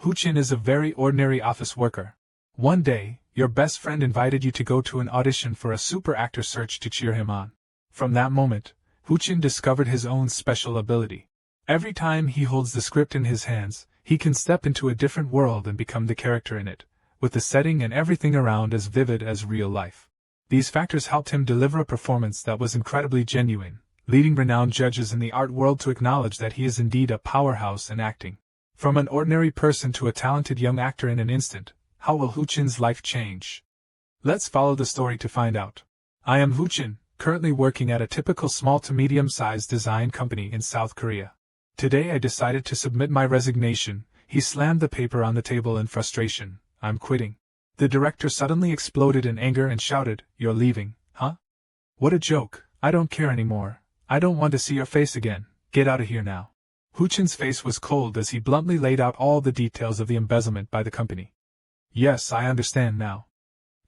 Hu Jin is a very ordinary office worker. One day, your best friend invited you to go to an audition for a super actor search to cheer him on. From that moment, Hu Jin discovered his own special ability. Every time he holds the script in his hands, he can step into a different world and become the character in it, with the setting and everything around as vivid as real life. These factors helped him deliver a performance that was incredibly genuine, leading renowned judges in the art world to acknowledge that he is indeed a powerhouse in acting. From an ordinary person to a talented young actor in an instant, how will Hu Jin's life change? Let's follow the story to find out. I am Hu Jin, currently working at a typical small to medium-sized design company in South Korea. Today I decided to submit my resignation. He slammed the paper on the table in frustration. I'm quitting. The director suddenly exploded in anger and shouted, "You're leaving, huh? What a joke. I don't care anymore. I don't want to see your face again. Get out of here now." Hu Jin's face was cold as he bluntly laid out all the details of the embezzlement by the company. "Yes, I understand now.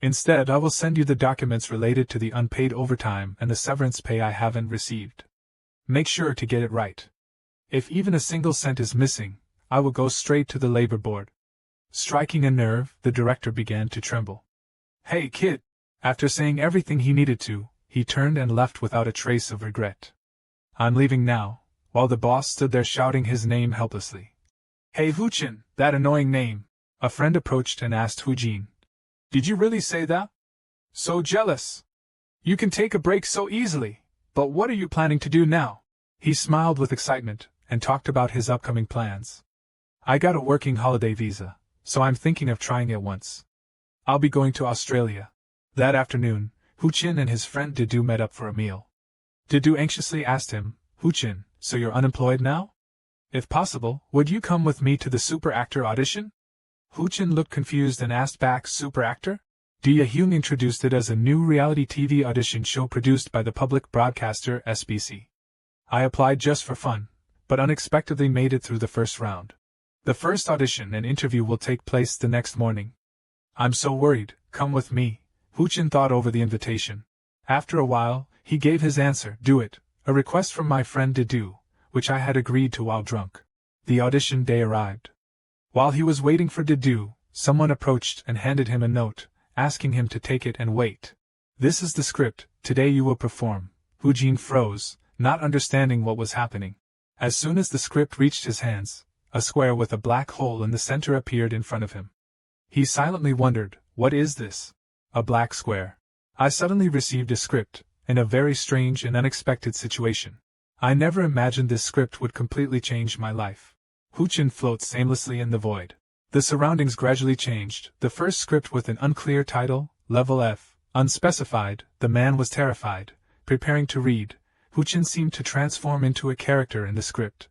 Instead, I will send you the documents related to the unpaid overtime and the severance pay I haven't received. Make sure to get it right. If even a single cent is missing, I will go straight to the labor board." Striking a nerve, the director began to tremble. "Hey, kid!" After saying everything he needed to, he turned and left without a trace of regret. "I'm leaving now," while the boss stood there shouting his name helplessly. "Hey Hu Jin, that annoying name!" A friend approached and asked Hu Jin. "Did you really say that? So jealous! You can take a break so easily, but what are you planning to do now?" He smiled with excitement, and talked about his upcoming plans. "I got a working holiday visa, so I'm thinking of trying it once. I'll be going to Australia." That afternoon, Hu Jin and his friend Didu met up for a meal. Didu anxiously asked him, "Hu Jin, so you're unemployed now? If possible, would you come with me to the super actor audition?" Hu Jin looked confused and asked back, "Super actor?" Dia Hyung introduced it as a new reality TV audition show produced by the public broadcaster SBC. I applied just for fun, but unexpectedly made it through the first round. The first audition and interview will take place the next morning. I'm so worried, come with me. Hu Jin thought over the invitation. After a while, he gave his answer, "Do it," a request from my friend Didu, which I had agreed to while drunk. The audition day arrived. While he was waiting for Didu, someone approached and handed him a note, asking him to take it and wait. "This is the script, today you will perform." Hu Jin froze, not understanding what was happening. As soon as the script reached his hands, a square with a black hole in the center appeared in front of him. He silently wondered, what is this? A black square. I suddenly received a script, in a very strange and unexpected situation. I never imagined this script would completely change my life. Hu Jin floats aimlessly in the void. The surroundings gradually changed. The first script with an unclear title, Level F, unspecified. The man was terrified, preparing to read. Hu Jin seemed to transform into a character in the script.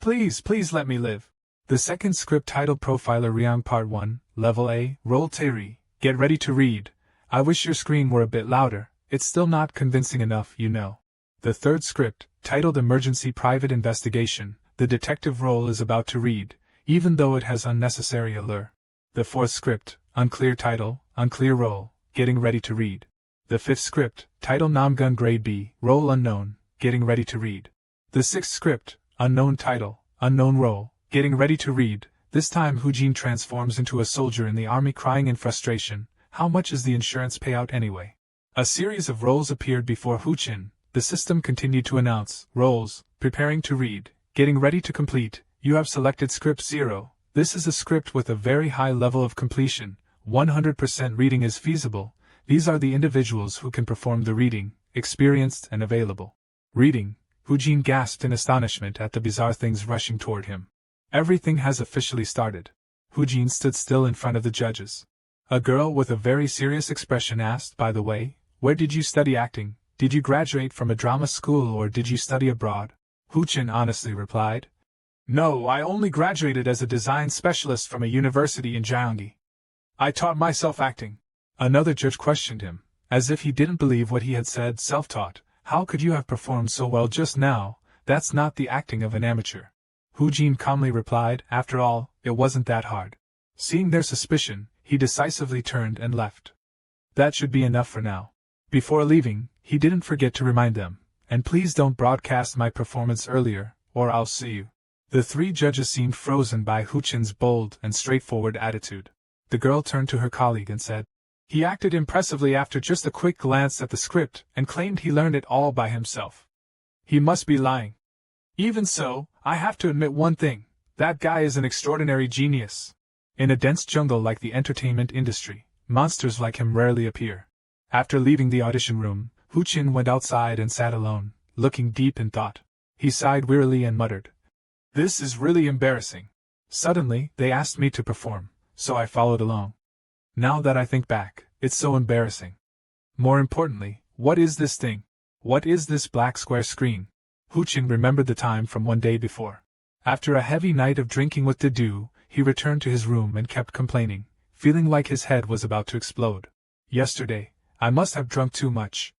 "Please, please let me live." The second script titled Profiler Ryang Part 1, Level A, Roll Terry, get ready to read. I wish your screen were a bit louder, it's still not convincing enough, you know. The third script, titled Emergency Private Investigation, the detective role is about to read, even though it has unnecessary allure. The fourth script, unclear title, unclear role, getting ready to read. The fifth script, title Namgun Grade B, role unknown, getting ready to read. The sixth script, unknown title, unknown role, getting ready to read. This time Hu Jin transforms into a soldier in the army crying in frustration, "How much is the insurance payout anyway?" A series of roles appeared before Hu Jin. The system continued to announce, "Roles, preparing to read, getting ready to complete, you have selected script 0. This is a script with a very high level of completion, 100% reading is feasible. These are the individuals who can perform the reading, experienced and available." Reading, Hu Jin gasped in astonishment at the bizarre things rushing toward him. Everything has officially started. Hu Jin stood still in front of the judges. A girl with a very serious expression asked, "By the way, where did you study acting? Did you graduate from a drama school or did you study abroad?" Hu Jin honestly replied, "No, I only graduated as a design specialist from a university in Gyeonggi. I taught myself acting." Another judge questioned him, as if he didn't believe what he had said. "Self-taught, how could you have performed so well just now? That's not the acting of an amateur." Hu Jin calmly replied, "After all, it wasn't that hard." Seeing their suspicion, he decisively turned and left. That should be enough for now. Before leaving, he didn't forget to remind them, "And please don't broadcast my performance earlier, or I'll sue you." The three judges seemed frozen by Huchin's bold and straightforward attitude. The girl turned to her colleague and said, "He acted impressively after just a quick glance at the script and claimed he learned it all by himself. He must be lying. Even so, I have to admit one thing, that guy is an extraordinary genius. In a dense jungle like the entertainment industry, monsters like him rarely appear." After leaving the audition room, Huchin went outside and sat alone, looking deep in thought. He sighed wearily and muttered, "This is really embarrassing. Suddenly, they asked me to perform, so I followed along. Now that I think back, it's so embarrassing. More importantly, what is this thing? What is this black square screen?" Huchin remembered the time from one day before. After a heavy night of drinking with Dedu, he returned to his room and kept complaining, feeling like his head was about to explode. "Yesterday, I must have drunk too much.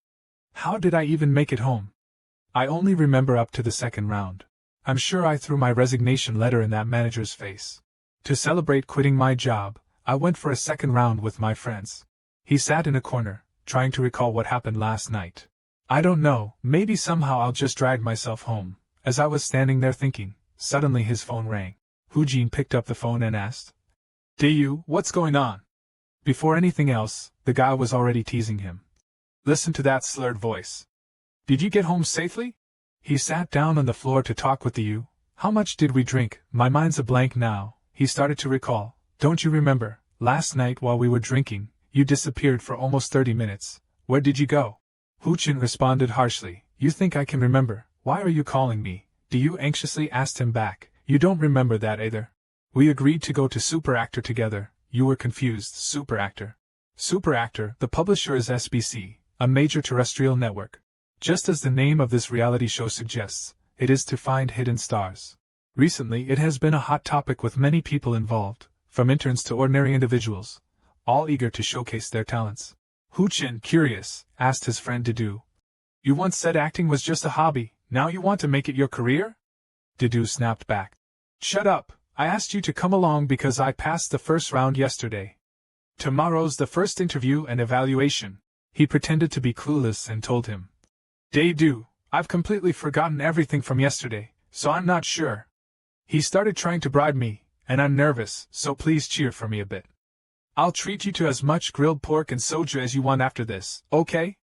How did I even make it home? I only remember up to the second round. I'm sure I threw my resignation letter in that manager's face. To celebrate quitting my job, I went for a second round with my friends." He sat in a corner, trying to recall what happened last night. "I don't know, maybe somehow I'll just drag myself home." As I was standing there thinking, suddenly his phone rang. Hujin picked up the phone and asked, "Dayu, what's going on?" Before anything else, the guy was already teasing him. Listen to that slurred voice. "Did you get home safely?" He sat down on the floor to talk with Dayu. "How much did we drink? My mind's a blank now." He started to recall. "Don't you remember, last night while we were drinking, you disappeared for almost 30 minutes. Where did you go?" Huchin responded harshly, "You think I can remember? Why are you calling me?" Dayu anxiously asked him back, "You don't remember that either? We agreed to go to Super Actor together." You were confused. Super Actor. Super Actor, the publisher is SBC, a major terrestrial network. Just as the name of this reality show suggests, it is to find hidden stars. Recently it has been a hot topic with many people involved, from interns to ordinary individuals, all eager to showcase their talents. Huchin, curious, asked his friend Dedu, "You once said acting was just a hobby, now you want to make it your career?" Dedu snapped back, "Shut up, I asked you to come along because I passed the first round yesterday. Tomorrow's the first interview and evaluation." He pretended to be clueless and told him, "Dedu, I've completely forgotten everything from yesterday, so I'm not sure. He started trying to bribe me, and I'm nervous, so please cheer for me a bit. I'll treat you to as much grilled pork and soju as you want after this, okay?"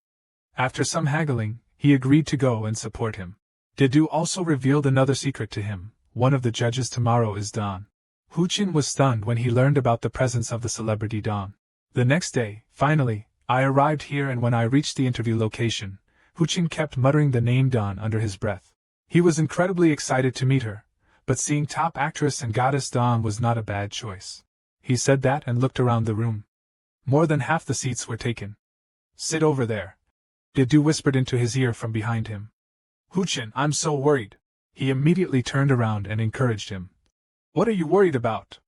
After some haggling, he agreed to go and support him. Dedu also revealed another secret to him. One of the judges tomorrow is Don. Huchin was stunned when he learned about the presence of the celebrity Don. The next day, finally, I arrived here, and when I reached the interview location, Huchin kept muttering the name Don under his breath. He was incredibly excited to meet her, but seeing top actress and goddess Don was not a bad choice. He said that and looked around the room. More than half the seats were taken. "Sit over there," Dedu whispered into his ear from behind him. "Huchin, I'm so worried." He immediately turned around and encouraged him. "What are you worried about?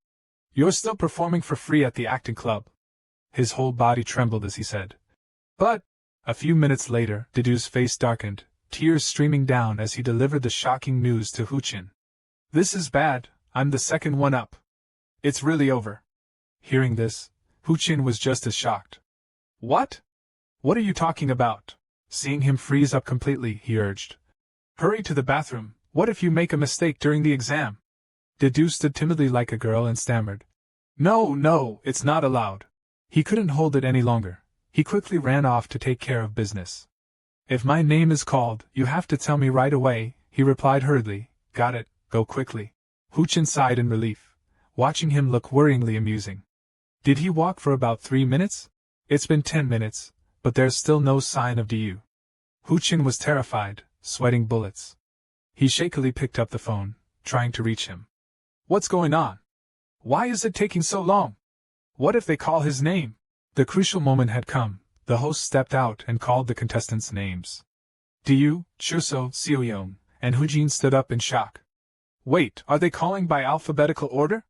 You're still performing for free at the acting club." His whole body trembled as he said, "But—" A few minutes later, Dedu's face darkened, tears streaming down as he delivered the shocking news to Huchin. "This is bad, I'm the second one up. It's really over." Hearing this, Huchin was just as shocked. "What? What are you talking about?" Seeing him freeze up completely, he urged, "Hurry to the bathroom. What if you make a mistake during the exam?" Dedu stood timidly like a girl and stammered, No, it's not allowed." He couldn't hold it any longer. He quickly ran off to take care of business. "If my name is called, you have to tell me right away," he replied hurriedly. "Got it, go quickly." Huchin sighed in relief, watching him look worryingly amusing. "Did he walk for about 3 minutes? It's been 10 minutes, but there's still no sign of Dayu." Huchin was terrified, sweating bullets. He shakily picked up the phone, trying to reach him. "What's going on? Why is it taking so long? What if they call his name?" The crucial moment had come. The host stepped out and called the contestants' names. Dayu, Chuso, Seoyeon, and Hujin stood up in shock. "Wait, are they calling by alphabetical order?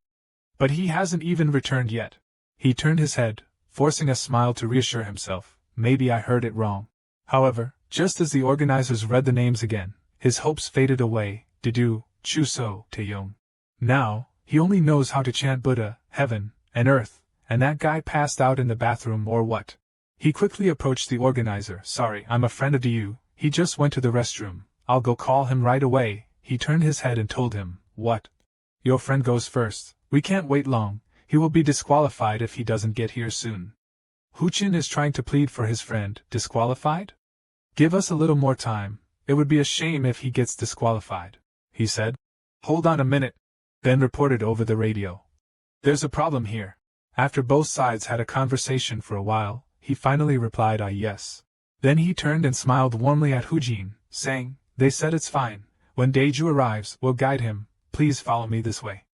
But he hasn't even returned yet." He turned his head, forcing a smile to reassure himself. Maybe I heard it wrong. However, just as the organizers read the names again, his hopes faded away. Dayu, Chuso, Taeyeon. Now, he only knows how to chant Buddha, heaven, and earth, and that guy passed out in the bathroom or what? He quickly approached the organizer. "Sorry, I'm a friend of Dayu. He just went to the restroom. I'll go call him right away." He turned his head and told him, What? Your friend goes first. We can't wait long. He will be disqualified if he doesn't get here soon. Huchin is trying to plead for his friend. Disqualified? Give us a little more time. It would be a shame if he gets disqualified, he said. Hold on a minute. Ben reported over the radio. There's a problem here. After both sides had a conversation for a while, he finally replied yes. Then he turned and smiled warmly at Hujin, saying, They said it's fine. When Daeju arrives, we'll guide him. Please follow me this way.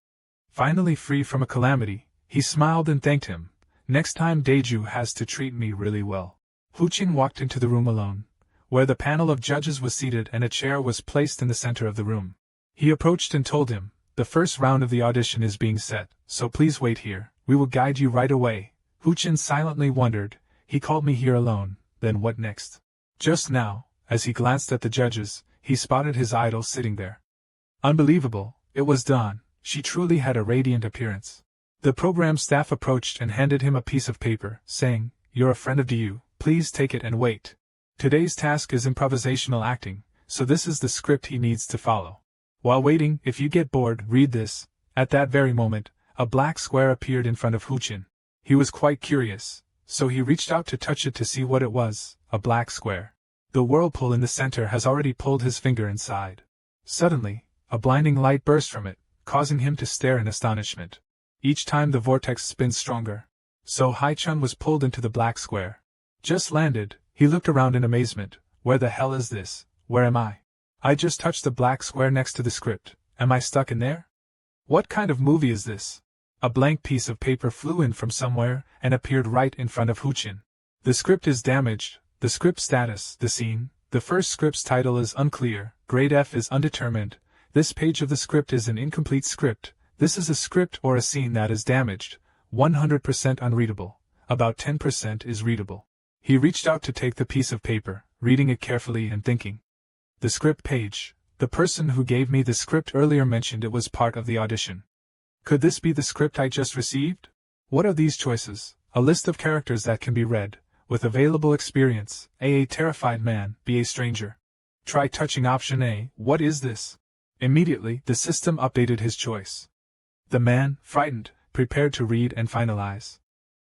Finally free from a calamity, he smiled and thanked him. Next time Daeju has to treat me really well. Huchin walked into the room alone, where the panel of judges was seated and a chair was placed in the center of the room. He approached and told him, The first round of the audition is being set, so please wait here. We will guide you right away. Huchin silently wondered. He called me here alone, then what next? Just now, as he glanced at the judges, he spotted his idol sitting there. Unbelievable, it was Dawn. She truly had a radiant appearance. The program staff approached and handed him a piece of paper, saying, You're a friend of DU, please take it and wait. Today's task is improvisational acting, so this is the script he needs to follow. While waiting, if you get bored, read this. At that very moment, a black square appeared in front of Huchin. He was quite curious, so he reached out to touch it to see what it was, a black square. The whirlpool in the center has already pulled his finger inside. Suddenly, a blinding light burst from it, causing him to stare in astonishment. Each time the vortex spins stronger. So Hai-chun was pulled into the black square. Just landed, he looked around in amazement. Where the hell is this? Where am I? I just touched the black square next to the script. Am I stuck in there? What kind of movie is this? A blank piece of paper flew in from somewhere and appeared right in front of Huchin. The script is damaged. The script status, the scene. The first script's title is unclear. Grade F is undetermined. This page of the script is an incomplete script. This is a script or a scene that is damaged. 100% unreadable. About 10% is readable. He reached out to take the piece of paper, reading it carefully and thinking. The script page. The person who gave me the script earlier mentioned it was part of the audition. Could this be the script I just received? What are these choices? A list of characters that can be read. With available experience, A terrified man, B a stranger. Try touching option A. What is this? Immediately, the system updated his choice. The man, frightened, prepared to read and finalize.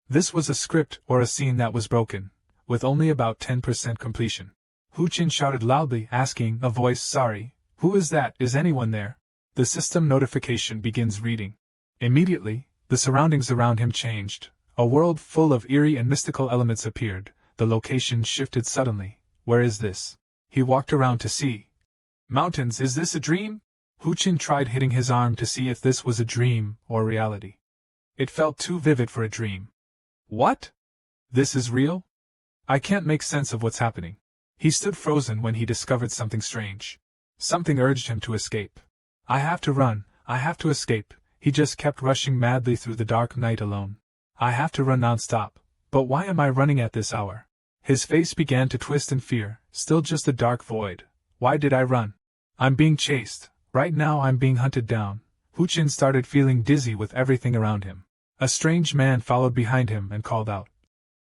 This was a script or a scene that was broken, with only about 10% completion. Huchin shouted loudly, asking a voice, Sorry, who is that? Is anyone there? The system notification begins reading. Immediately, the surroundings around him changed. A world full of eerie and mystical elements appeared. The location shifted suddenly. Where is this? He walked around to see. Mountains, is this a dream? Huchin tried hitting his arm to see if this was a dream or reality. It felt too vivid for a dream. What? This is real? I can't make sense of what's happening. He stood frozen when he discovered something strange. Something urged him to escape. I have to run, I have to escape. He just kept rushing madly through the dark night alone. I have to run non-stop. But why am I running at this hour? His face began to twist in fear, still just a dark void. Why did I run? I'm being chased. Right now I'm being hunted down. Huchin started feeling dizzy with everything around him. A strange man followed behind him and called out.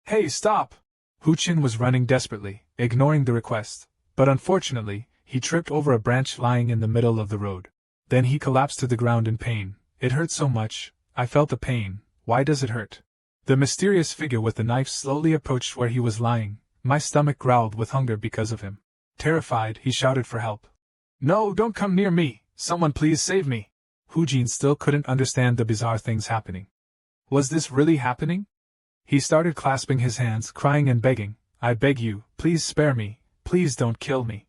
Hey, stop! Huchin was running desperately, ignoring the request. But unfortunately, he tripped over a branch lying in the middle of the road. Then he collapsed to the ground in pain. It hurt so much. I felt the pain. Why does it hurt? The mysterious figure with the knife slowly approached where he was lying. My stomach growled with hunger because of him. Terrified, he shouted for help. No, don't come near me. Someone please save me. Hujin still couldn't understand the bizarre things happening. Was this really happening? He started clasping his hands, crying and begging. I beg you, please spare me. Please don't kill me.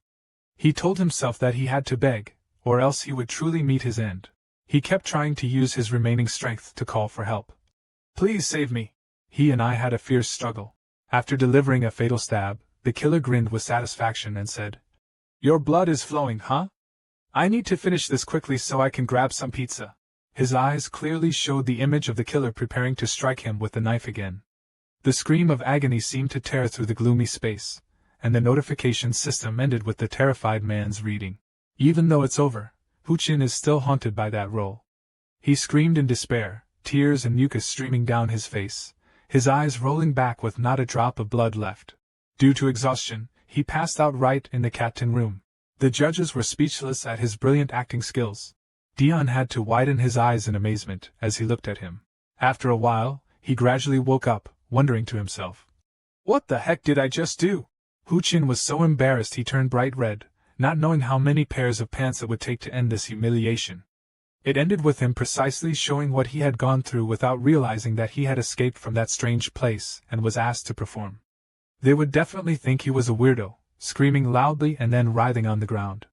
He told himself that he had to beg, or else he would truly meet his end. He kept trying to use his remaining strength to call for help. Please save me. He and I had a fierce struggle. After delivering a fatal stab, the killer grinned with satisfaction and said, Your blood is flowing, huh? I need to finish this quickly so I can grab some pizza. His eyes clearly showed the image of the killer preparing to strike him with the knife again. The scream of agony seemed to tear through the gloomy space, and the notification system ended with the terrified man's reading. Even though it's over, Huchin is still haunted by that role. He screamed in despair, tears and mucus streaming down his face, his eyes rolling back with not a drop of blood left. Due to exhaustion, he passed out right in the captain room. The judges were speechless at his brilliant acting skills. Dion had to widen his eyes in amazement as he looked at him. After a while, he gradually woke up, wondering to himself, "What the heck did I just do?" Hu-chin was so embarrassed he turned bright red, not knowing how many pairs of pants it would take to end this humiliation. It ended with him precisely showing what he had gone through without realizing that he had escaped from that strange place and was asked to perform. They would definitely think he was a weirdo, screaming loudly and then writhing on the ground.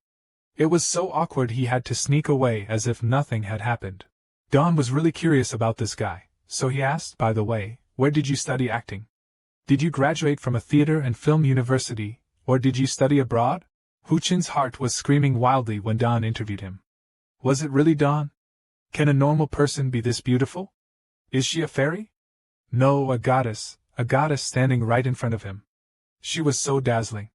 It was so awkward he had to sneak away as if nothing had happened. Don was really curious about this guy, so he asked, "By the way, where did you study acting? Did you graduate from a theater and film university, or did you study abroad?" Hu-chin's heart was screaming wildly when Don interviewed him. Was it really Don? Can a normal person be this beautiful? Is she a fairy? No, a goddess standing right in front of him. She was so dazzling.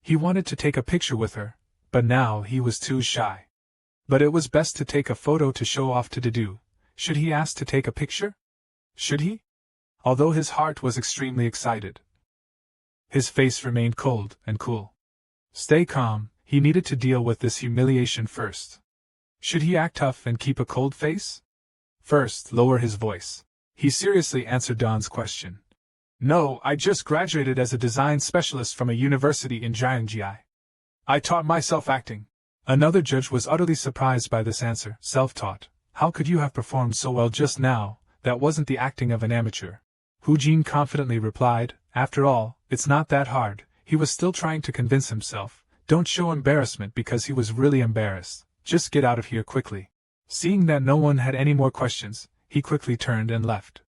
He wanted to take a picture with her, but now he was too shy. But it was best to take a photo to show off to Dedu. Should he ask to take a picture? Should he? Although his heart was extremely excited, his face remained cold and cool. Stay calm, he needed to deal with this humiliation first. Should he act tough and keep a cold face? First, lower his voice. He seriously answered Don's question. No, I just graduated as a design specialist from a university in Jiangji. I taught myself acting. Another judge was utterly surprised by this answer. Self-taught. How could you have performed so well just now? That wasn't the acting of an amateur. Hu-jin confidently replied, after all, it's not that hard. He was still trying to convince himself. Don't show embarrassment because he was really embarrassed. Just get out of here quickly. Seeing that no one had any more questions, he quickly turned and left.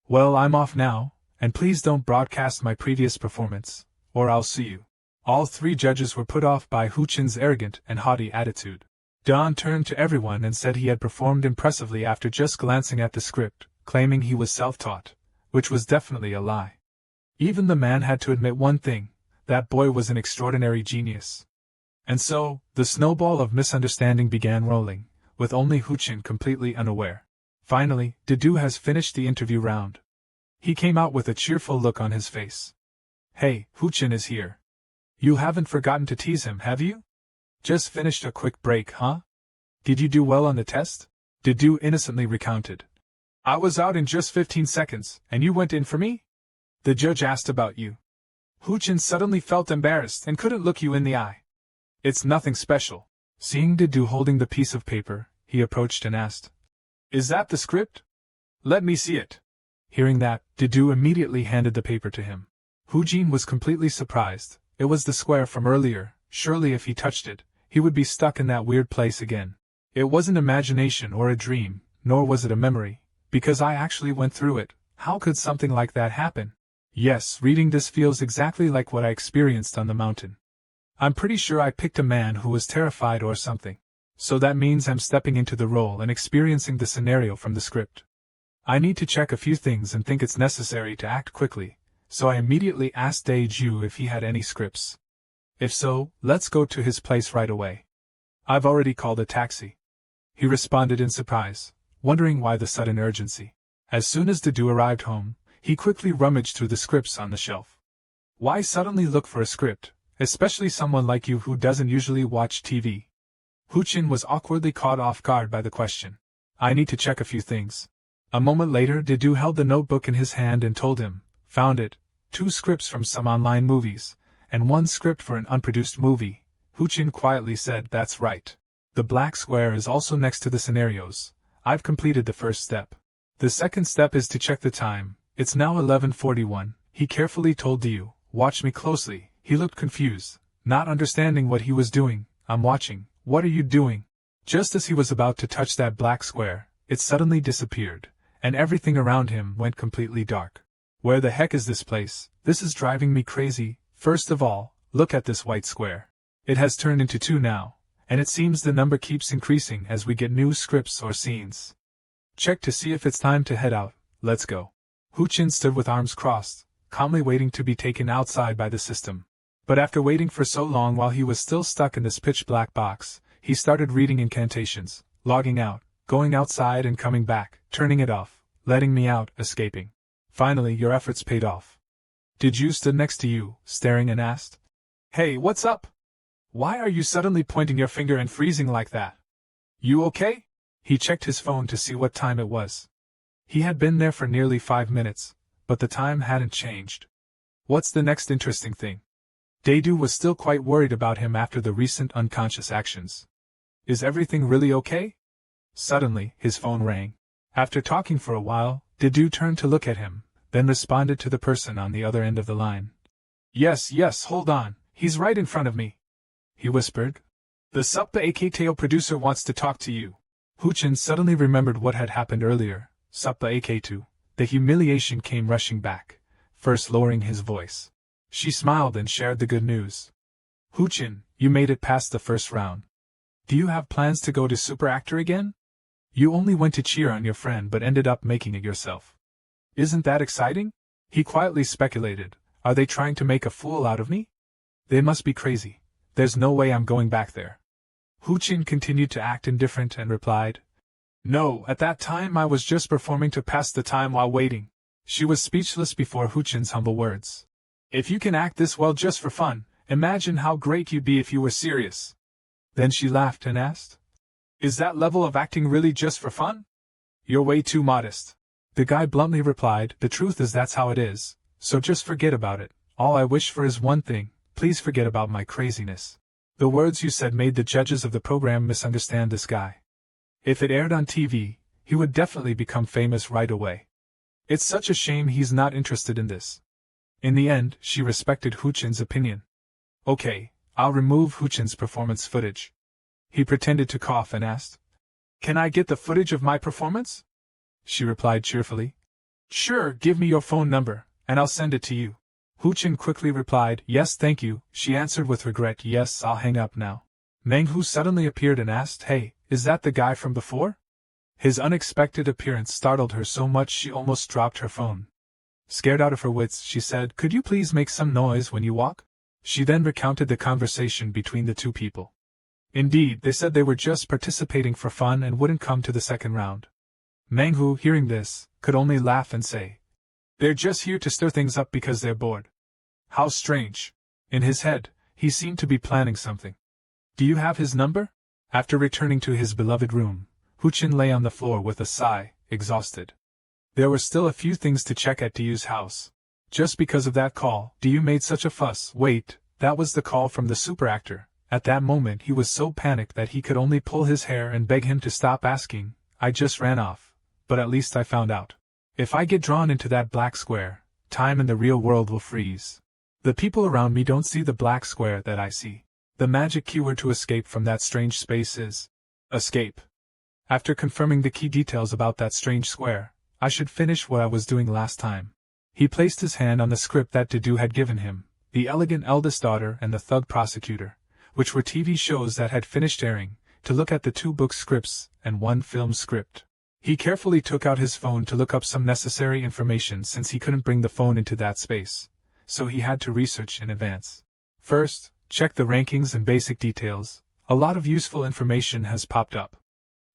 Well, I'm off now, and please don't broadcast my previous performance, or I'll sue you. All three judges were put off by Hu-chin's arrogant and haughty attitude. Don turned to everyone and said he had performed impressively after just glancing at the script, claiming he was self-taught, which was definitely a lie. Even the man had to admit one thing, that boy was an extraordinary genius. And so, the snowball of misunderstanding began rolling, with only Hu-chin completely unaware. Finally, Dedu has finished the interview round. He came out with a cheerful look on his face. Hey, Hu-chin is here. You haven't forgotten to tease him, have you? Just finished a quick break, huh? Did you do well on the test? Dedu innocently recounted. I was out in just 15 seconds, and you went in for me? The judge asked about you. Hu-chin suddenly felt embarrassed and couldn't look you in the eye. It's nothing special. Seeing Dedu holding the piece of paper, he approached and asked, Is that the script? Let me see it. Hearing that, Dedu immediately handed the paper to him. Hu-jin was completely surprised. It was the square from earlier. Surely if he touched it, he would be stuck in that weird place again. It wasn't imagination or a dream, nor was it a memory, because I actually went through it. How could something like that happen? Yes, reading this feels exactly like what I experienced on the mountain. I'm pretty sure I picked a man who was terrified or something. So that means I'm stepping into the role and experiencing the scenario from the script. I need to check a few things and think it's necessary to act quickly, so I immediately asked Dae-ju if he had any scripts. If so, let's go to his place right away. I've already called a taxi. He responded in surprise, wondering why the sudden urgency. As soon as Dedu arrived home, he quickly rummaged through the scripts on the shelf. Why suddenly look for a script, especially someone like you who doesn't usually watch TV? Hu-chin was awkwardly caught off guard by the question. I need to check a few things. A moment later, Dedu held the notebook in his hand and told him, found it, 2 scripts from some online movies, and 1 script for an unproduced movie. Hu-chin quietly said, That's right. The black square is also next to the scenarios. I've completed the first step. The second step is to check the time. It's now 11:41, he carefully told Dedu. Watch me closely. He looked confused, not understanding what he was doing. I'm watching. What are you doing? Just as he was about to touch that black square, it suddenly disappeared, and everything around him went completely dark. Where the heck is this place? This is driving me crazy. First of all, look at this white square. It has turned into 2 now, and it seems the number keeps increasing as we get new scripts or scenes. Check to see if it's time to head out. Let's go. Hu-chin stood with arms crossed, calmly waiting to be taken outside by the system. But after waiting for so long while he was still stuck in this pitch-black box, he started reading incantations, logging out, going outside and coming back, turning it off, letting me out, escaping. Finally, your efforts paid off. Dedu stood next to you, staring and asked, Hey, what's up? Why are you suddenly pointing your finger and freezing like that? You okay? He checked his phone to see what time it was. He had been there for nearly 5 minutes, but the time hadn't changed. What's the next interesting thing? Dae-do was still quite worried about him after the recent unconscious actions. Is everything really okay? Suddenly, his phone rang. After talking for a while, Dae-do turned to look at him, then responded to the person on the other end of the line. Yes, hold on, he's right in front of me, he whispered. The Suppa Akteo producer wants to talk to you. Huchin suddenly remembered what had happened earlier. Suppa Aketu. The humiliation came rushing back, first lowering his voice. She smiled and shared the good news. Huchin, you made it past the first round. Do you have plans to go to Super Actor again? You only went to cheer on your friend but ended up making it yourself. Isn't that exciting? He quietly speculated. Are they trying to make a fool out of me? They must be crazy. There's no way I'm going back there. Huchin continued to act indifferent and replied, No, at that time I was just performing to pass the time while waiting. She was speechless before Huchin's humble words. If you can act this well just for fun, imagine how great you'd be if you were serious. Then she laughed and asked, Is that level of acting really just for fun? You're way too modest. The guy bluntly replied, The truth is that's how it is, so just forget about it. All I wish for is one thing, please forget about my craziness. The words you said made the judges of the program misunderstand this guy. If it aired on TV, he would definitely become famous right away. It's such a shame he's not interested in this. In the end, she respected Huchin's opinion. Okay, I'll remove Huchin's performance footage. He pretended to cough and asked, Can I get the footage of my performance? She replied cheerfully. Sure, give me your phone number, and I'll send it to you. Huchin quickly replied, Yes, thank you. She answered with regret, Yes, I'll hang up now. Manhwa suddenly appeared and asked, Hey, is that the guy from before? His unexpected appearance startled her so much she almost dropped her phone. Scared out of her wits, she said, Could you please make some noise when you walk? She then recounted the conversation between the two people. Indeed, they said they were just participating for fun and wouldn't come to the second round. Manhwa, hearing this, could only laugh and say, They're just here to stir things up because they're bored. How strange. In his head, he seemed to be planning something. Do you have his number? After returning to his beloved room, Huchin lay on the floor with a sigh, exhausted. There were still a few things to check at Dae-do's house. Just because of that call, Dae-do made such a fuss. Wait, that was the call from the super actor. At that moment he was so panicked that he could only pull his hair and beg him to stop asking. I just ran off. But at least I found out. If I get drawn into that black square, time in the real world will freeze. The people around me don't see the black square that I see. The magic keyword to escape from that strange space is escape. After confirming the key details about that strange square, I should finish what I was doing last time. He placed his hand on the script that Dae-do had given him, The Elegant Eldest Daughter and The Thug Prosecutor, which were TV shows that had finished airing, to look at the 2 book scripts and 1 film script. He carefully took out his phone to look up some necessary information since he couldn't bring the phone into that space, so he had to research in advance. First, check the rankings and basic details. A lot of useful information has popped up.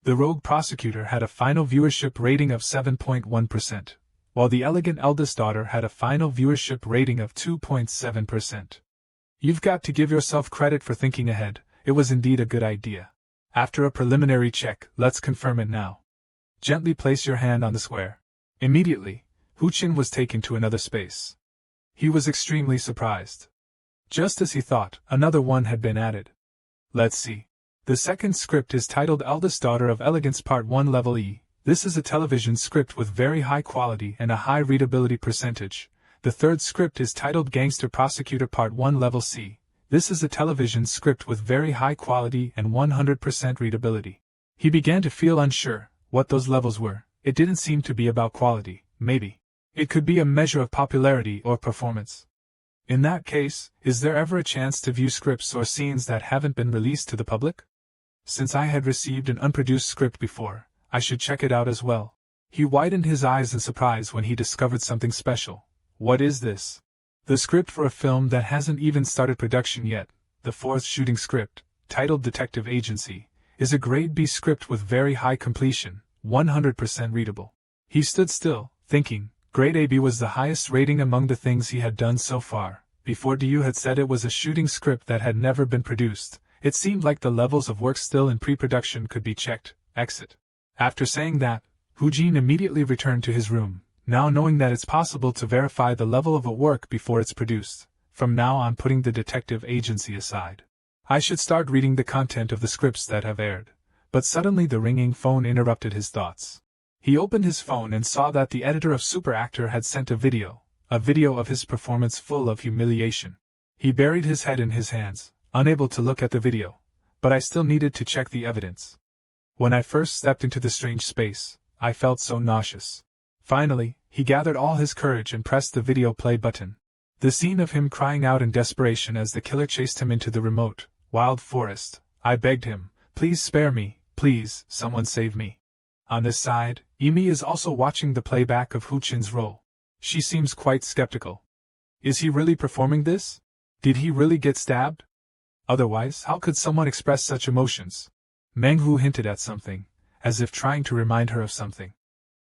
The Rogue Prosecutor had a final viewership rating of 7.1%, while The Elegant Eldest Daughter had a final viewership rating of 2.7%. You've got to give yourself credit for thinking ahead. It was indeed a good idea. After a preliminary check, let's confirm it now. Gently place your hand on the square. Immediately, Huchin was taken to another space. He was extremely surprised. Just as he thought, another one had been added. Let's see. The second script is titled Eldest Daughter of Elegance Part 1 Level E. This is a television script with very high quality and a high readability percentage. The third script is titled Gangster Prosecutor Part 1 Level C. This is a television script with very high quality and 100% readability. He began to feel unsure what those levels were. It didn't seem to be about quality, maybe. It could be a measure of popularity or performance. In that case, is there ever a chance to view scripts or scenes that haven't been released to the public? Since I had received an unproduced script before, I should check it out as well. He widened his eyes in surprise when he discovered something special. What is this? The script for a film that hasn't even started production yet, the 4th shooting script, titled Detective Agency, is a grade B script with very high completion, 100% readable. He stood still, thinking. Grade AB was the highest rating among the things he had done so far. Before Dae-do had said it was a shooting script that had never been produced, it seemed like the levels of work still in pre-production could be checked. Exit. After saying that, Jin immediately returned to his room, now knowing that it's possible to verify the level of a work before it's produced, from now on putting the detective agency aside. I should start reading the content of the scripts that have aired. But suddenly the ringing phone interrupted his thoughts. He opened his phone and saw that the editor of Super Actor had sent a video of his performance full of humiliation. He buried his head in his hands, unable to look at the video, but I still needed to check the evidence. When I first stepped into the strange space, I felt so nauseous. Finally, he gathered all his courage and pressed the video play button. The scene of him crying out in desperation as the killer chased him into the remote, wild forest. I begged him, "Please spare me, please, someone save me." On this side, Emi is also watching the playback of Huchin's role. She seems quite skeptical. Is he really performing this? Did he really get stabbed? Otherwise, how could someone express such emotions? Manhwa hinted at something, as if trying to remind her of something.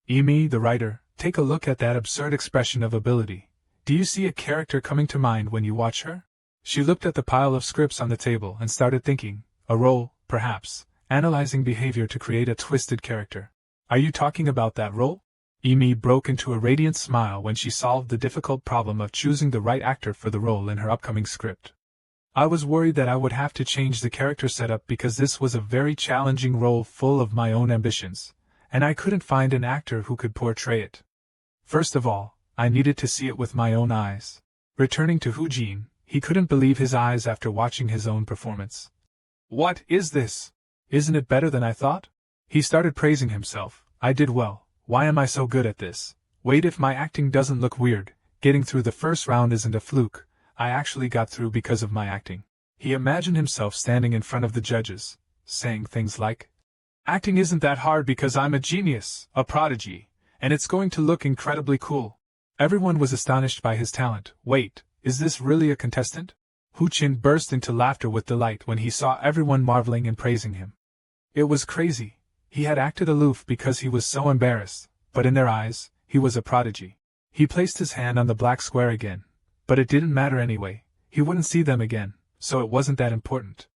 Emi, the writer, take a look at that absurd expression of ability. Do you see a character coming to mind when you watch her? She looked at the pile of scripts on the table and started thinking, a role, perhaps, analyzing behavior to create a twisted character. Are you talking about that role? Emi broke into a radiant smile when she solved the difficult problem of choosing the right actor for the role in her upcoming script. I was worried that I would have to change the character setup because this was a very challenging role full of my own ambitions, and I couldn't find an actor who could portray it. First of all, I needed to see it with my own eyes. Returning to Jin, he couldn't believe his eyes after watching his own performance. What is this? Isn't it better than I thought? He started praising himself. I did well. Why am I so good at this? Wait, if my acting doesn't look weird, getting through the first round isn't a fluke. I actually got through because of my acting. He imagined himself standing in front of the judges, saying things like, "Acting isn't that hard because I'm a genius, a prodigy, and it's going to look incredibly cool." Everyone was astonished by his talent. Wait, is this really a contestant? Huchin burst into laughter with delight when he saw everyone marveling and praising him. It was crazy. He had acted aloof because he was so embarrassed, but in their eyes, he was a prodigy. He placed his hand on the black square again, but it didn't matter anyway. He wouldn't see them again, so it wasn't that important.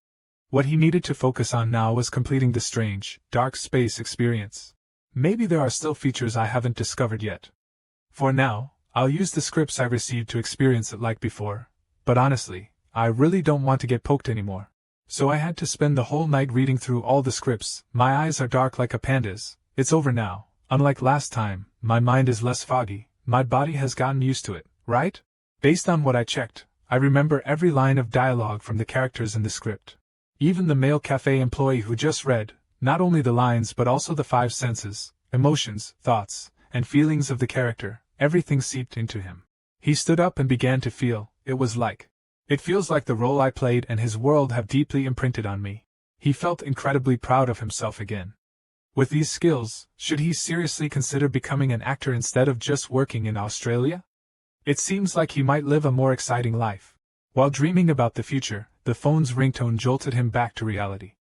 What he needed to focus on now was completing the strange, dark space experience. Maybe there are still features I haven't discovered yet. For now, I'll use the scripts I received to experience it like before, but honestly, I really don't want to get poked anymore. So I had to spend the whole night reading through all the scripts. My eyes are dark like a panda's. It's over now. Unlike last time, my mind is less foggy. My body has gotten used to it, right? Based on what I checked, I remember every line of dialogue from the characters in the script. Even the male cafe employee who just read, not only the lines but also the 5 senses, emotions, thoughts, and feelings of the character, everything seeped into him. He stood up and began to feel. It feels like the role I played and his world have deeply imprinted on me. He felt incredibly proud of himself again. With these skills, should he seriously consider becoming an actor instead of just working in Australia? It seems like he might live a more exciting life. While dreaming about the future, the phone's ringtone jolted him back to reality.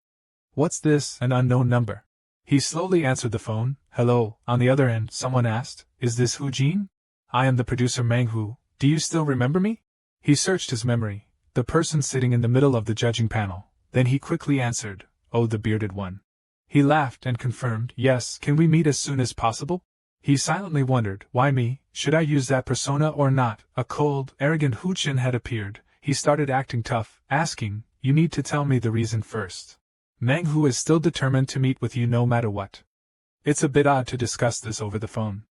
What's this? An unknown number. He slowly answered the phone. Hello, on the other end, someone asked, "Is this Jin? I am the producer Manhwa. Do you still remember me?" He searched his memory, the person sitting in the middle of the judging panel. Then he quickly answered, "Oh, the bearded one." He laughed and confirmed, "Yes, can we meet as soon as possible?" He silently wondered, why me? Should I use that persona or not? A cold, arrogant Huchin had appeared. He started acting tough, asking, "You need to tell me the reason first. Manhwa is still determined to meet with you no matter what. It's a bit odd to discuss this over the phone.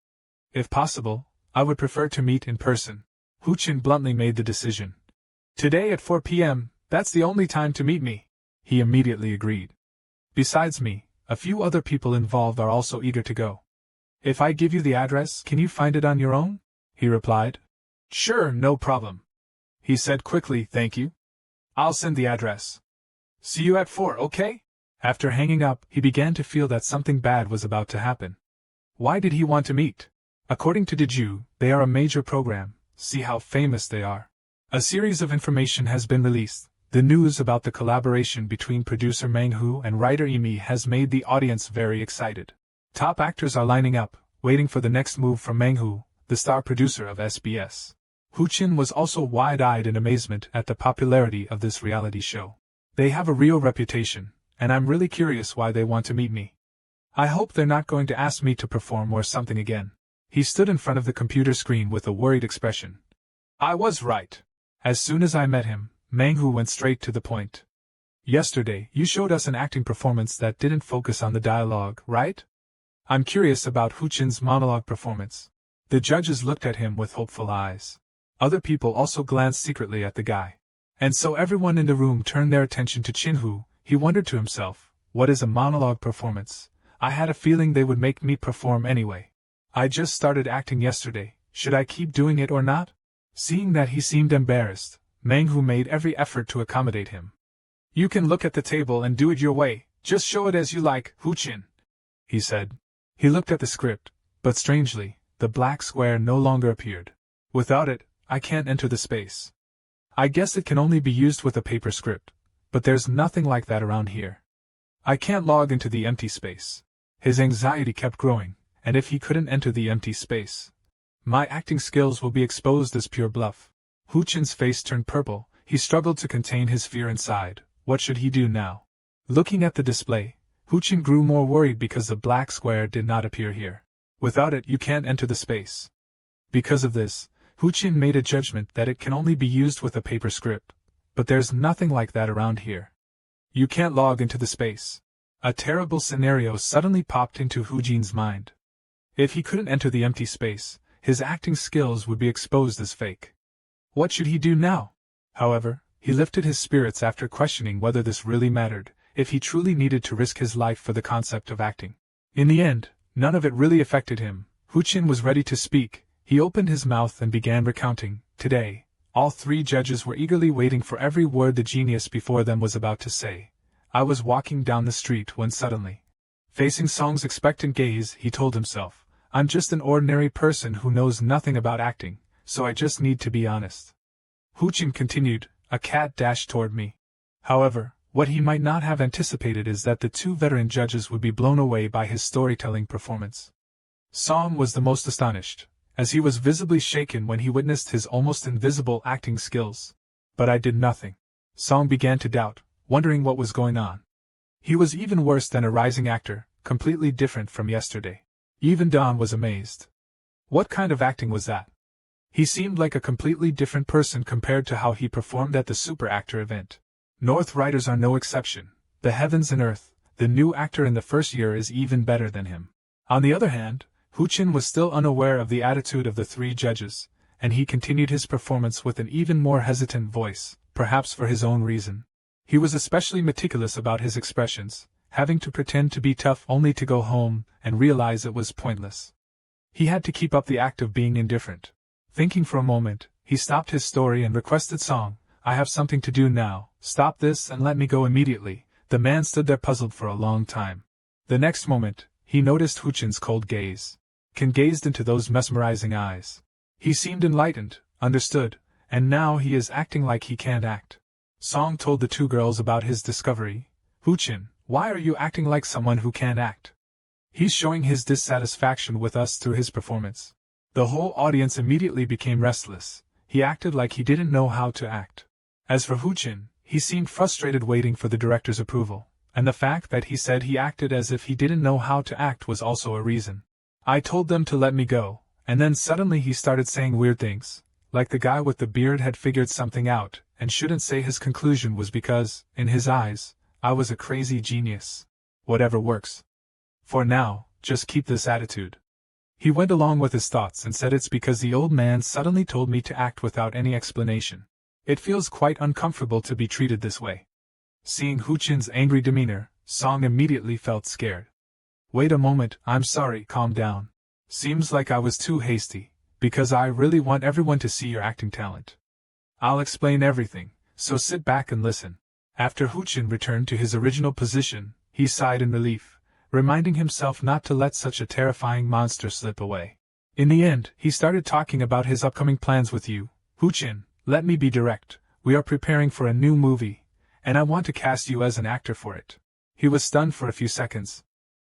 If possible, I would prefer to meet in person." Huchin bluntly made the decision. "Today at 4 p.m., that's the only time to meet me." He immediately agreed. "Besides me, a few other people involved are also eager to go. If I give you the address, can you find it on your own?" he replied. "Sure, no problem." He said quickly, "Thank you. I'll send the address. See you at 4, okay?" After hanging up, he began to feel that something bad was about to happen. Why did he want to meet? According to Diju, they are a major program. See how famous they are. A series of information has been released. The news about the collaboration between producer Manhwa and writer Emi has made the audience very excited. Top actors are lining up, waiting for the next move from Manhwa, the star producer of SBS. Huchin was also wide-eyed in amazement at the popularity of this reality show. They have a real reputation, and I'm really curious why they want to meet me. I hope they're not going to ask me to perform or something again. He stood in front of the computer screen with a worried expression. I was right. As soon as I met him, Manhwa went straight to the point. Yesterday, you showed us an acting performance that didn't focus on the dialogue, right? I'm curious about Huchin's monologue performance. The judges looked at him with hopeful eyes. Other people also glanced secretly at the guy. And so everyone in the room turned their attention to Chinhu. He wondered to himself, what is a monologue performance? I had a feeling they would make me perform anyway. I just started acting yesterday, should I keep doing it or not? Seeing that he seemed embarrassed, Manhwa made every effort to accommodate him. You can look at the table and do it your way, just show it as you like, Huchin, he said. He looked at the script, but strangely, the black square no longer appeared. Without it, I can't enter the space. I guess it can only be used with a paper script, but there's nothing like that around here. I can't log into the empty space. His anxiety kept growing, and if he couldn't enter the empty space, my acting skills will be exposed as pure bluff. Huchin's face turned purple. He struggled to contain his fear inside. What should he do now? Looking at the display, Huchin grew more worried because the black square did not appear here. Without it, you can't enter the space. Because of this, Huchin made a judgment that it can only be used with a paper script, but there's nothing like that around here. You can't log into the space. A terrible scenario suddenly popped into Huchin's mind. If he couldn't enter the empty space, his acting skills would be exposed as fake. What should he do now? However, he lifted his spirits after questioning whether this really mattered, if he truly needed to risk his life for the concept of acting. In the end, none of it really affected him. Huchin was ready to speak. He opened his mouth and began recounting. Today, all three judges were eagerly waiting for every word the genius before them was about to say. I was walking down the street when suddenly, facing Song's expectant gaze, he told himself, I'm just an ordinary person who knows nothing about acting, so I just need to be honest. Huchin continued, a cat dashed toward me. However, what he might not have anticipated is that the two veteran judges would be blown away by his storytelling performance. Song was the most astonished, as he was visibly shaken when he witnessed his almost invisible acting skills. But I did nothing. Song began to doubt, wondering what was going on. He was even worse than a rising actor, completely different from yesterday. Even Don was amazed. What kind of acting was that? He seemed like a completely different person compared to how he performed at the Super Actor event. North writers are no exception. The heavens and earth, the new actor in the first year is even better than him. On the other hand, Huchin was still unaware of the attitude of the three judges, and he continued his performance with an even more hesitant voice, perhaps for his own reason. He was especially meticulous about his expressions, having to pretend to be tough only to go home and realize it was pointless. He had to keep up the act of being indifferent. Thinking for a moment, he stopped his story and requested Song, I have something to do now, stop this and let me go immediately. The man stood there puzzled for a long time. The next moment, he noticed Huchin's cold gaze. Ken gazed into those mesmerizing eyes. He seemed enlightened, understood, and now he is acting like he can't act. Song told the two girls about his discovery. Huchin, why are you acting like someone who can't act? He's showing his dissatisfaction with us through his performance. The whole audience immediately became restless. He acted like he didn't know how to act. As for Huchin, he seemed frustrated waiting for the director's approval, and the fact that he said he acted as if he didn't know how to act was also a reason. I told them to let me go, and then suddenly he started saying weird things, like the guy with the beard had figured something out, and shouldn't say his conclusion was because, in his eyes, I was a crazy genius. Whatever works. For now, just keep this attitude. He went along with his thoughts and said it's because the old man suddenly told me to act without any explanation. It feels quite uncomfortable to be treated this way. Seeing Huchin's angry demeanor, Song immediately felt scared. Wait a moment, I'm sorry, calm down. Seems like I was too hasty, because I really want everyone to see your acting talent. I'll explain everything, so sit back and listen. After Huchin returned to his original position, he sighed in relief, reminding himself not to let such a terrifying monster slip away. In the end, he started talking about his upcoming plans with you. Huchin, let me be direct, we are preparing for a new movie, and I want to cast you as an actor for it. He was stunned for a few seconds.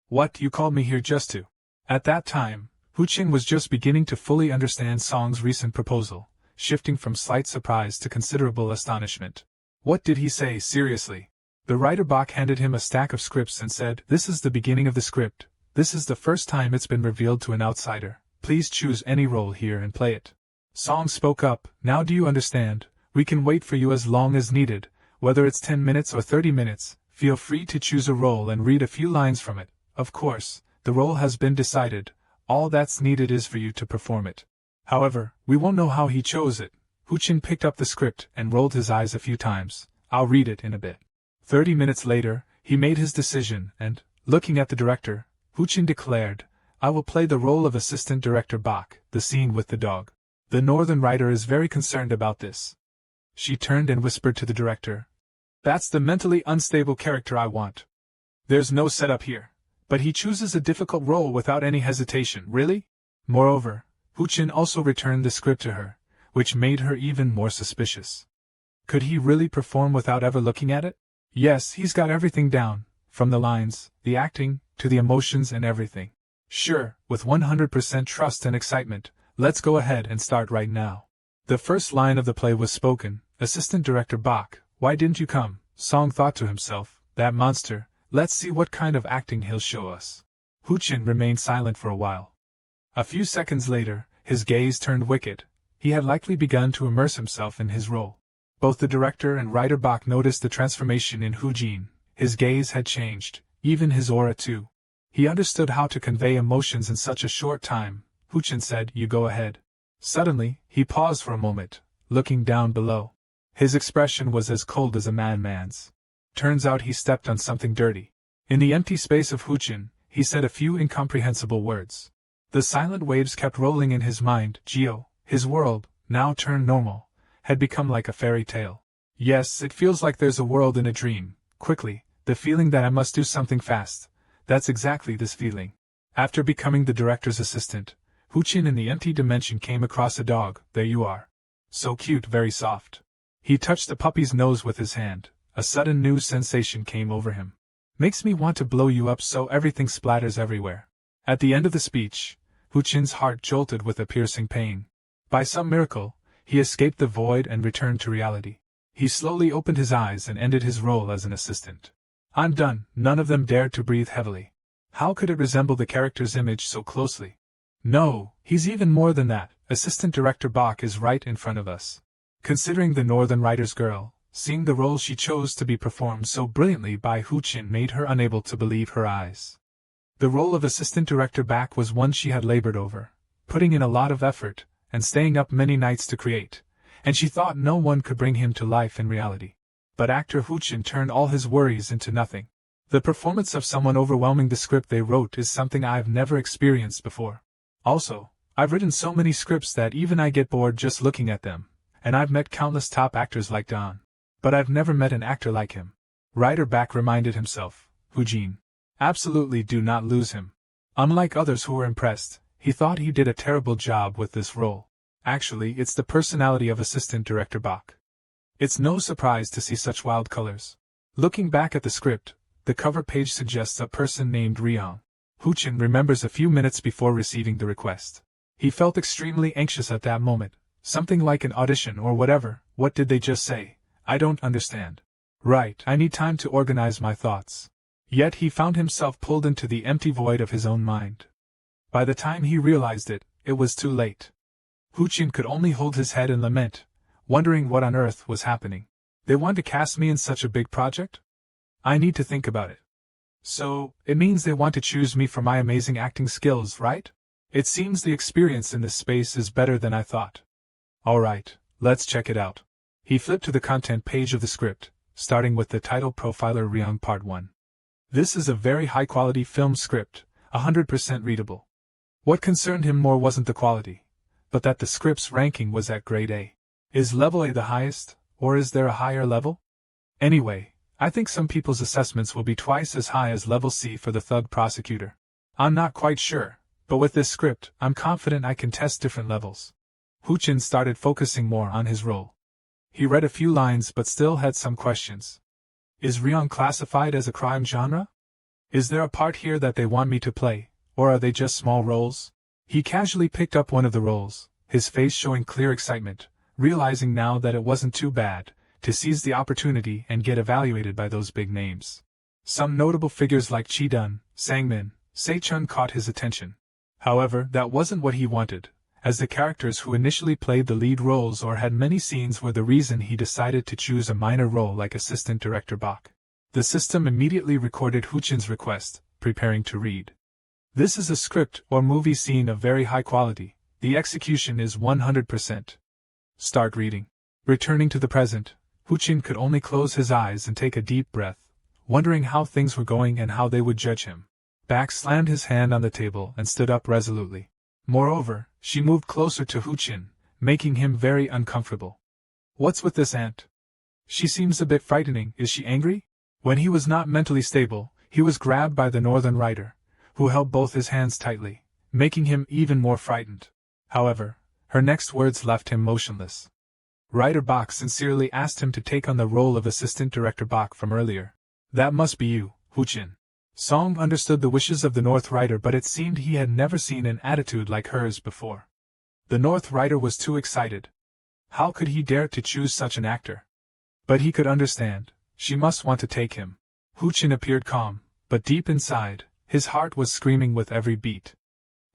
What, you called me here just to? At that time, Huchin was just beginning to fully understand Song's recent proposal, shifting from slight surprise to considerable astonishment. What did he say, seriously? The writer Bach handed him a stack of scripts and said, this is the beginning of the script, This is the first time it's been revealed to an outsider. Please choose any role here and play it. Song spoke up, now do you understand? We can wait for you as long as needed, whether it's 10 minutes or 30 minutes, feel free to choose a role and read a few lines from it. Of course, the role has been decided, all that's needed is for you to perform it. However, we won't know how he chose it. Huchin picked up the script and rolled his eyes a few times. I'll read it in a bit. 30 minutes later, he made his decision and, looking at the director, Huchin declared, I will play the role of Assistant Director Bach, the scene with the dog. The northern writer is very concerned about this. She turned and whispered to the director. That's the mentally unstable character I want. There's no setup here. But he chooses a difficult role without any hesitation, really? Moreover, Huchin also returned the script to her, which made her even more suspicious. Could he really perform without ever looking at it? Yes, he's got everything down, from the lines, the acting, to the emotions and everything. Sure, with 100% trust and excitement, let's go ahead and start right now. The first line of the play was spoken, Assistant Director Bach, why didn't you come? Song thought to himself, that monster, let's see what kind of acting he'll show us. Huchin remained silent for a while. A few seconds later, his gaze turned wicked. He had likely begun to immerse himself in his role. Both the director and writer Bach noticed the transformation in Huchin. His gaze had changed, even his aura too. He understood how to convey emotions in such a short time. Huchin said, you go ahead. Suddenly, he paused for a moment, looking down below. His expression was as cold as a madman's. Turns out he stepped on something dirty. In the empty space of Huchin, he said a few incomprehensible words. The silent waves kept rolling in his mind. Geo, his world, now turned normal, had become like a fairy tale. Yes, it feels like there's a world in a dream. Quickly, the feeling that I must do something fast. That's exactly this feeling. After becoming the director's assistant, Huchin in the empty dimension came across a dog. There you are. So cute, very soft. He touched the puppy's nose with his hand. A sudden new sensation came over him. Makes me want to blow you up so everything splatters everywhere. At the end of the speech, Huchin's heart jolted with a piercing pain. By some miracle, he escaped the void and returned to reality. He slowly opened his eyes and ended his role as an assistant. I'm done. None of them dared to breathe heavily. How could it resemble the character's image so closely? No, he's even more than that. Assistant Director Bach is right in front of us. Considering the Northern Writer's girl, seeing the role she chose to be performed so brilliantly by Huchin made her unable to believe her eyes. The role of Assistant Director Bach was one she had labored over, putting in a lot of effort, and staying up many nights to create, and she thought no one could bring him to life in reality. But actor Huchin turned all his worries into nothing. The performance of someone overwhelming the script they wrote is something I've never experienced before. Also, I've written so many scripts that even I get bored just looking at them, and I've met countless top actors like Don. But I've never met an actor like him. Writer Bach reminded himself. Huchin. Absolutely do not lose him. Unlike others who were impressed, he thought he did a terrible job with this role. Actually, it's the personality of Assistant Director Bach. It's no surprise to see such wild colors. Looking back at the script, the cover page suggests a person named Ryong. Huchin remembers a few minutes before receiving the request. He felt extremely anxious at that moment. Something like an audition or whatever. What did they just say? I don't understand. Right, I need time to organize my thoughts. Yet he found himself pulled into the empty void of his own mind. By the time he realized it, it was too late. Huchin could only hold his head and lament, wondering what on earth was happening. They want to cast me in such a big project? I need to think about it. So, it means they want to choose me for my amazing acting skills, right? It seems the experience in this space is better than I thought. Alright, let's check it out. He flipped to the content page of the script, starting with the title Profiler Ryong Part 1. This is a very high-quality film script, 100% readable. What concerned him more wasn't the quality, but that the script's ranking was at grade A. Is level A the highest, or is there a higher level? Anyway, I think some people's assessments will be twice as high as level C for the thug prosecutor. I'm not quite sure, but with this script, I'm confident I can test different levels. Huchin started focusing more on his role. He read a few lines but still had some questions. Is Ryong classified as a crime genre? Is there a part here that they want me to play, or are they just small roles? He casually picked up one of the roles, his face showing clear excitement, realizing now that it wasn't too bad to seize the opportunity and get evaluated by those big names. Some notable figures like Chi Dun, Sang-min, Se-chun caught his attention. However, that wasn't what he wanted, as the characters who initially played the lead roles or had many scenes were the reason he decided to choose a minor role like Assistant Director Bak. The system immediately recorded Huchin's request, preparing to read. This is a script or movie scene of very high quality. The execution is 100%. Start reading. Returning to the present, Huchin could only close his eyes and take a deep breath, wondering how things were going and how they would judge him. Bak slammed his hand on the table and stood up resolutely. Moreover, she moved closer to Huchin, making him very uncomfortable. What's with this aunt? She seems a bit frightening. Is she angry? When he was not mentally stable, he was grabbed by the northern rider, who held both his hands tightly, making him even more frightened. However, her next words left him motionless. Rider Bak sincerely asked him to take on the role of Assistant Director Bak from earlier. That must be you, Huchin. Song understood the wishes of the North Rider, but it seemed he had never seen an attitude like hers before. The North Rider was too excited. How could he dare to choose such an actor? But he could understand. She must want to take him. Huchin appeared calm, but deep inside, his heart was screaming with every beat.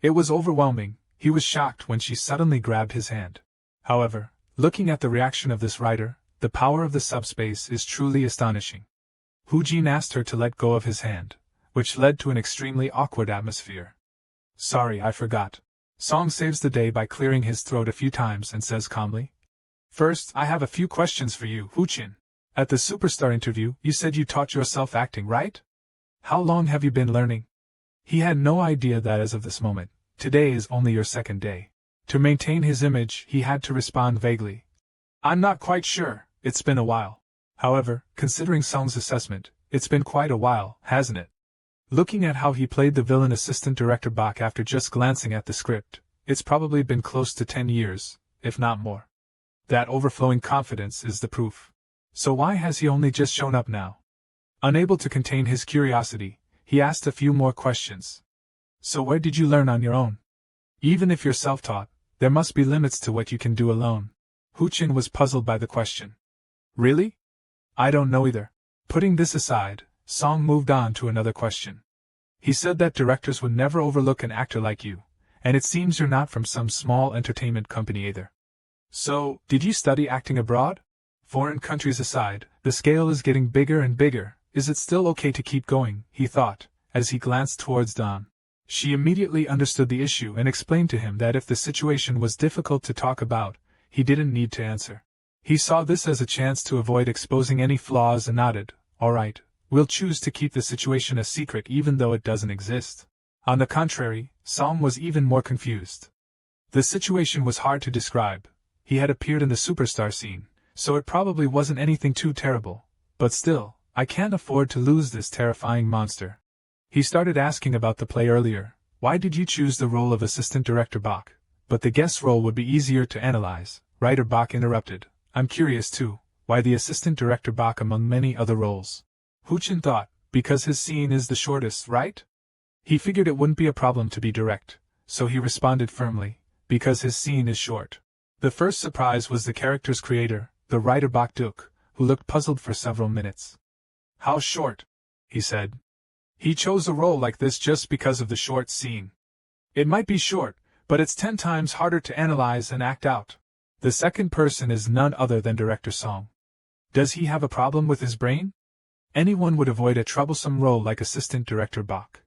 It was overwhelming. He was shocked when she suddenly grabbed his hand. However, looking at the reaction of this rider, the power of the subspace is truly astonishing. Hujin asked her to let go of his hand, which led to an extremely awkward atmosphere. Sorry, I forgot. Song saves the day by clearing his throat a few times and says calmly. First, I have a few questions for you, Huchin. At the Superstar interview, you said you taught yourself acting, right? How long have you been learning? He had no idea that as of this moment, today is only your second day. To maintain his image, he had to respond vaguely. I'm not quite sure, it's been a while. However, considering Song's assessment, it's been quite a while, hasn't it? Looking at how he played the villain Assistant Director Bak after just glancing at the script, it's probably been close to 10 years, if not more. That overflowing confidence is the proof. So why has he only just shown up now? Unable to contain his curiosity, he asked a few more questions. So where did you learn on your own? Even if you're self-taught, there must be limits to what you can do alone. Huchin was puzzled by the question. Really? I don't know either. Putting this aside, Song moved on to another question. He said that directors would never overlook an actor like you, and it seems you're not from some small entertainment company either. So, did you study acting abroad? Foreign countries aside, the scale is getting bigger and bigger. Is it still okay to keep going? He thought, as he glanced towards Dawn. She immediately understood the issue and explained to him that if the situation was difficult to talk about, he didn't need to answer. He saw this as a chance to avoid exposing any flaws and nodded. All right, we'll choose to keep the situation a secret even though it doesn't exist. On the contrary, Song was even more confused. The situation was hard to describe. He had appeared in the Superstar scene, so it probably wasn't anything too terrible. But still, I can't afford to lose this terrifying monster. He started asking about the play earlier. Why did you choose the role of Assistant Director Bak? But the guest role would be easier to analyze. Writer Bak interrupted. I'm curious too, why the Assistant Director Bak among many other roles? Huchin thought, because his scene is the shortest, right? He figured it wouldn't be a problem to be direct, so he responded firmly, because his scene is short. The first surprise was the character's creator, the writer Bak Duk, who looked puzzled for several minutes. How short? He said. He chose a role like this just because of the short scene. It might be short, but it's 10 times harder to analyze and act out. The second person is none other than Director Song. Does he have a problem with his brain? Anyone would avoid a troublesome role like Assistant Director Bak.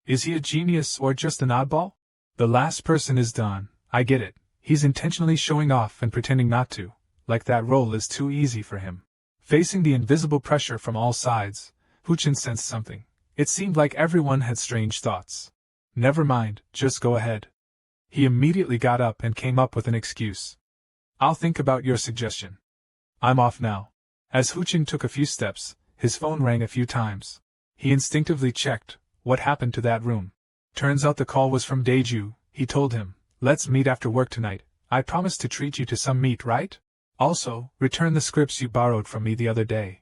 Is he a genius or just an oddball? The last person is Don. I get it. He's intentionally showing off and pretending not to, like that role is too easy for him. Facing the invisible pressure from all sides, Huchin sensed something. It seemed like everyone had strange thoughts. Never mind, just go ahead. He immediately got up and came up with an excuse. I'll think about your suggestion. I'm off now. As Huchin took a few steps, his phone rang a few times. He instinctively checked, what happened to that room? Turns out the call was from Daeju. He told him, let's meet after work tonight. I promised to treat you to some meat, right? Also, return the scripts you borrowed from me the other day.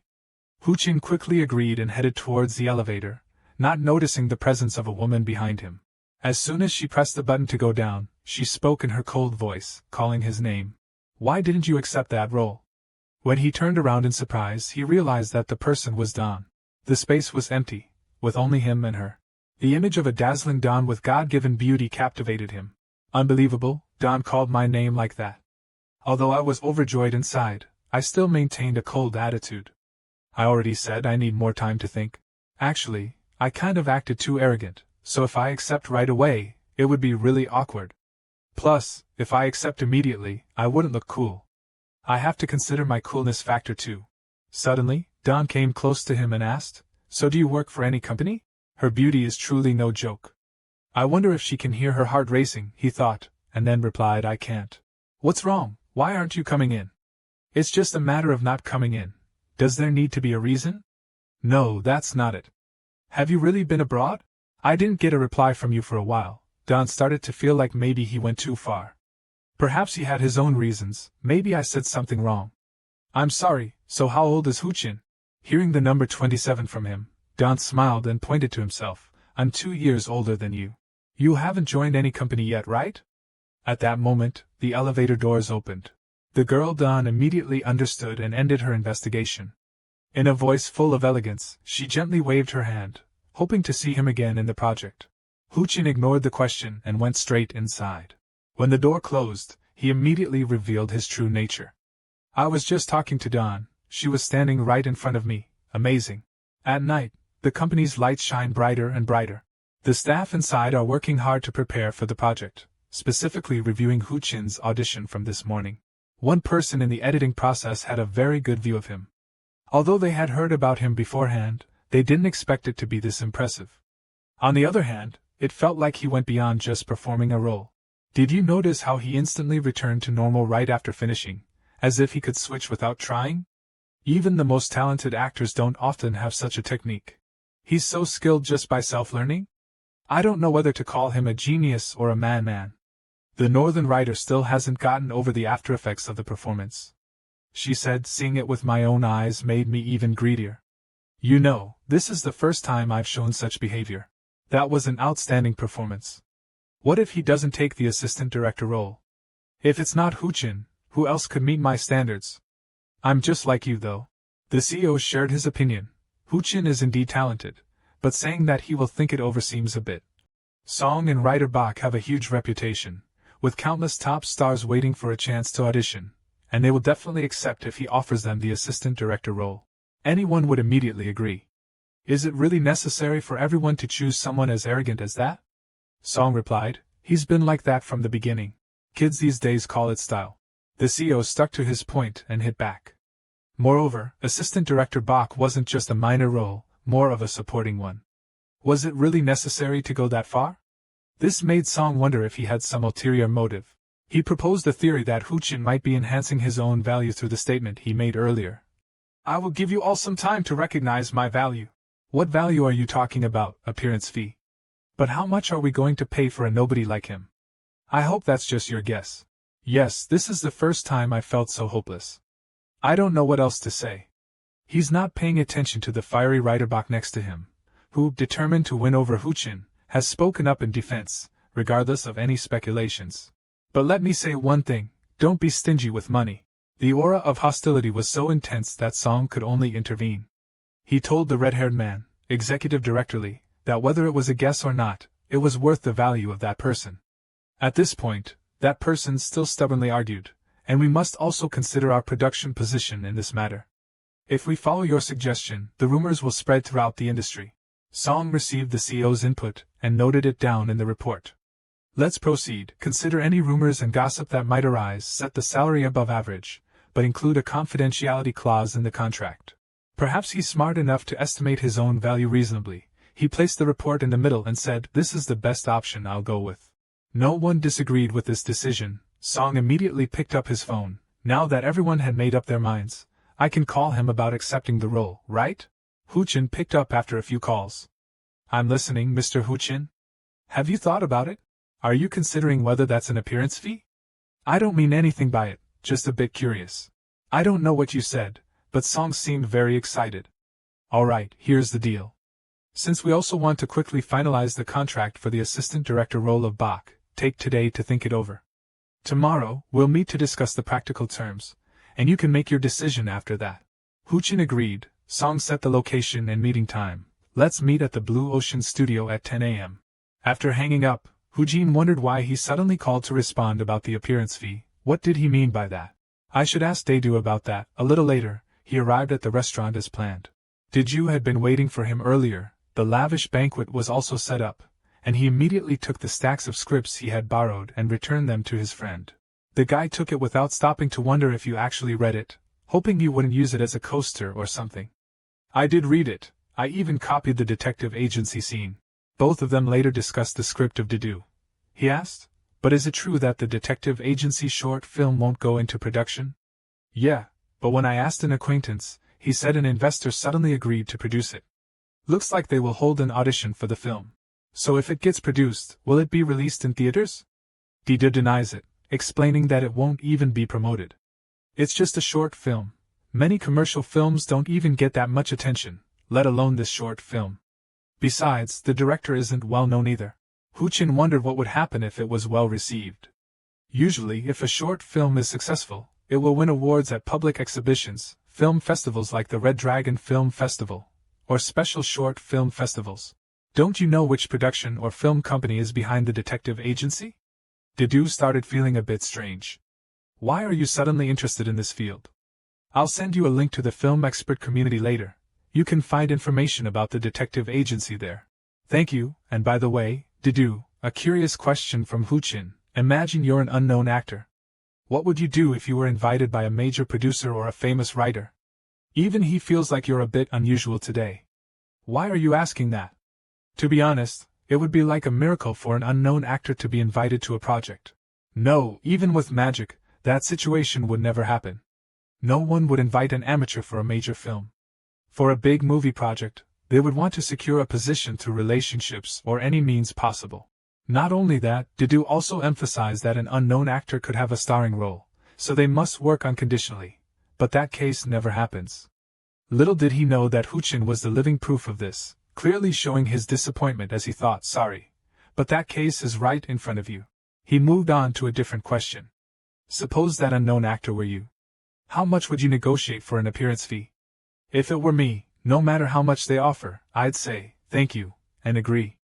Huchin quickly agreed and headed towards the elevator, not noticing the presence of a woman behind him. As soon as she pressed the button to go down, she spoke in her cold voice, calling his name. Why didn't you accept that role? When he turned around in surprise, he realized that the person was Don. The space was empty, with only him and her. The image of a dazzling Dawn with God-given beauty captivated him. Unbelievable, Dawn called my name like that. Although I was overjoyed inside, I still maintained a cold attitude. I already said I need more time to think. Actually, I kind of acted too arrogant, so if I accept right away, it would be really awkward. Plus, if I accept immediately, I wouldn't look cool. I have to consider my coolness factor too. Suddenly, Dawn came close to him and asked, "So do you work for any company?" Her beauty is truly no joke. I wonder if she can hear her heart racing, he thought, and then replied, "I can't." "What's wrong? Why aren't you coming in?" "It's just a matter of not coming in. Does there need to be a reason?" "No, that's not it." "Have you really been abroad?" "I didn't get a reply from you for a while." Dawn started to feel like maybe he went too far. Perhaps he had his own reasons, maybe I said something wrong. "I'm sorry, so how old is Huchin?" Hearing the number 27 from him, Dawn smiled and pointed to himself. "I'm 2 years older than you. You haven't joined any company yet, right?" At that moment, the elevator doors opened. The girl Dawn immediately understood and ended her investigation. In a voice full of elegance, she gently waved her hand, hoping to see him again in the project. Huchin ignored the question and went straight inside. When the door closed, he immediately revealed his true nature. "I was just talking to Dawn. She was standing right in front of me. Amazing. At night, the company's lights shine brighter and brighter. The staff inside are working hard to prepare for the project, specifically reviewing Huchin's audition from this morning. One person in the editing process had a very good view of him. Although they had heard about him beforehand, they didn't expect it to be this impressive. On the other hand, it felt like he went beyond just performing a role. Did you notice how he instantly returned to normal right after finishing, as if he could switch without trying? Even the most talented actors don't often have such a technique. He's so skilled just by self-learning? I don't know whether to call him a genius or a man. The Northern writer still hasn't gotten over the after effects of the performance," she said. "Seeing it with my own eyes made me even greedier. You know, this is the first time I've shown such behavior. That was an outstanding performance. What if he doesn't take the assistant director role? If it's not Huchin, who else could meet my standards? I'm just like you though." The CEO shared his opinion. Huchin is indeed talented, but saying that he will think it over seems a bit. Song and writer Bach have a huge reputation, with countless top stars waiting for a chance to audition, and they will definitely accept if he offers them the assistant director role. Anyone would immediately agree. Is it really necessary for everyone to choose someone as arrogant as that? Song replied, "He's been like that from the beginning. Kids these days call it style." The CEO stuck to his point and hit back. Moreover, assistant director Bach wasn't just a minor role, more of a supporting one. Was it really necessary to go that far? This made Song wonder if he had some ulterior motive. He proposed the theory that Huchin might be enhancing his own value through the statement he made earlier. "I will give you all some time to recognize my value." "What value are you talking about? Appearance fee? But how much are we going to pay for a nobody like him?" "I hope that's just your guess." "Yes, this is the first time I felt so hopeless. I don't know what else to say." He's not paying attention to the fiery writer Bach next to him, who, determined to win over Huchin, has spoken up in defense, regardless of any speculations. "But let me say one thing, don't be stingy with money." The aura of hostility was so intense that Song could only intervene. He told the red-haired man, executive directorly, that whether it was a guess or not, it was worth the value of that person. At this point, that person still stubbornly argued, "And we must also consider our production position in this matter. If we follow your suggestion, the rumors will spread throughout the industry." Song received the CEO's input and noted it down in the report. "Let's proceed. Consider any rumors and gossip that might arise, set the salary above average, but include a confidentiality clause in the contract." Perhaps he's smart enough to estimate his own value reasonably. He placed the report in the middle and said, "This is the best option I'll go with." No one disagreed with this decision. Song immediately picked up his phone. Now that everyone had made up their minds, I can call him about accepting the role, right? Huchin picked up after a few calls. "I'm listening, Mr. Huchin. Have you thought about it? Are you considering whether that's an appearance fee?" "I don't mean anything by it, just a bit curious." "I don't know what you said, but Song seemed very excited." "All right, here's the deal. Since we also want to quickly finalize the contract for the assistant director role of Bach, take today to think it over. Tomorrow, we'll meet to discuss the practical terms, and you can make your decision after that." Huchin agreed. Song set the location and meeting time, Let's meet at the Blue Ocean studio at 10 a.m. After hanging up, Hoojin wondered why he suddenly called to respond about the appearance fee. What did he mean by that? I should ask Daedu about that. A little later, he arrived at the restaurant as planned. Daedu had been waiting for him earlier. The lavish banquet was also set up, and he immediately took the stacks of scripts he had borrowed and returned them to his friend. The guy took it without stopping to wonder if you actually read it, hoping you wouldn't use it as a coaster or something. I did read it. I even copied the detective agency scene. Both of them later discussed the script of Daedu. He asked, but is it true that the detective agency short film won't go into production? Yeah, but when I asked an acquaintance, he said an investor suddenly agreed to produce it. Looks like they will hold an audition for the film. So if it gets produced, will it be released in theaters? Daedu denies it, explaining that it won't even be promoted. It's just a short film. Many commercial films don't even get that much attention, let alone this short film. Besides, the director isn't well known either. Hoojin wondered what would happen if it was well received. Usually, if a short film is successful, it will win awards at public exhibitions, film festivals like the Red Dragon Film Festival, or special short film festivals. Don't you know which production or film company is behind the detective agency? Daedu started feeling a bit strange. Why are you suddenly interested in this field? I'll send you a link to the film expert community later. You can find information about the detective agency there. Thank you, and by the way, Daedu, a curious question from Hoojin. Imagine you're an unknown actor. What would you do if you were invited by a major producer or a famous writer? Even he feels like you're a bit unusual today. Why are you asking that? To be honest, it would be like a miracle for an unknown actor to be invited to a project. No, even with magic, that situation would never happen. No one would invite an amateur for a major film. For a big movie project, they would want to secure a position through relationships or any means possible. Not only that, Daedu also emphasized that an unknown actor could have a starring role, so they must work unconditionally. But that case never happens. Little did he know that Hoojin was the living proof of this, clearly showing his disappointment as he thought, sorry, but that case is right in front of you. He moved on to a different question. Suppose that unknown actor were you. How much would you negotiate for an appearance fee? If it were me, no matter how much they offer, I'd say, thank you, and agree.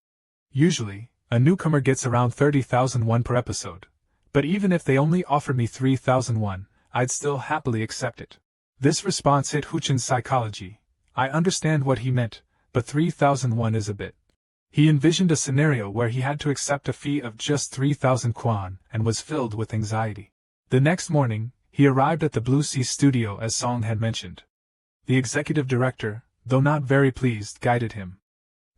Usually, a newcomer gets around 30,000 won per episode. But even if they only offered me 3,000 won, I'd still happily accept it. This response hit Hoojin's psychology. I understand what he meant, but 3,000 won is a bit. He envisioned a scenario where he had to accept a fee of just 3,000 kwon and was filled with anxiety. The next morning, he arrived at the Blue Sea studio as Song had mentioned. The executive director, though not very pleased, guided him.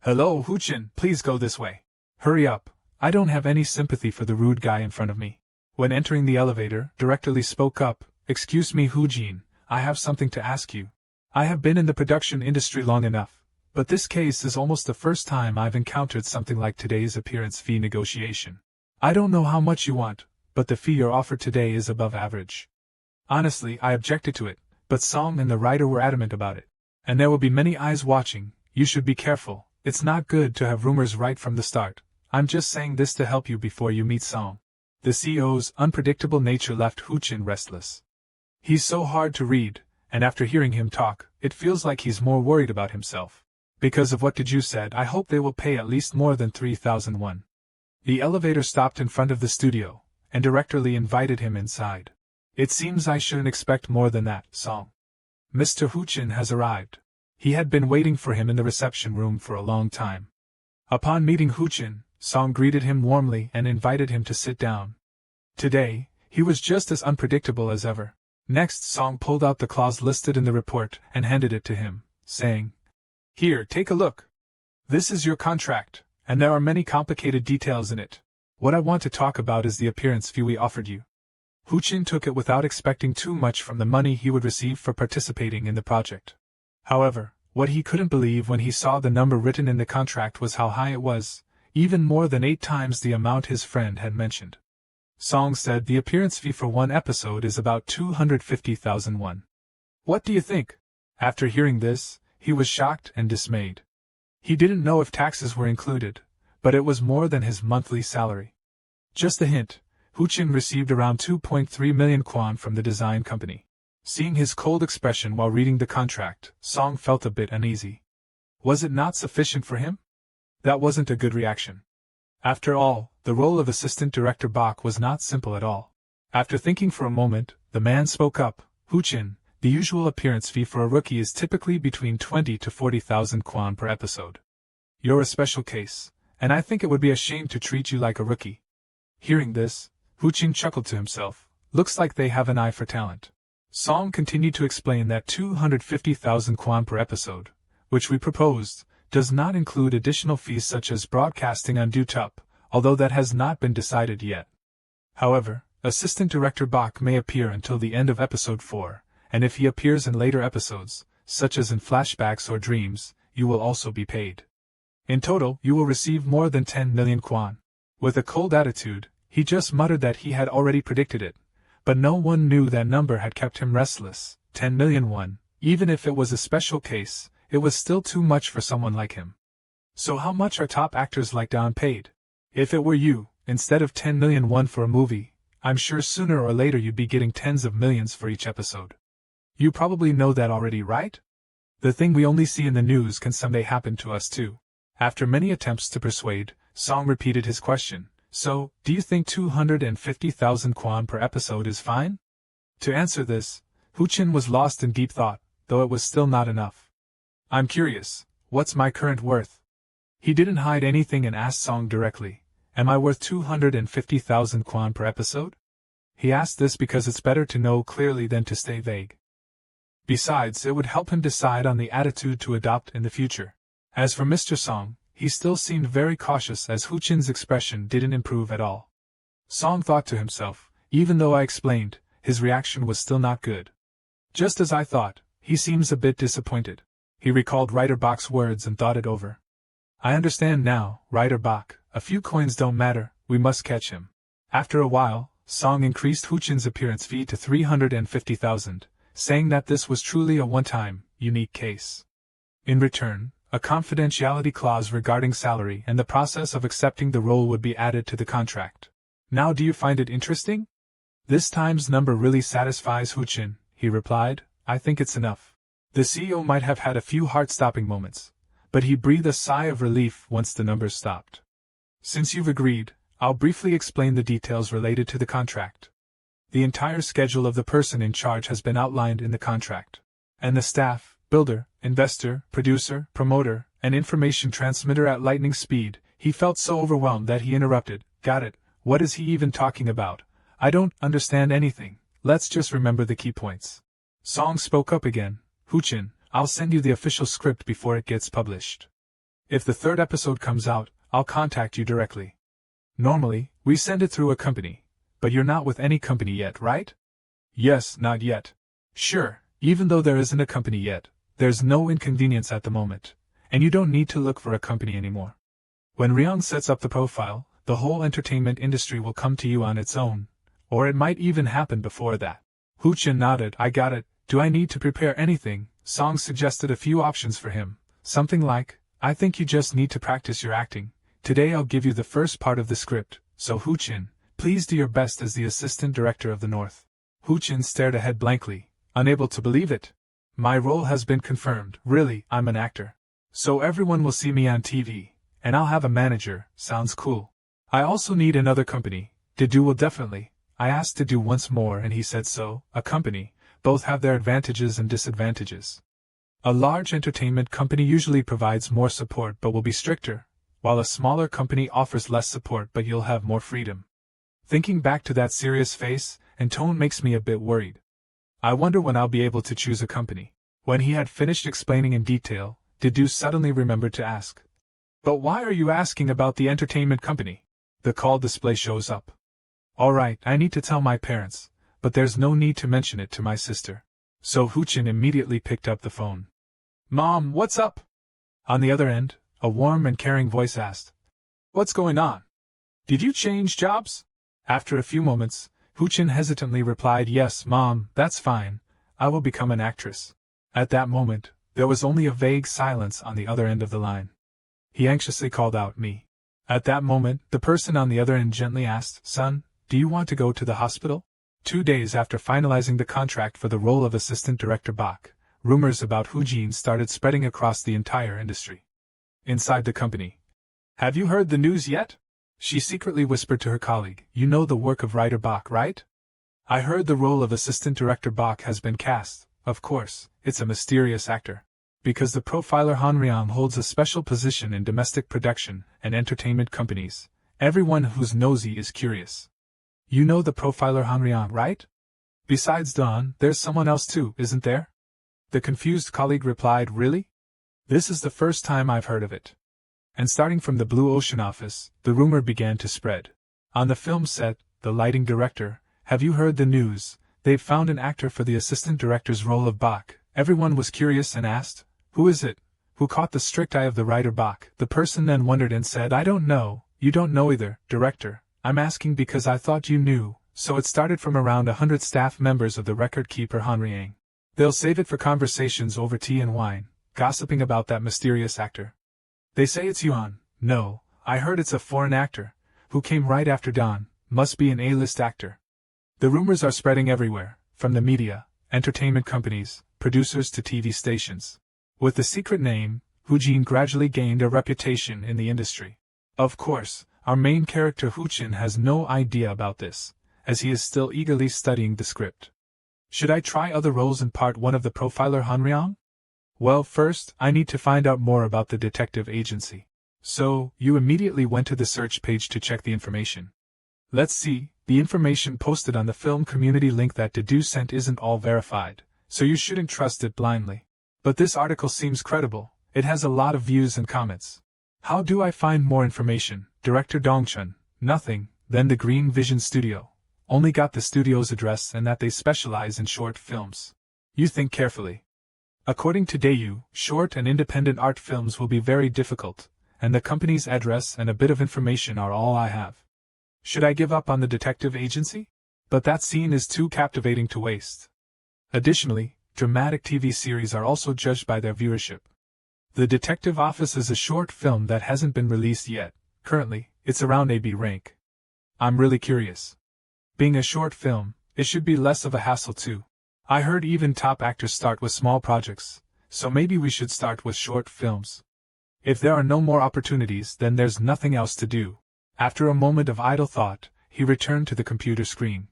Hello, Hoojin, please go this way. Hurry up, I don't have any sympathy for the rude guy in front of me. When entering the elevator, Director Lee spoke up, Excuse me, Hoojin, I have something to ask you. I have been in the production industry long enough, but this case is almost the first time I've encountered something like today's appearance fee negotiation. I don't know how much you want, but the fee you're offered today is above average. Honestly, I objected to it, but Song and the writer were adamant about it. And there will be many eyes watching, you should be careful, it's not good to have rumors right from the start. I'm just saying this to help you before you meet Song. The CEO's unpredictable nature left Hoojin restless. He's so hard to read, and after hearing him talk, it feels like he's more worried about himself. Because of what Daedu said, I hope they will pay at least more than 3,000 won. The elevator stopped in front of the studio, and Director Lee invited him inside. It seems I shouldn't expect more than that, Song. Mr. Hoojin has arrived. He had been waiting for him in the reception room for a long time. Upon meeting Hoojin, Song greeted him warmly and invited him to sit down. Today, he was just as unpredictable as ever. Next, Song pulled out the clause listed in the report and handed it to him, saying, Here, take a look. This is your contract, and there are many complicated details in it. What I want to talk about is the appearance fee we offered you. Hoojin took it without expecting too much from the money he would receive for participating in the project. However, what he couldn't believe when he saw the number written in the contract was how high it was, even more than 8 times the amount his friend had mentioned. Song said the appearance fee for one episode is about 250,000 won. What do you think? After hearing this, he was shocked and dismayed. He didn't know if taxes were included, but it was more than his monthly salary. Just a hint, Hoojin received around 2.3 million kwon from the design company. Seeing his cold expression while reading the contract, Song felt a bit uneasy. Was it not sufficient for him? That wasn't a good reaction. After all, the role of assistant director Bach was not simple at all. After thinking for a moment, the man spoke up. Hu-chin, the usual appearance fee for a rookie is typically between 20 to 40,000 kwon per episode. You're a special case, and I think it would be a shame to treat you like a rookie. Hearing this, Hu-chin chuckled to himself. Looks like they have an eye for talent. Song continued to explain that 250,000 kwon per episode, which we proposed, does not include additional fees such as broadcasting on Chap, although that has not been decided yet. However, Assistant Director Bach may appear until the end of episode 4, and if he appears in later episodes, such as in flashbacks or dreams, you will also be paid. In total, you will receive more than 10 million kwon. With a cold attitude, he just muttered that he had already predicted it, but no one knew that number had kept him restless. 10 million won, even if it was a special case, it was still too much for someone like him. So how much are top actors like Don paid? If it were you, instead of 10 million won for a movie, I'm sure sooner or later you'd be getting tens of millions for each episode. You probably know that already, right? The thing we only see in the news can someday happen to us too. After many attempts to persuade, Song repeated his question. So, do you think 250,000 kwon per episode is fine? To answer this, Hu-chin was lost in deep thought, though it was still not enough. I'm curious, what's my current worth? He didn't hide anything and asked Song directly, am I worth 250,000 kwon per episode? He asked this because it's better to know clearly than to stay vague. Besides, it would help him decide on the attitude to adopt in the future. As for Mr. Song, he still seemed very cautious as Hu-chin's expression didn't improve at all. Song thought to himself, even though I explained, his reaction was still not good. Just as I thought, he seems a bit disappointed. He recalled writer Bach's words and thought it over. I understand now, writer Bach, a few coins don't matter, we must catch him. After a while, Song increased Hu-chin's appearance fee to 350,000, saying that this was truly a one-time, unique case. In return, a confidentiality clause regarding salary and the process of accepting the role would be added to the contract. Now do you find it interesting? This time's number really satisfies Hu-chin, he replied. I think it's enough. The CEO might have had a few heart-stopping moments, but he breathed a sigh of relief once the numbers stopped. Since you've agreed, I'll briefly explain the details related to the contract. The entire schedule of the person in charge has been outlined in the contract, and the staff, builder, investor, producer, promoter, and information transmitter at lightning speed. He felt so overwhelmed that he interrupted. Got it, what is he even talking about? I don't understand anything, let's just remember the key points. Song spoke up again. Hu-chin, I'll send you the official script before it gets published. If the third episode comes out, I'll contact you directly. Normally, we send it through a company, but you're not with any company yet, right? Yes, not yet. Sure, even though there isn't a company yet, there's no inconvenience at the moment, and you don't need to look for a company anymore. When Ryung sets up the profile, the whole entertainment industry will come to you on its own, or it might even happen before that. Hu-chin nodded. I got it. Do I need to prepare anything? Song suggested a few options for him, something like, I think you just need to practice your acting. Today I'll give you the first part of the script, so Hu-chin, please do your best as the assistant director of the North. Hu-chin stared ahead blankly, unable to believe it. My role has been confirmed. Really, I'm an actor. So everyone will see me on TV, and I'll have a manager. Sounds cool. I also need another company. Dedu will definitely. I asked Dedu once more and he said so. A company. Both have their advantages and disadvantages. A large entertainment company usually provides more support but will be stricter, while a smaller company offers less support but you'll have more freedom. Thinking back to that serious face and tone makes me a bit worried. I wonder when I'll be able to choose a company. When he had finished explaining in detail, Dedu suddenly remembered to ask. But why are you asking about the entertainment company? The call display shows up. Alright, I need to tell my parents, but there's no need to mention it to my sister. So Hu-chin immediately picked up the phone. Mom, what's up? On the other end, a warm and caring voice asked. What's going on? Did you change jobs? After a few moments, Hu-chin hesitantly replied, Yes, Mom, that's fine. I will become an actress. At that moment, there was only a vague silence on the other end of the line. He anxiously called out, Me. At that moment, the person on the other end gently asked, Son, do you want to go to the hospital? 2 days after finalizing the contract for the role of assistant director Bach, rumors about Hu Jin started spreading across the entire industry. Inside the company. "Have you heard the news yet?" she secretly whispered to her colleague. "You know the work of writer Bach, right? I heard the role of assistant director Bach has been cast. Of course, it's a mysterious actor. Because the profiler Han Ryong holds a special position in domestic production and entertainment companies, everyone who's nosy is curious. You know the profiler Han Ryong, right? Besides Don, there's someone else too, isn't there?" The confused colleague replied, "Really? This is the first time I've heard of it." And starting from the Blue Ocean office, the rumor began to spread. On the film set, the lighting director, "Have you heard the news? They've found an actor for the assistant director's role of Bach." Everyone was curious and asked, "Who is it?" Who caught the strict eye of the writer Bach. The person then wondered and said, "I don't know." "You don't know either, director. I'm asking because I thought you knew." So it started from around 100 staff members of the record keeper Han Ryang. They'll save it for conversations over tea and wine, gossiping about that mysterious actor. "They say it's Yuan." "No, I heard it's a foreign actor, who came right after Don, must be an A-list actor." The rumors are spreading everywhere, from the media, entertainment companies, producers to TV stations. With the secret name, Hu Jin gradually gained a reputation in the industry. Of course, our main character Hu Jin has no idea about this, as he is still eagerly studying the script. Should I try other roles in part 1 of the profiler Han Ryong? Well, first, I need to find out more about the detective agency. So, you immediately went to the search page to check the information. Let's see, the information posted on the film community link that Dedu sent isn't all verified, so you shouldn't trust it blindly. But this article seems credible. It has a lot of views and comments. How do I find more information? Director Dongchun. Nothing. Then the Green Vision Studio. Only got the studio's address and that they specialize in short films. You think carefully. According to Dayu, short and independent art films will be very difficult, and the company's address and a bit of information are all I have. Should I give up on the detective agency? But that scene is too captivating to waste. Additionally, dramatic TV series are also judged by their viewership. The Detective Office is a short film that hasn't been released yet. Currently, it's around AB rank. I'm really curious. Being a short film, it should be less of a hassle too. I heard even top actors start with small projects, so maybe we should start with short films. If there are no more opportunities, then there's nothing else to do. After a moment of idle thought, he returned to the computer screen.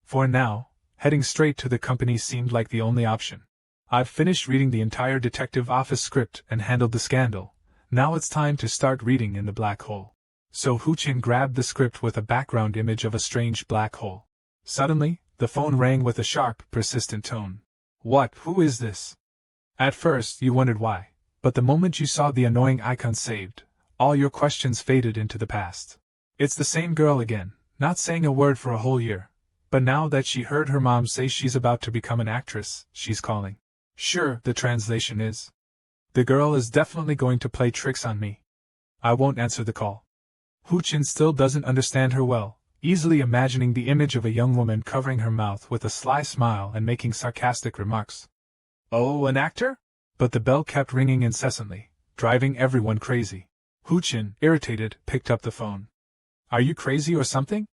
For now, heading straight to the company seemed like the only option. I've finished reading the entire Detective Office script and handled the scandal. Now it's time to start reading in the black hole. So Hu Jin grabbed the script with a background image of a strange black hole. Suddenly, the phone rang with a sharp, persistent tone. "What? Who is this?" At first, you wondered why, but the moment you saw the annoying icon saved, all your questions faded into the past. It's the same girl again, not saying a word for a whole year. But now that she heard her mom say she's about to become an actress, she's calling. Sure, the translation is, "The girl is definitely going to play tricks on me. I won't answer the call." Hu Jin still doesn't understand her well, easily imagining the image of a young woman covering her mouth with a sly smile and making sarcastic remarks. "Oh, an actor?" But the bell kept ringing incessantly, driving everyone crazy. Hu Jin, irritated, picked up the phone. "Are you crazy or something?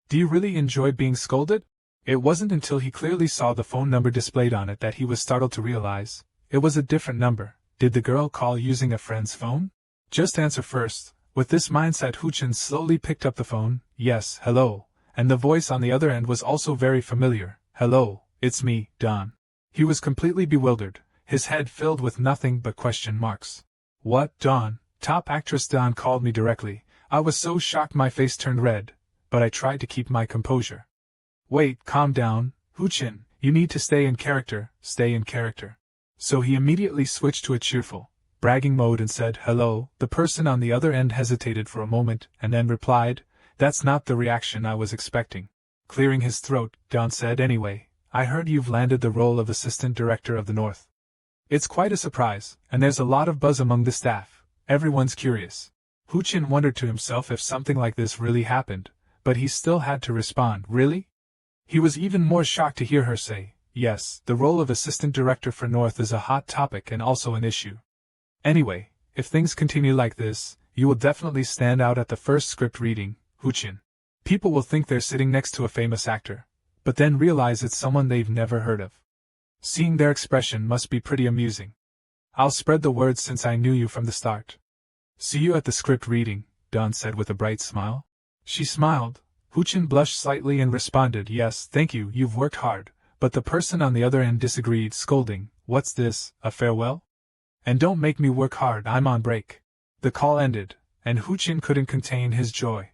Do you really enjoy being scolded?" It wasn't until he clearly saw the phone number displayed on it that he was startled to realize it was a different number. Did the girl call using a friend's phone? Just answer first. With this mindset, Hu Jin slowly picked up the phone. "Yes, hello," and the voice on the other end was also very familiar. "Hello, it's me, Don." He was completely bewildered, his head filled with nothing but question marks. "What, Don? Top actress Don called me directly." I was so shocked my face turned red, but I tried to keep my composure. "Wait, calm down, Hu Jin, you need to stay in character, stay in character." So he immediately switched to a cheerful, bragging mode and said, "Hello." The person on the other end hesitated for a moment and then replied, "That's not the reaction I was expecting." Clearing his throat, Don said, "Anyway, I heard you've landed the role of Assistant Director of the North. It's quite a surprise, and there's a lot of buzz among the staff. Everyone's curious." Hu Jin wondered to himself if something like this really happened, but he still had to respond, "Really?" He was even more shocked to hear her say, "Yes, the role of Assistant Director for North is a hot topic and also an issue. Anyway, if things continue like this, you will definitely stand out at the first script reading, Hu Jin. People will think they're sitting next to a famous actor, but then realize it's someone they've never heard of. Seeing their expression must be pretty amusing. I'll spread the word since I knew you from the start. See you at the script reading, Dawn said with a bright smile. She smiled. Huchin blushed slightly and responded, yes, thank you, you've worked hard, but the person on the other end disagreed, scolding, what's this, a farewell? And don't make me work hard, I'm on break. The call ended, and Huchin couldn't contain his joy.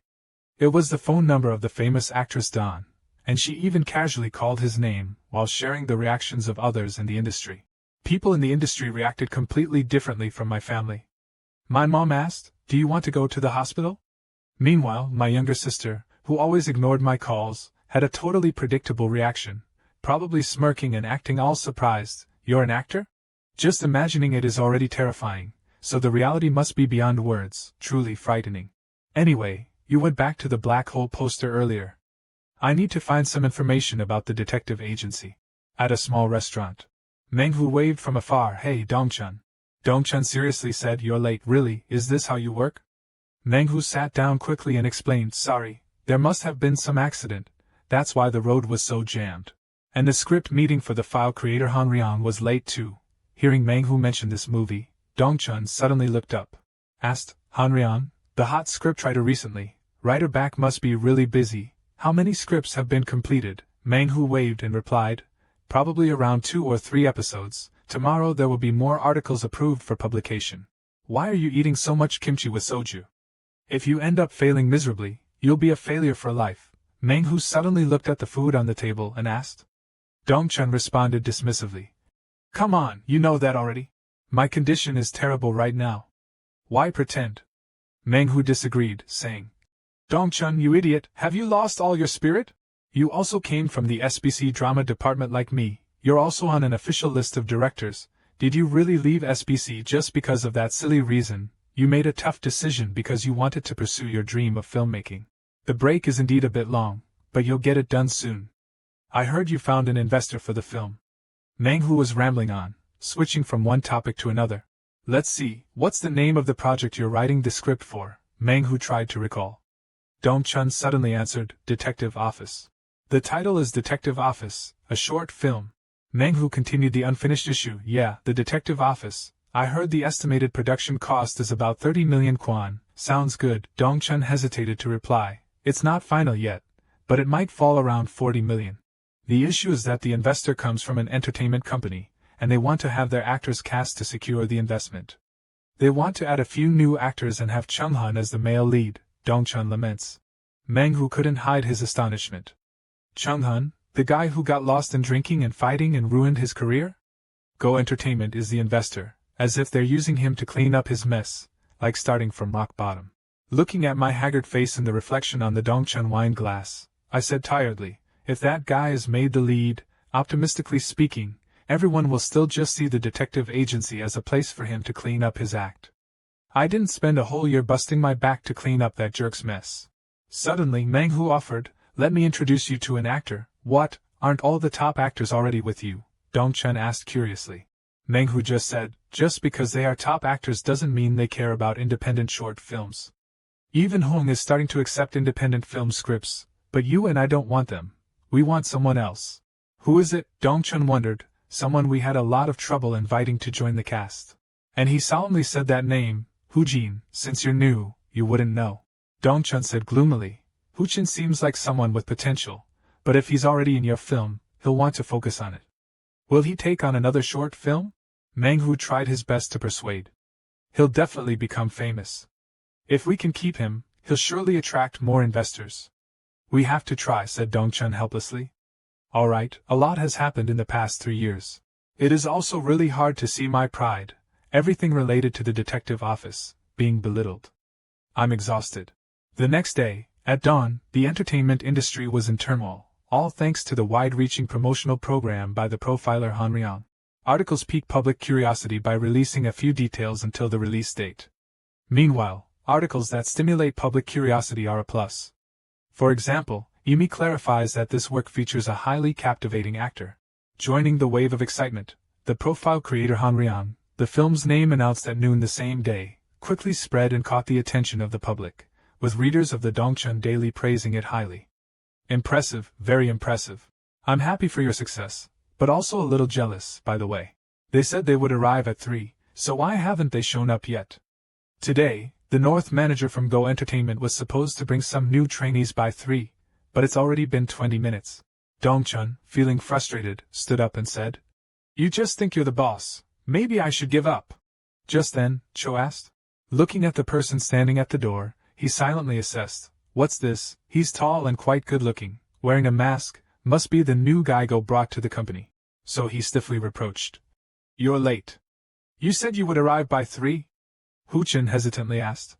It was the phone number of the famous actress Dawn, and she even casually called his name, while sharing the reactions of others in the industry. People in the industry reacted completely differently from my family. My mom asked, do you want to go to the hospital? Meanwhile, my younger sister, who always ignored my calls, had a totally predictable reaction, probably smirking and acting all surprised. You're an actor? Just imagining it is already terrifying, so the reality must be beyond words, truly frightening. Anyway, you went back to the black hole poster earlier. I need to find some information about the detective agency. At a small restaurant. Manhwa waved from afar, hey Dongchun. Dongchun seriously said, you're late, really, is this how you work? Manhwa sat down quickly and explained, sorry, there must have been some accident, that's why the road was so jammed. And the script meeting for the file creator Han Ryong was late too. Hearing Manhwa mention this movie, Dongchun suddenly looked up. Asked, Han Ryong, the hot scriptwriter recently, writer back must be really busy, how many scripts have been completed? Manhwa waved and replied, probably around 2 or 3 episodes, tomorrow there will be more articles approved for publication. Why are you eating so much kimchi with soju? If you end up failing miserably, you'll be a failure for life. Manhwa suddenly looked at the food on the table and asked. Dongchun responded dismissively. Come on, you know that already. My condition is terrible right now. Why pretend? Manhwa disagreed, saying, Dongchun, you idiot, have you lost all your spirit? You also came from the SBC drama department like me, you're also on an official list of directors. Did you really leave SBC just because of that silly reason? You made a tough decision because you wanted to pursue your dream of filmmaking. The break is indeed a bit long, but you'll get it done soon. I heard you found an investor for the film. Manhwa was rambling on, switching from one topic to another. Let's see, what's the name of the project you're writing the script for? Manhwa tried to recall. Dongchun suddenly answered, Detective Office. The title is Detective Office, a short film. Manhwa continued the unfinished issue. Yeah, the Detective Office. I heard the estimated production cost is about 30 million kwon. Sounds good. Dongchun hesitated to reply. It's not final yet, but it might fall around 40 million. The issue is that the investor comes from an entertainment company, and they want to have their actors cast to secure the investment. They want to add a few new actors and have Chung-han as the male lead, Dongchun laments. Manhwa couldn't hide his astonishment. Chung-han, the guy who got lost in drinking and fighting and ruined his career? Go Entertainment is the investor, as if they're using him to clean up his mess, like starting from rock bottom. Looking at my haggard face in the reflection on the Dongchun wine glass, I said tiredly, if that guy is made the lead, optimistically speaking, everyone will still just see the detective agency as a place for him to clean up his act. I didn't spend a whole year busting my back to clean up that jerk's mess. Suddenly Manhwa offered, let me introduce you to an actor. What, aren't all the top actors already with you? Dongchun asked curiously. Manhwa just said, just because they are top actors doesn't mean they care about independent short films. Even Hong is starting to accept independent film scripts, but you and I don't want them. We want someone else. Who is it? Dongchun wondered, someone we had a lot of trouble inviting to join the cast. And he solemnly said that name, Hoojin, since you're new, you wouldn't know. Dongchun said gloomily, Hoojin seems like someone with potential, but if he's already in your film, he'll want to focus on it. Will he take on another short film? Manhwa tried his best to persuade. He'll definitely become famous. If we can keep him, he'll surely attract more investors. We have to try, said Dongchun helplessly. All right, a lot has happened in the past 3 years. It is also really hard to see my pride, everything related to the detective office, being belittled. I'm exhausted. The next day, at dawn, the entertainment industry was in turmoil, all thanks to the wide-reaching promotional program by the profiler Han Ryong. Articles piqued public curiosity by releasing a few details until the release date. Meanwhile, articles that stimulate public curiosity are a plus. For example, Emi clarifies that this work features a highly captivating actor. Joining the wave of excitement, the profile creator Han Ryong, the film's name announced at noon the same day, quickly spread and caught the attention of the public, with readers of the Dongchun Daily praising it highly. Impressive, very impressive. I'm happy for your success, but also a little jealous, by the way. They said they would arrive at 3, so why haven't they shown up yet? Today, the North manager from Go Entertainment was supposed to bring some new trainees by 3, but it's already been 20 minutes. Dongchun, feeling frustrated, stood up and said, "You just think you're the boss. Maybe I should give up." Just then, Cho asked. Looking at the person standing at the door, he silently assessed, "What's this? He's tall and quite good-looking, wearing a mask, must be the new guy Go brought to the company." So he stiffly reproached, "You're late. You said you would arrive by 3? Huchen hesitantly asked.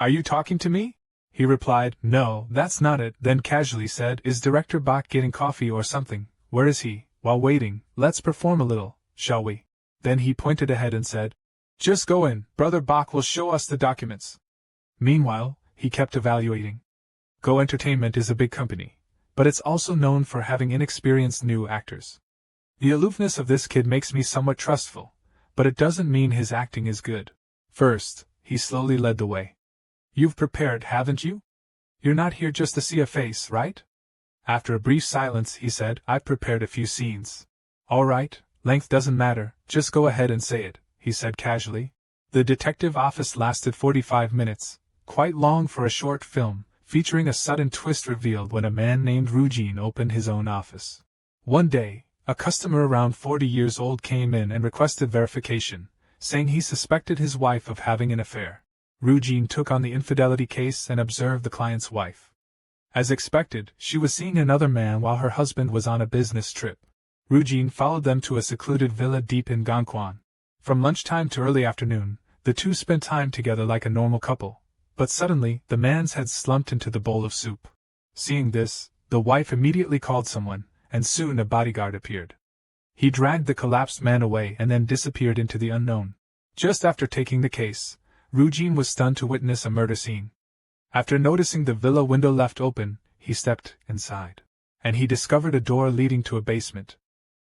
"Are you talking to me?" He replied, "No, that's not it," then casually said, "Is Director Bach getting coffee or something? Where is he? While waiting, let's perform a little, shall we?" Then he pointed ahead and said, "Just go in, Brother Bach will show us the documents." Meanwhile, he kept evaluating. Go Entertainment is a big company, but it's also known for having inexperienced new actors. The aloofness of this kid makes me somewhat trustful, but it doesn't mean his acting is good. First, he slowly led the way. "You've prepared, haven't you? You're not here just to see a face, right?" After a brief silence, he said, "I've prepared a few scenes." "All right, length doesn't matter, just go ahead and say it," he said casually. The detective office lasted 45 minutes, quite long for a short film, featuring a sudden twist revealed when a man named Rujin opened his own office. One day, a customer around 40 years old came in and requested verification, saying he suspected his wife of having an affair. Rujin took on the infidelity case and observed the client's wife. As expected, she was seeing another man while her husband was on a business trip. Rujin followed them to a secluded villa deep in Gangquan. From lunchtime to early afternoon, the two spent time together like a normal couple, but suddenly, the man's head slumped into the bowl of soup. Seeing this, the wife immediately called someone, and soon a bodyguard appeared. He dragged the collapsed man away and then disappeared into the unknown. Just after taking the case, Rujin was stunned to witness a murder scene. After noticing the villa window left open, he stepped inside, and he discovered a door leading to a basement.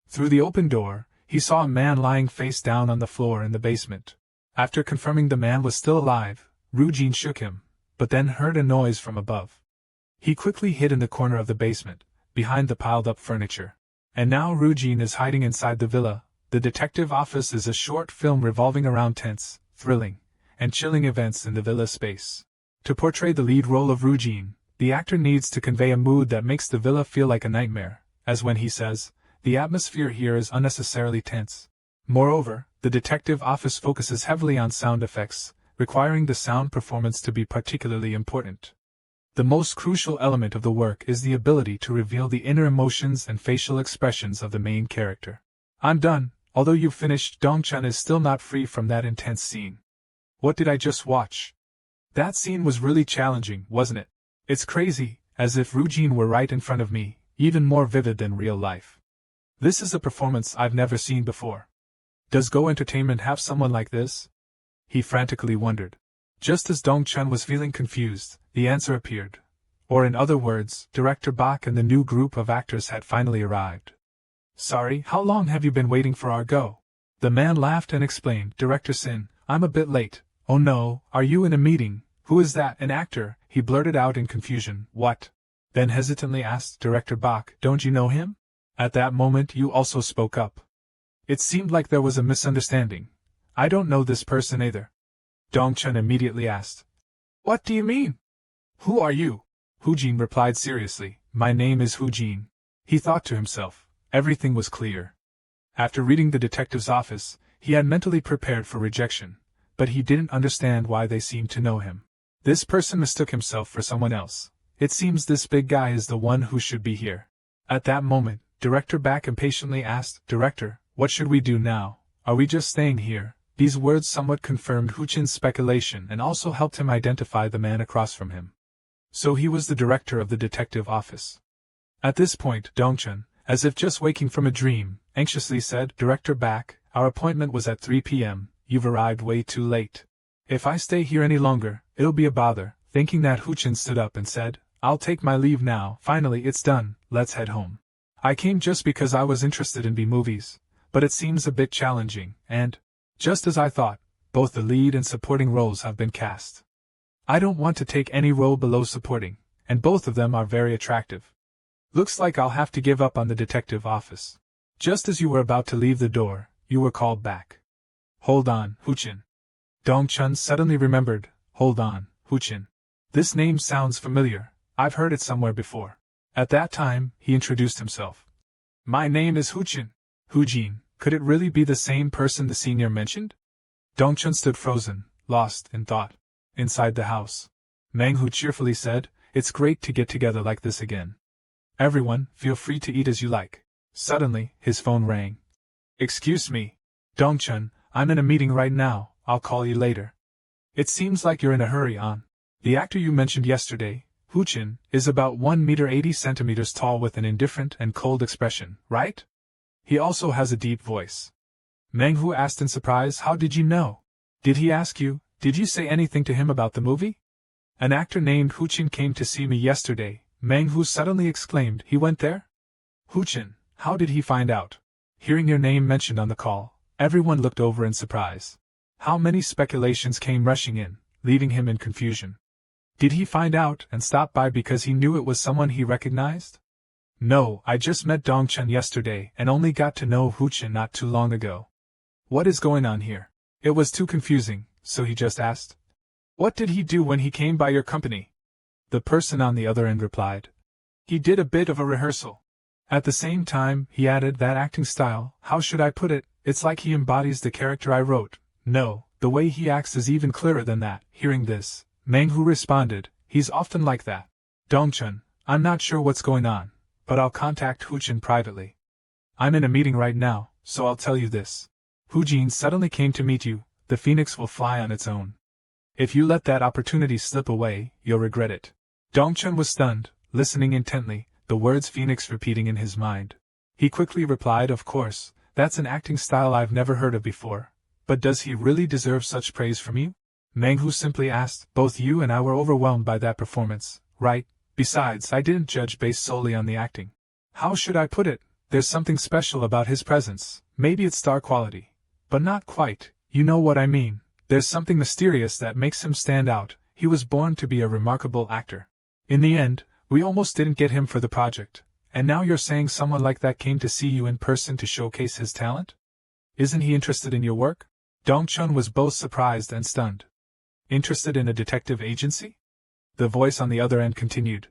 Through the open door, he saw a man lying face down on the floor in the basement. After confirming the man was still alive, Rujin shook him, but then heard a noise from above. He quickly hid in the corner of the basement, behind the piled-up furniture. And now Rujin is hiding inside the villa. The detective office is a short film revolving around tense, thrilling, and chilling events in the villa space. To portray the lead role of Rujin, the actor needs to convey a mood that makes the villa feel like a nightmare, as when he says, "The atmosphere here is unnecessarily tense." Moreover, the detective office focuses heavily on sound effects, requiring the sound performance to be particularly important. The most crucial element of the work is the ability to reveal the inner emotions and facial expressions of the main character. "I'm done." Although you've finished, Dongchun is still not free from that intense scene. "What did I just watch? That scene was really challenging, wasn't it? It's crazy, as if Rujin were right in front of me, even more vivid than real life. This is a performance I've never seen before. Does Go Entertainment have someone like this?" He frantically wondered. Just as Dongchun was feeling confused, the answer appeared. Or in other words, Director Bach and the new group of actors had finally arrived. "Sorry, how long have you been waiting for our go?" The man laughed and explained, "Director Sin, I'm a bit late." "Oh no, are you in a meeting? Who is that, an actor?" he blurted out in confusion. "What?" Then hesitantly asked Director Bach, "Don't you know him?" At that moment you also spoke up. "It seemed like there was a misunderstanding. I don't know this person either." Dongchun immediately asked, "What do you mean? Who are you?" Hujin replied seriously, "My name is Hujin." He thought to himself, everything was clear. After reading the detective's office, he had mentally prepared for rejection, but he didn't understand why they seemed to know him. This person mistook himself for someone else. It seems this big guy is the one who should be here. At that moment, Director Bach impatiently asked, "Director, what should we do now? Are we just staying here?" These words somewhat confirmed Huchin's speculation and also helped him identify the man across from him. So he was the director of the detective office. At this point, Dongchun, as if just waking from a dream, anxiously said, "Director Bach, our appointment was at 3 p.m., you've arrived way too late. If I stay here any longer, it'll be a bother." Thinking that, Huchin stood up and said, "I'll take my leave now. Finally, it's done, let's head home. I came just because I was interested in B-movies, but it seems a bit challenging, and, just as I thought, both the lead and supporting roles have been cast. I don't want to take any role below supporting, and both of them are very attractive. Looks like I'll have to give up on the detective office." Just as you were about to leave the door, you were called back. Hold on, Huchin. Dong-chun suddenly remembered. Hold on, Huchin. This name sounds familiar, I've heard it somewhere before. At that time, he introduced himself. My name is Huchin. Hujin, could it really be the same person the senior mentioned? Dong-chun stood frozen, lost in thought. Inside the house, Manhwa cheerfully said, It's great to get together like this again. Everyone, feel free to eat as you like. Suddenly, his phone rang. Excuse me. Dong-chun, I'm in a meeting right now, I'll call you later. It seems like you're in a hurry, An. The actor you mentioned yesterday, Huchin, is about 1 meter 80 centimeters tall with an indifferent and cold expression, right? He also has a deep voice. Manhwa asked in surprise, How did you know? Did he ask you? Did you say anything to him about the movie? An actor named Huchin came to see me yesterday, Manhwa suddenly exclaimed. He went there? Huchin, how did he find out? Hearing your name mentioned on the call, everyone looked over in surprise. How many speculations came rushing in, leaving him in confusion. Did he find out and stop by because he knew it was someone he recognized? No, I just met Dong-chun yesterday and only got to know Huchin not too long ago. What is going on here? It was too confusing, so he just asked. What did he do when he came by your company? The person on the other end replied. He did a bit of a rehearsal. At the same time, he added, that acting style, how should I put it, it's like he embodies the character I wrote. No, the way he acts is even clearer than that. Hearing this, Manhwa responded, he's often like that. Dong-chun, I'm not sure what's going on, but I'll contact Huchin privately. I'm in a meeting right now, so I'll tell you this. Hujin suddenly came to meet you, the phoenix will fly on its own. If you let that opportunity slip away, you'll regret it. Dong-chun was stunned, listening intently, the words phoenix repeating in his mind. He quickly replied, Of course, that's an acting style I've never heard of before. But does he really deserve such praise from you? Manhwa simply asked. Both you and I were overwhelmed by that performance, right? Besides, I didn't judge based solely on the acting. How should I put it? There's something special about his presence. Maybe it's star quality. But not quite, you know what I mean. There's something mysterious that makes him stand out. He was born to be a remarkable actor. In the end, we almost didn't get him for the project. And now you're saying someone like that came to see you in person to showcase his talent? Isn't he interested in your work? Dong-chun was both surprised and stunned. Interested in a detective agency? The voice on the other end continued.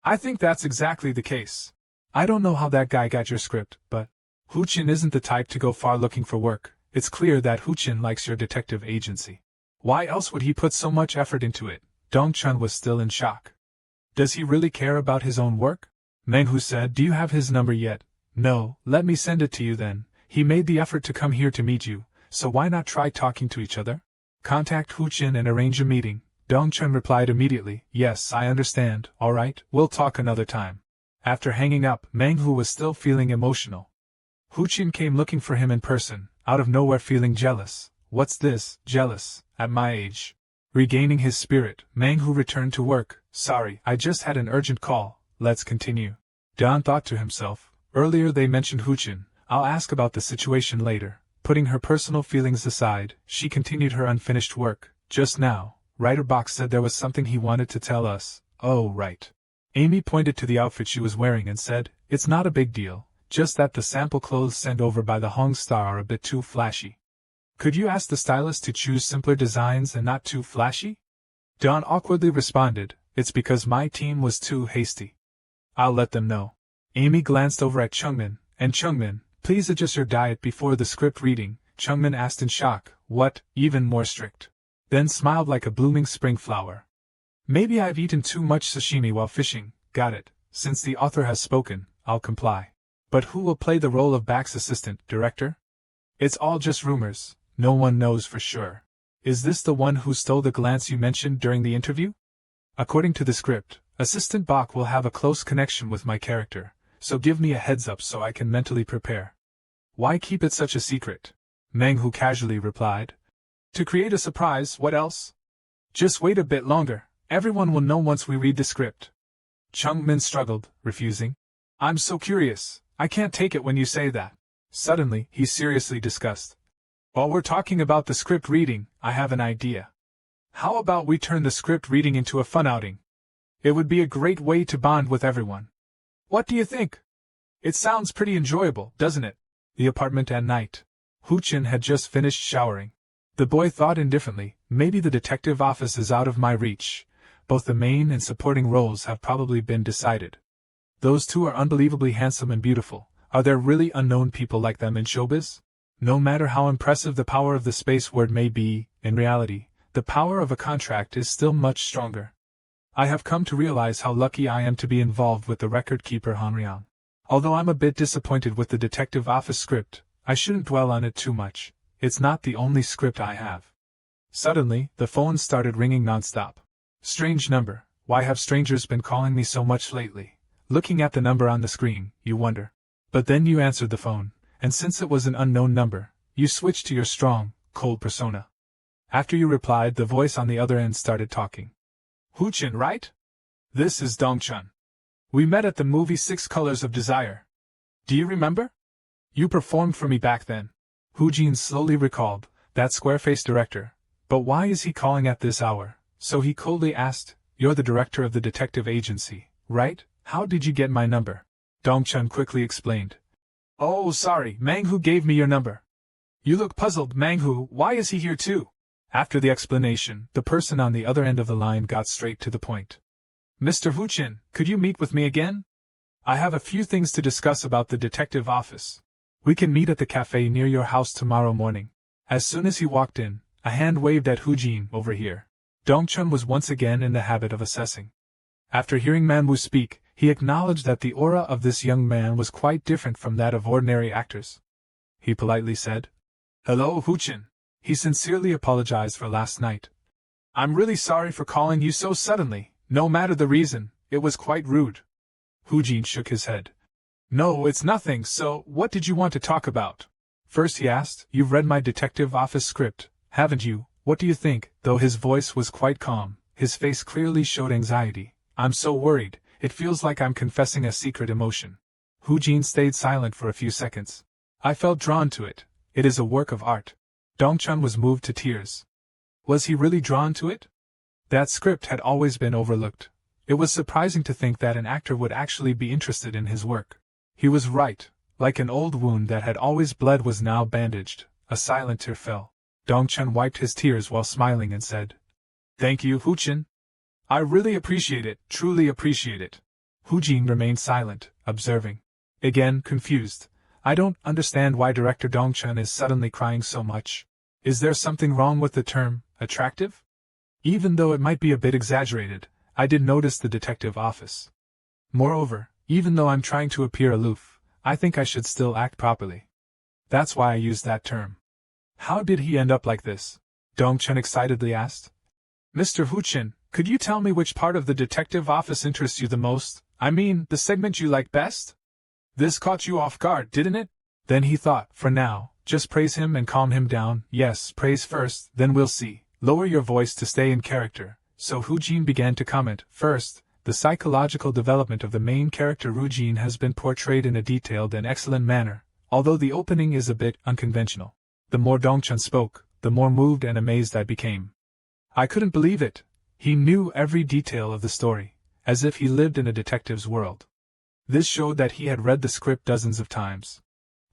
I think that's exactly the case. I don't know how that guy got your script, but Huchin isn't the type to go far looking for work. It's clear that Huchin likes your detective agency. Why else would he put so much effort into it? Dong-chun was still in shock. Does he really care about his own work? Manhwa said, Do you have his number yet? No, let me send it to you then. He made the effort to come here to meet you, so why not try talking to each other? Contact Huchin and arrange a meeting. Dong-chun replied immediately, Yes, I understand, alright, we'll talk another time. After hanging up, Manhwa was still feeling emotional. Huchin came looking for him in person, out of nowhere feeling jealous. What's this, jealous, at my age? Regaining his spirit, Manhwa returned to work. Sorry, I just had an urgent call, let's continue. Don thought to himself, earlier they mentioned Huchin, I'll ask about the situation later. Putting her personal feelings aside, she continued her unfinished work. Just now, Writer Box said there was something he wanted to tell us. Oh, right. Amy pointed to the outfit she was wearing and said, It's not a big deal, just that the sample clothes sent over by the Hong Star are a bit too flashy. Could you ask the stylist to choose simpler designs and not too flashy? Don awkwardly responded, It's because my team was too hasty. I'll let them know. Amy glanced over at Chungmin, and Chungmin, please adjust your diet before the script reading, Chungmin asked in shock. What, even more strict? Then smiled like a blooming spring flower. Maybe I've eaten too much sashimi while fishing, got it. Since the author has spoken, I'll comply. But who will play the role of Bak's assistant, director? It's all just rumors, no one knows for sure. Is this the one who stole the glance you mentioned during the interview? According to the script, Assistant Bak will have a close connection with my character, so give me a heads up so I can mentally prepare. Why keep it such a secret? Manhwa casually replied. To create a surprise, what else? Just wait a bit longer, everyone will know once we read the script. Chungmin struggled, refusing. I'm so curious, I can't take it when you say that. Suddenly, he seriously discussed. While we're talking about the script reading, I have an idea. How about we turn the script reading into a fun outing? It would be a great way to bond with everyone. What do you think? It sounds pretty enjoyable, doesn't it? The apartment at night. Hu-chin had just finished showering. The boy thought indifferently, maybe the detective office is out of my reach. Both the main and supporting roles have probably been decided. Those two are unbelievably handsome and beautiful. Are there really unknown people like them in showbiz? No matter how impressive the power of the space word may be, in reality, the power of a contract is still much stronger. I have come to realize how lucky I am to be involved with the record keeper Hanryang. Although I'm a bit disappointed with the detective office script, I shouldn't dwell on it too much. It's not the only script I have. Suddenly, the phone started ringing nonstop. Strange number. Why have strangers been calling me so much lately? Looking at the number on the screen, you wonder. But then you answered the phone, and since it was an unknown number, you switched to your strong, cold persona. After you replied, the voice on the other end started talking. Hu-chin, right? This is Dong-chun. We met at the movie 6 Colors of Desire. Do you remember? You performed for me back then. Hu-jin slowly recalled, that square-faced director. But why is he calling at this hour? So he coldly asked, You're the director of the detective agency, right? How did you get my number? Dong-chun quickly explained. Oh, sorry, Manhwa gave me your number. You look puzzled, Manhwa, why is he here too? After the explanation, the person on the other end of the line got straight to the point. Mr. Hu-chin, could you meet with me again? I have a few things to discuss about the detective office. We can meet at the cafe near your house tomorrow morning. As soon as he walked in, a hand waved at Hu-jin over here. Dong-chun was once again in the habit of assessing. After hearing Manhwa speak, he acknowledged that the aura of this young man was quite different from that of ordinary actors. He politely said, Hello, Hu-chin. He sincerely apologized for last night. I'm really sorry for calling you so suddenly, no matter the reason, it was quite rude. Hu-jin shook his head. No, it's nothing, so what did you want to talk about? First he asked, You've read my detective office script, haven't you? What do you think? Though his voice was quite calm, his face clearly showed anxiety. I'm so worried, it feels like I'm confessing a secret emotion. Hu-jin stayed silent for a few seconds. I felt drawn to it. It is a work of art. Dong-chun was moved to tears. Was he really drawn to it? That script had always been overlooked. It was surprising to think that an actor would actually be interested in his work. He was right. Like an old wound that had always bled was now bandaged. A silent tear fell. Dong-chun wiped his tears while smiling and said, Thank you, Hu-chin. I really appreciate it, truly appreciate it. Hu-jin remained silent, observing. Again, confused. I don't understand why director Dong-chun is suddenly crying so much. Is there something wrong with the term, attractive? Even though it might be a bit exaggerated, I did notice the detective office. Moreover, even though I'm trying to appear aloof, I think I should still act properly. That's why I used that term. How did he end up like this? Dong-chun excitedly asked. Mr. Hu-chin, could you tell me which part of the detective office interests you the most? I mean, the segment you like best? This caught you off guard, didn't it? Then he thought, for now, just praise him and calm him down. Yes, praise first, then we'll see. Lower your voice to stay in character. So Hu-jin began to comment. First, the psychological development of the main character Ru-jin has been portrayed in a detailed and excellent manner, although the opening is a bit unconventional. The more Dong-chun spoke, the more moved and amazed I became. I couldn't believe it. He knew every detail of the story, as if he lived in a detective's world. This showed that he had read the script dozens of times.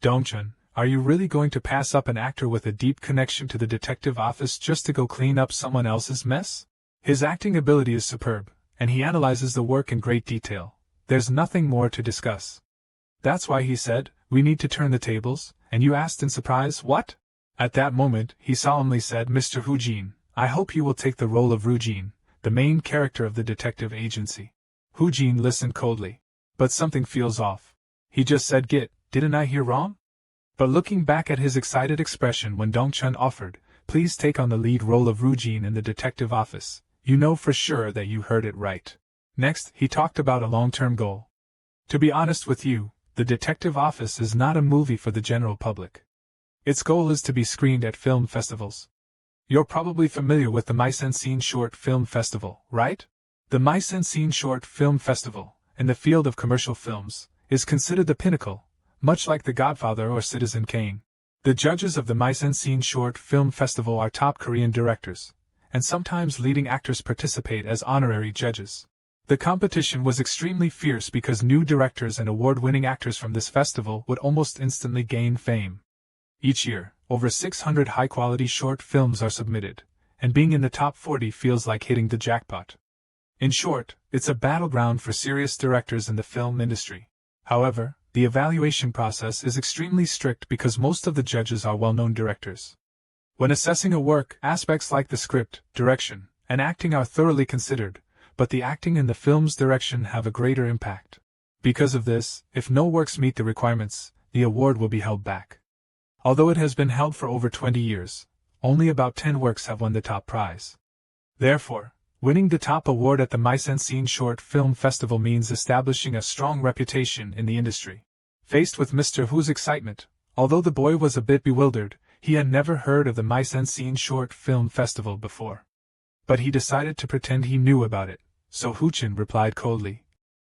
Dong-chun, are you really going to pass up an actor with a deep connection to the detective office just to go clean up someone else's mess? His acting ability is superb, and he analyzes the work in great detail. There's nothing more to discuss. That's why he said, we need to turn the tables, and you asked in surprise, what? At that moment, he solemnly said, Mr. Hu-jin, I hope you will take the role of Ru-jin, the main character of the detective agency. Hu-jin listened coldly. But something feels off. He just said didn't I hear wrong? But looking back at his excited expression when Dong-chun offered, please take on the lead role of Ru-jin in the detective office, you know for sure that you heard it right. Next, he talked about a long-term goal. To be honest with you, the detective office is not a movie for the general public. Its goal is to be screened at film festivals. You're probably familiar with the Mise-en-Scene Short Film Festival, right? The Mise-en-Scene Short Film Festival, in the field of commercial films, is considered the pinnacle, much like The Godfather or Citizen Kane. The judges of the Mise-en-Scene Short Film Festival are top Korean directors, and sometimes leading actors participate as honorary judges. The competition was extremely fierce because new directors and award-winning actors from this festival would almost instantly gain fame. Each year, over 600 high-quality short films are submitted, and being in the top 40 feels like hitting the jackpot. In short, it's a battleground for serious directors in the film industry. However, the evaluation process is extremely strict because most of the judges are well-known directors. When assessing a work, aspects like the script, direction, and acting are thoroughly considered, but the acting and the film's direction have a greater impact. Because of this, if no works meet the requirements, the award will be held back. Although it has been held for over 20 years, only about 10 works have won the top prize. Therefore, winning the top award at the Mise-en-Scène Short Film Festival means establishing a strong reputation in the industry. Faced with Mr. Hu's excitement, although the boy was a bit bewildered, he had never heard of the Mise-en-Scène Short Film Festival before. But he decided to pretend he knew about it, so Huchin replied coldly.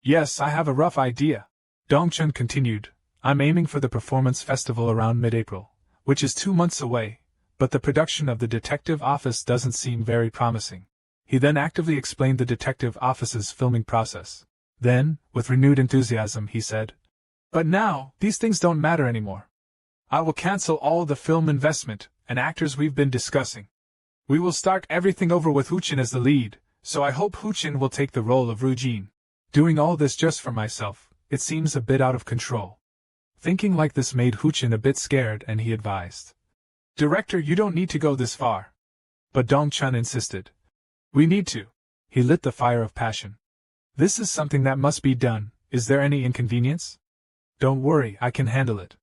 Yes, I have a rough idea. Dongchun continued, I'm aiming for the performance festival around mid-April, which is 2 months away, but the production of the detective office doesn't seem very promising. He then actively explained the detective office's filming process. Then, with renewed enthusiasm, he said, But now, these things don't matter anymore. I will cancel all the film investment and actors we've been discussing. We will start everything over with Huchin as the lead, so I hope Huchin will take the role of Rujin. Doing all this just for myself, it seems a bit out of control. Thinking like this made Huchin a bit scared and he advised. Director, you don't need to go this far. But Dongchun insisted. We need to. He lit the fire of passion. This is something that must be done, is there any inconvenience? Don't worry, I can handle it.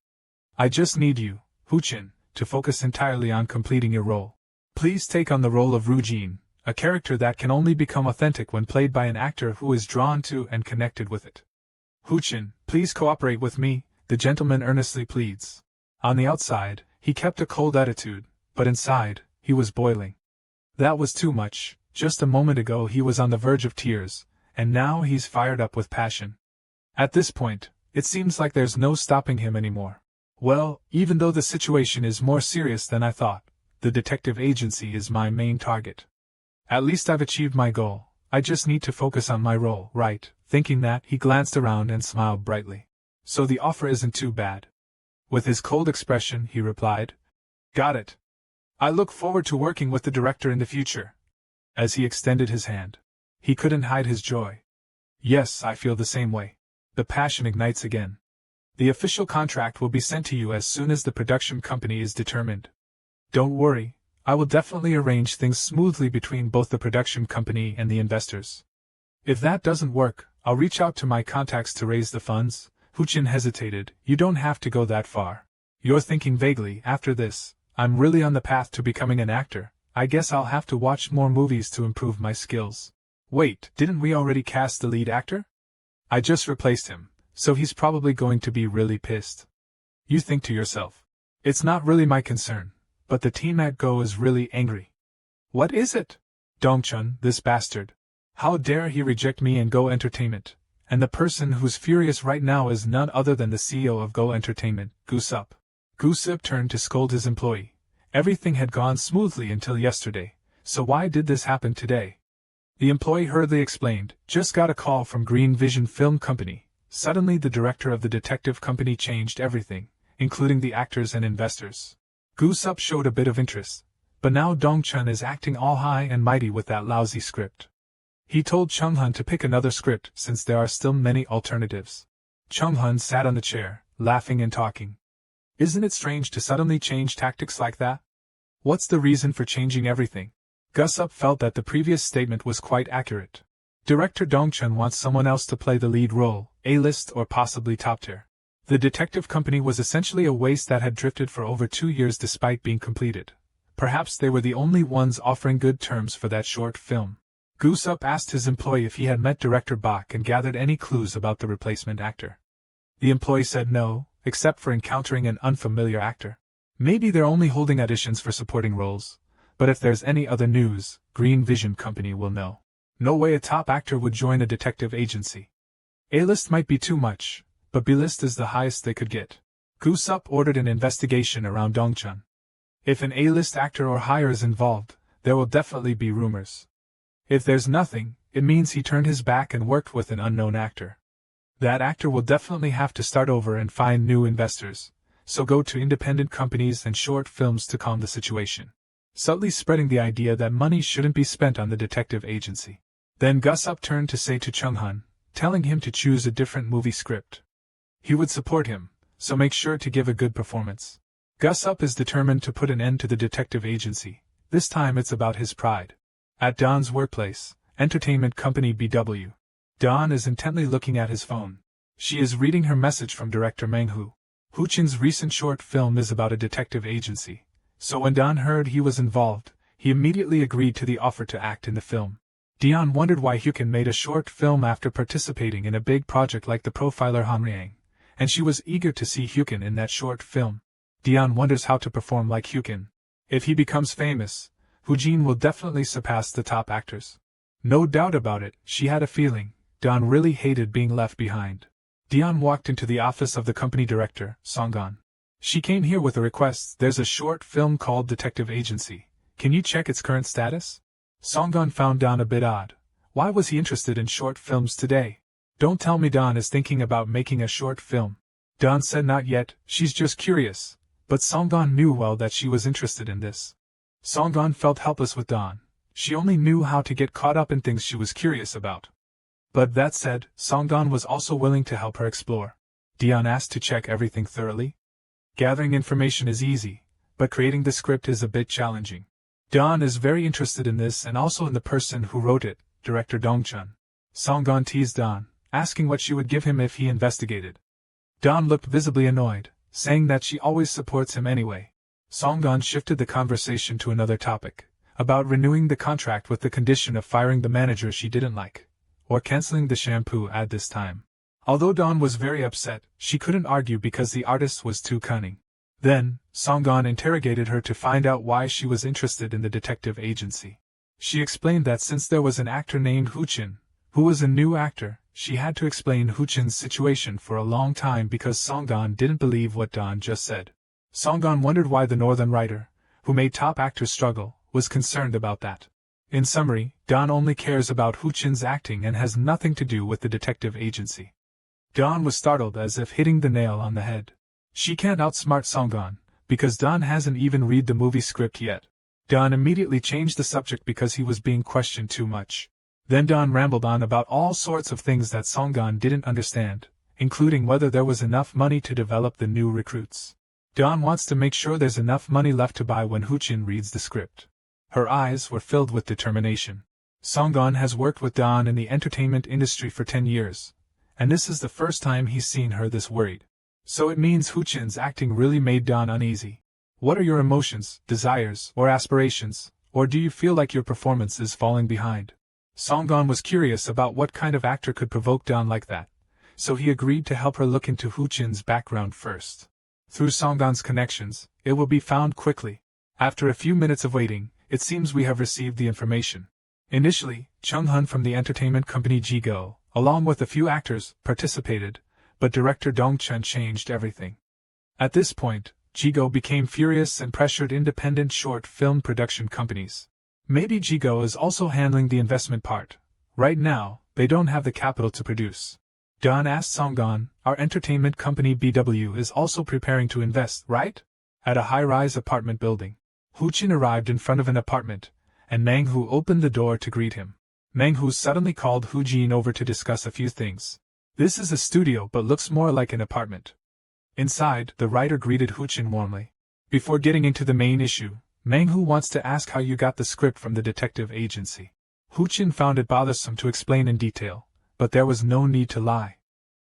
I just need you, Huchin, to focus entirely on completing your role. Please take on the role of Rujin, a character that can only become authentic when played by an actor who is drawn to and connected with it. Huchin, please cooperate with me, the gentleman earnestly pleads. On the outside, he kept a cold attitude, but inside, he was boiling. That was too much. Just a moment ago he was on the verge of tears, and now he's fired up with passion. At this point, it seems like there's no stopping him anymore. Well, even though the situation is more serious than I thought, the detective agency is my main target. At least I've achieved my goal, I just need to focus on my role, right? Thinking that, he glanced around and smiled brightly. So the offer isn't too bad. With his cold expression, he replied, Got it. I look forward to working with the director in the future. As he extended his hand, he couldn't hide his joy. Yes, I feel the same way. The passion ignites again. The official contract will be sent to you as soon as the production company is determined. Don't worry, I will definitely arrange things smoothly between both the production company and the investors. If that doesn't work, I'll reach out to my contacts to raise the funds. Huchin hesitated. You don't have to go that far. You're thinking vaguely, after this, I'm really on the path to becoming an actor. I guess I'll have to watch more movies to improve my skills. Wait, didn't we already cast the lead actor? I just replaced him, so he's probably going to be really pissed. You think to yourself. It's not really my concern, but the team at Go is really angry. What is it? Dongchun, this bastard. How dare he reject me and Go Entertainment? And the person who's furious right now is none other than the CEO of Go Entertainment, Gusup. Gusup turned to scold his employee. Everything had gone smoothly until yesterday, so why did this happen today? The employee hurriedly explained, Just got a call from Green Vision Film Company. Suddenly the director of the detective company changed everything, including the actors and investors. Gusup showed a bit of interest, but now Dongchun is acting all high and mighty with that lousy script. He told Chunghun to pick another script since there are still many alternatives. Chunghun sat on the chair, laughing and talking. Isn't it strange to suddenly change tactics like that? What's the reason for changing everything? Gusup felt that the previous statement was quite accurate. Director Dongchun wants someone else to play the lead role, A-list or possibly top tier. The detective company was essentially a waste that had drifted for over 2 years despite being completed. Perhaps they were the only ones offering good terms for that short film. Gusup asked his employee if he had met director Bach and gathered any clues about the replacement actor. The employee said no, except for encountering an unfamiliar actor. Maybe they're only holding auditions for supporting roles, but if there's any other news, Green Vision Company will know. No way a top actor would join a detective agency. A-list might be too much, but B-list is the highest they could get. Gusup ordered an investigation around Dongchun. If an A-list actor or higher is involved, there will definitely be rumors. If there's nothing, it means he turned his back and worked with an unknown actor. That actor will definitely have to start over and find new investors, so go to independent companies and short films to calm the situation. Subtly spreading the idea that money shouldn't be spent on the detective agency. Then Gus-up turned to say to Chung-hun, telling him to choose a different movie script. He would support him, so make sure to give a good performance. Gus-up is determined to put an end to the detective agency. This time it's about his pride. At Don's workplace, entertainment company BW. Don is intently looking at his phone. She is reading her message from director Manhwa. Huchin's recent short film is about a detective agency, so when Don heard he was involved, he immediately agreed to the offer to act in the film. Dion wondered why Huchin made a short film after participating in a big project like The Profiler Hanriang, and she was eager to see Huchin in that short film. Dion wonders how to perform like Huchin. If he becomes famous, Hujin will definitely surpass the top actors. No doubt about it, she had a feeling. Don really hated being left behind. Dion walked into the office of the company director, Songgon. She came here with a request. There's a short film called Detective Agency. Can you check its current status? Songgon found Don a bit odd. Why was he interested in short films today? Don't tell me Don is thinking about making a short film. Don said not yet, she's just curious. But Songgon knew well that she was interested in this. Songgon felt helpless with Don. She only knew how to get caught up in things she was curious about. But that said, Songgon was also willing to help her explore. Dion asked to check everything thoroughly. Gathering information is easy, but creating the script is a bit challenging. Don is very interested in this and also in the person who wrote it, director Dongchun. Songgon teased Don, asking what she would give him if he investigated. Don looked visibly annoyed, saying that she always supports him anyway. Songgon shifted the conversation to another topic, about renewing the contract with the condition of firing the manager she didn't like, or canceling the shampoo ad this time. Although Dawn was very upset, she couldn't argue because the artist was too cunning. Then, Songgon interrogated her to find out why she was interested in the detective agency. She explained that since there was an actor named Huchin, who was a new actor, she had to explain Huchin's situation for a long time because Songgon didn't believe what Dawn just said. Songgon wondered why the northern writer, who made top actors struggle, was concerned about that. In summary, Dawn only cares about Huchin's acting and has nothing to do with the detective agency. Dawn was startled as if hitting the nail on the head. She can't outsmart Songgon, because Dawn hasn't even read the movie script yet. Dawn immediately changed the subject because he was being questioned too much. Then Dawn rambled on about all sorts of things that Songgon didn't understand, including whether there was enough money to develop the new recruits. Dawn wants to make sure there's enough money left to buy when Huchin reads the script. Her eyes were filled with determination. Songgon has worked with Dawn in the entertainment industry for 10 years, and this is the first time he's seen her this worried. So it means Huchin's acting really made Dawn uneasy. What are your emotions, desires, or aspirations, or do you feel like your performance is falling behind? Songgon was curious about what kind of actor could provoke Dawn like that, so he agreed to help her look into Huchin's background first. Through Songgon's connections, it will be found quickly. After a few minutes of waiting, it seems we have received the information. Initially, Chung-hun from the entertainment company Jigo, along with a few actors, participated, but director Dongchun changed everything. At this point, Jigo became furious and pressured independent short film production companies. Maybe Jigo is also handling the investment part. Right now, they don't have the capital to produce. Dawn asked Songgon, our entertainment company BW is also preparing to invest, right? At a high-rise apartment building. Huchin arrived in front of an apartment, and Manhwa opened the door to greet him. Manhwa suddenly called Hujin over to discuss a few things. This is a studio but looks more like an apartment. Inside, the writer greeted Huchin warmly. Before getting into the main issue, Manhwa wants to ask how you got the script from the detective agency. Huchin found it bothersome to explain in detail, but there was no need to lie.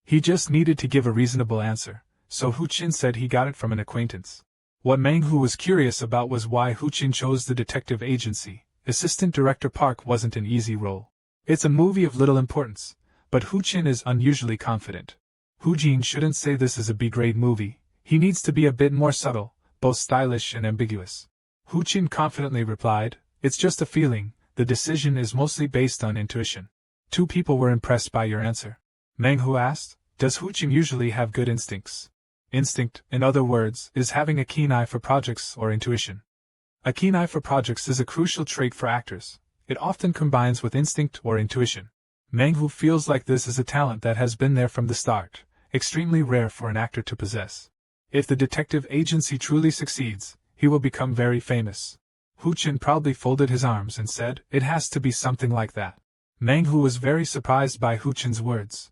He just needed to give a reasonable answer, so Huchin said he got it from an acquaintance. What Manhwa was curious about was why Huchin chose the detective agency. Assistant Director Park wasn't an easy role. It's a movie of little importance, but Huchin is unusually confident. Hujin shouldn't say this is a B-grade movie, he needs to be a bit more subtle, both stylish and ambiguous. Huchin confidently replied, it's just a feeling, the decision is mostly based on intuition. Two people were impressed by your answer. Manhwa asked, does Huchin usually have good instincts? Instinct, in other words, is having a keen eye for projects or intuition. A keen eye for projects is a crucial trait for actors. It often combines with instinct or intuition. Manhwa feels like this is a talent that has been there from the start, extremely rare for an actor to possess. If the detective agency truly succeeds, he will become very famous. Hu-chin proudly folded his arms and said, "It has to be something like that." Manhwa was very surprised by Hu-chin's words.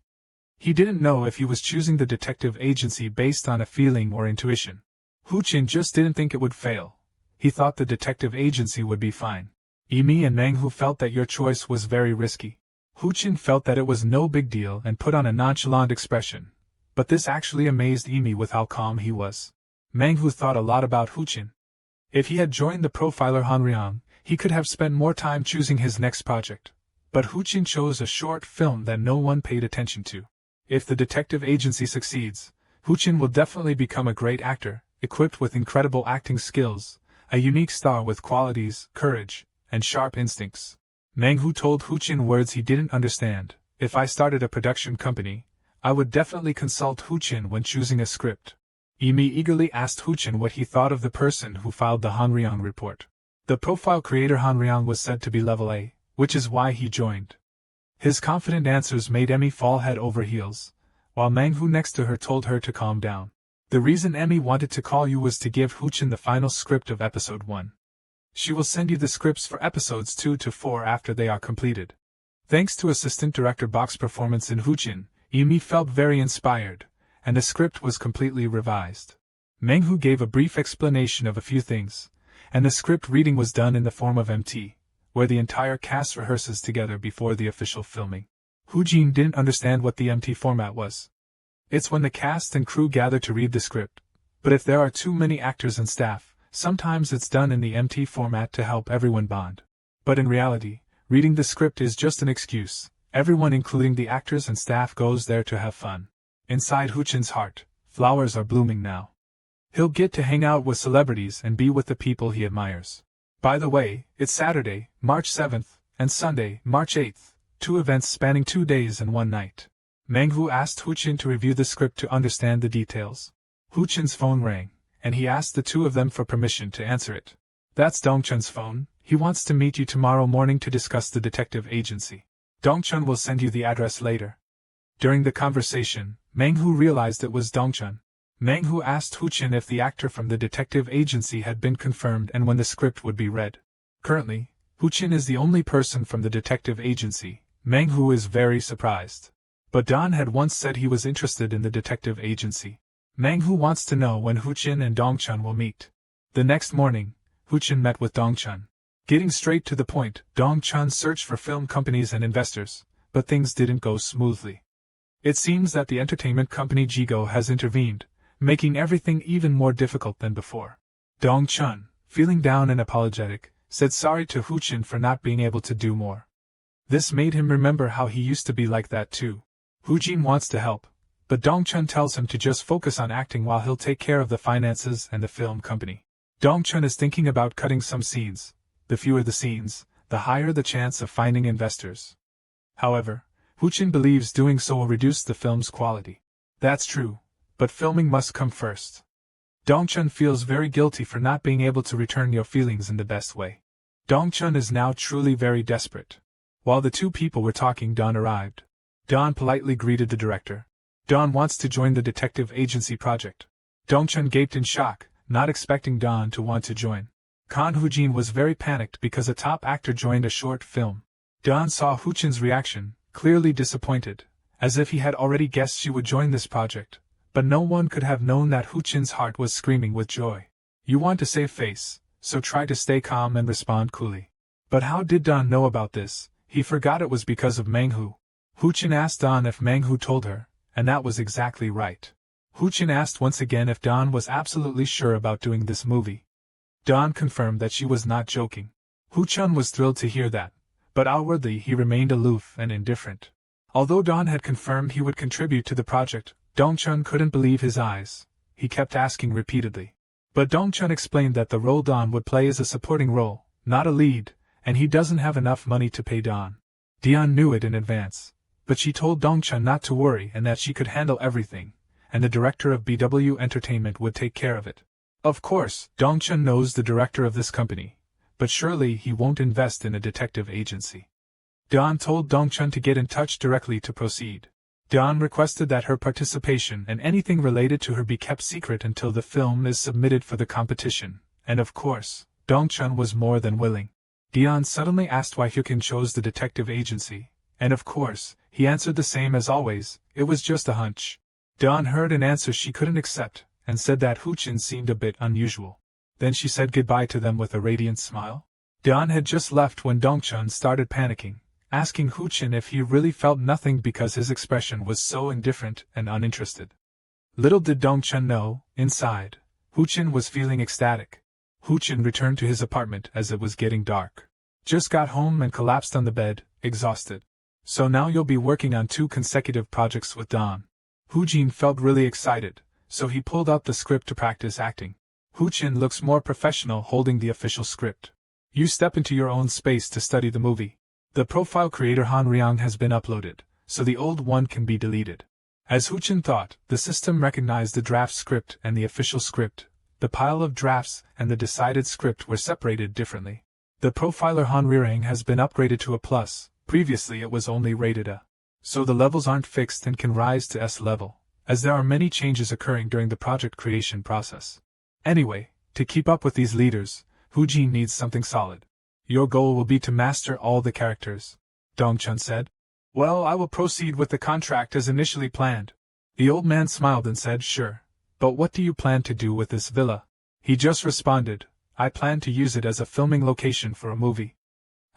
He didn't know if he was choosing the detective agency based on a feeling or intuition. Hu-chin just didn't think it would fail. He thought the detective agency would be fine. Imi and Manhwa felt that your choice was very risky. Hu-chin felt that it was no big deal and put on a nonchalant expression. But this actually amazed Imi with how calm he was. Manhwa thought a lot about Hu-chin. If he had joined the profiler Hanryang, he could have spent more time choosing his next project. But Hu-chin chose a short film that no one paid attention to. If the detective agency succeeds, Hu-chin will definitely become a great actor, equipped with incredible acting skills, a unique star with qualities, courage, and sharp instincts. Manhwa told Hu-chin words he didn't understand. If I started a production company, I would definitely consult Hu-chin when choosing a script. Imi eagerly asked Hu-chin what he thought of the person who filed the Hanryang report. The profile creator Hanryang was said to be level A, which is why he joined. His confident answers made Emmy fall head over heels, while Manhwa next to her told her to calm down. The reason Emmy wanted to call you was to give Hu-chin the final script of episode 1. She will send you the scripts for episodes 2 to 4 after they are completed. Thanks to assistant director Bok's performance in Hu-chin, Imi felt very inspired, and the script was completely revised. Manhwa gave a brief explanation of a few things, and the script reading was done in the form of MT, where the entire cast rehearses together before the official filming. Hu-jin didn't understand what the MT format was. It's when the cast and crew gather to read the script, but if there are too many actors and staff, sometimes it's done in the MT format to help everyone bond. But in reality, reading the script is just an excuse. Everyone including the actors and staff goes there to have fun. Inside Hu-chin's heart, flowers are blooming now. He'll get to hang out with celebrities and be with the people he admires. By the way, it's Saturday, March 7th, and Sunday, March 8th, 2 events spanning 2 days and 1 night. Manhwa asked Hu-chin to review the script to understand the details. Hu-chin's phone rang, and he asked the two of them for permission to answer it. "That's Dongchun's phone. He wants to meet you tomorrow morning to discuss the detective agency. Dongchun will send you the address later." During the conversation, Manhwa realized it was Dongchun. Manhwa asked Hu-chin if the actor from the detective agency had been confirmed and when the script would be read. Currently, Hu-chin is the only person from the detective agency. Manhwa is very surprised. But Don had once said he was interested in the detective agency. Manhwa wants to know when Hu-chin and Dongchun will meet. The next morning, Hu-chin met with Dongchun. Getting straight to the point, Dongchun searched for film companies and investors, but things didn't go smoothly. It seems that the entertainment company Jigo has intervened, making everything even more difficult than before. Dongchun, feeling down and apologetic, said sorry to Hu-chin for not being able to do more. This made him remember how he used to be like that too. Hu-jin wants to help, but Dongchun tells him to just focus on acting while he'll take care of the finances and the film company. Dongchun is thinking about cutting some scenes. The fewer the scenes, the higher the chance of finding investors. However, Hu-chin believes doing so will reduce the film's quality. That's true, but filming must come first. Dongchun feels very guilty for not being able to return your feelings in the best way. Dongchun is now truly very desperate. While the two people were talking, Don arrived. Don politely greeted the director. Don wants to join the detective agency project. Dongchun gaped in shock, not expecting Don to want to join. Kan Hu-jin was very panicked because a top actor joined a short film. Don saw Hu-chin's reaction, clearly disappointed, as if he had already guessed she would join this project, but no one could have known that Hu-chin's heart was screaming with joy. You want to save face, so try to stay calm and respond coolly. But how did Don know about this? He forgot it was because of Manhwa. Hu-chin asked Don if Manhwa told her, and that was exactly right. Hu-chin asked once again if Don was absolutely sure about doing this movie. Don confirmed that she was not joking. Hu-chin was thrilled to hear that, but outwardly he remained aloof and indifferent. Although Don had confirmed he would contribute to the project, Dongchun couldn't believe his eyes. He kept asking repeatedly. But Dongchun explained that the role Don would play is a supporting role, not a lead, and he doesn't have enough money to pay Don. Dion knew it in advance, but she told Dongchun not to worry and that she could handle everything, and the director of BW Entertainment would take care of it. Of course, Dongchun knows the director of this company, but surely he won't invest in a detective agency. Dawn told Dongchun to get in touch directly to proceed. Dawn requested that her participation and anything related to her be kept secret until the film is submitted for the competition, and of course, Dongchun was more than willing. Dawn suddenly asked why Hyukin chose the detective agency, and of course, he answered the same as always, it was just a hunch. Dawn heard an answer she couldn't accept, and said that Hyukin seemed a bit unusual. Then she said goodbye to them with a radiant smile. Dawn had just left when Dongchun started panicking, asking Hyukin if he really felt nothing because his expression was so indifferent and uninterested. Little did Dongchun know, inside, Hyukin was feeling ecstatic. Hyukin returned to his apartment as it was getting dark. Just got home and collapsed on the bed, exhausted. So now you'll be working on 2 consecutive projects with Dawn. Hyukin felt really excited, so he pulled out the script to practice acting. Hyukin looks more professional holding the official script. You step into your own space to study the movie. The profile creator Han Ryong has been uploaded, so the old one can be deleted. As Hyukin thought, the system recognized the draft script and the official script. The pile of drafts and the decided script were separated differently. The profiler Han Ryong has been upgraded to a plus, previously it was only rated A. So the levels aren't fixed and can rise to S level, as there are many changes occurring during the project creation process. Anyway, to keep up with these leaders, Hyukin needs something solid. Your goal will be to master all the characters, Dongchun said. Well, I will proceed with the contract as initially planned. The old man smiled and said, sure. But what do you plan to do with this villa? He just responded, I plan to use it as a filming location for a movie.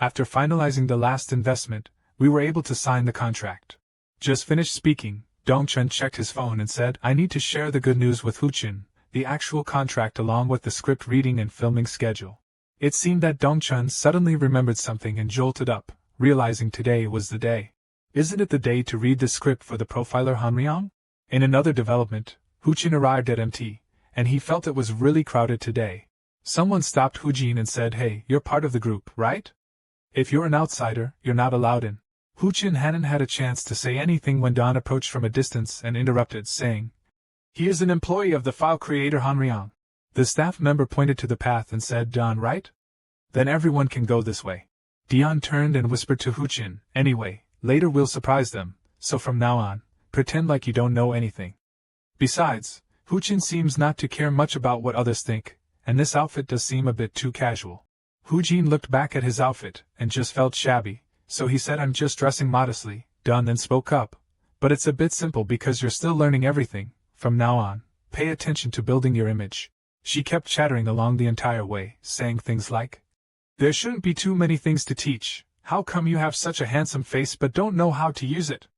After finalizing the last investment, we were able to sign the contract. Just finished speaking, Dongchun checked his phone and said, I need to share the good news with Hyukin, the actual contract along with the script reading and filming schedule. It seemed that Dongchun suddenly remembered something and jolted up, realizing today was the day. Isn't it the day to read the script for the profiler Han Ryong? In another development, Hyukin arrived at MT, and he felt it was really crowded today. Someone stopped Hyukin and said, hey, you're part of the group, right? If you're an outsider, you're not allowed in. Hyukin hadn't had a chance to say anything when Dawn approached from a distance and interrupted, saying, he is an employee of the file creator Han Ryong. The staff member pointed to the path and said, Dawn, right? Then everyone can go this way. Dawn turned and whispered to Hyukin, anyway, later we'll surprise them, so from now on, pretend like you don't know anything. Besides, Hyukin seems not to care much about what others think, and this outfit does seem a bit too casual. Hyukin looked back at his outfit and just felt shabby, so he said, I'm just dressing modestly. Dawn then spoke up, but it's a bit simple because you're still learning everything. From now on, pay attention to building your image. She kept chattering along the entire way, saying things like, there shouldn't be too many things to teach. How come you have such a handsome face but don't know how to use it?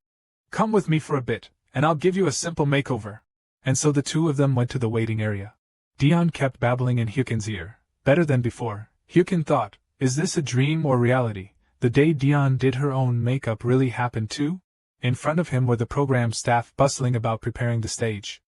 Come with me for a bit, and I'll give you a simple makeover. And so the two of them went to the waiting area. Dawn kept babbling in Hyukin's ear. Better than before, Hyukin thought, is this a dream or reality? The day Dawn did her own makeup really happened too? In front of him were the program staff bustling about preparing the stage.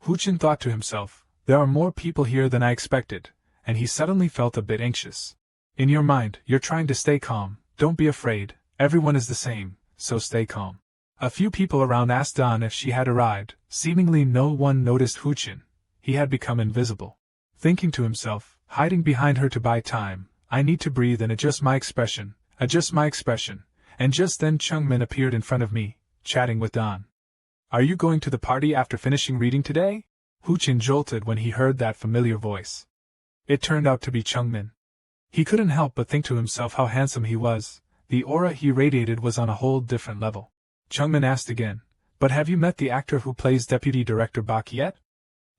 Hyukin thought to himself, there are more people here than I expected, and he suddenly felt a bit anxious. In your mind, you're trying to stay calm, don't be afraid, everyone is the same, so stay calm. A few people around asked Dawn if she had arrived, seemingly no one noticed Hyukin. He had become invisible. Thinking to himself, hiding behind her to buy time, I need to breathe and adjust my expression, and just then Chungmin appeared in front of me, chatting with Dawn. Are you going to the party after finishing reading today? Hyukin jolted when he heard that familiar voice. It turned out to be Chungmin. He couldn't help but think to himself how handsome he was. The aura he radiated was on a whole different level. Chungmin asked again, but have you met the actor who plays Deputy Director Bak yet?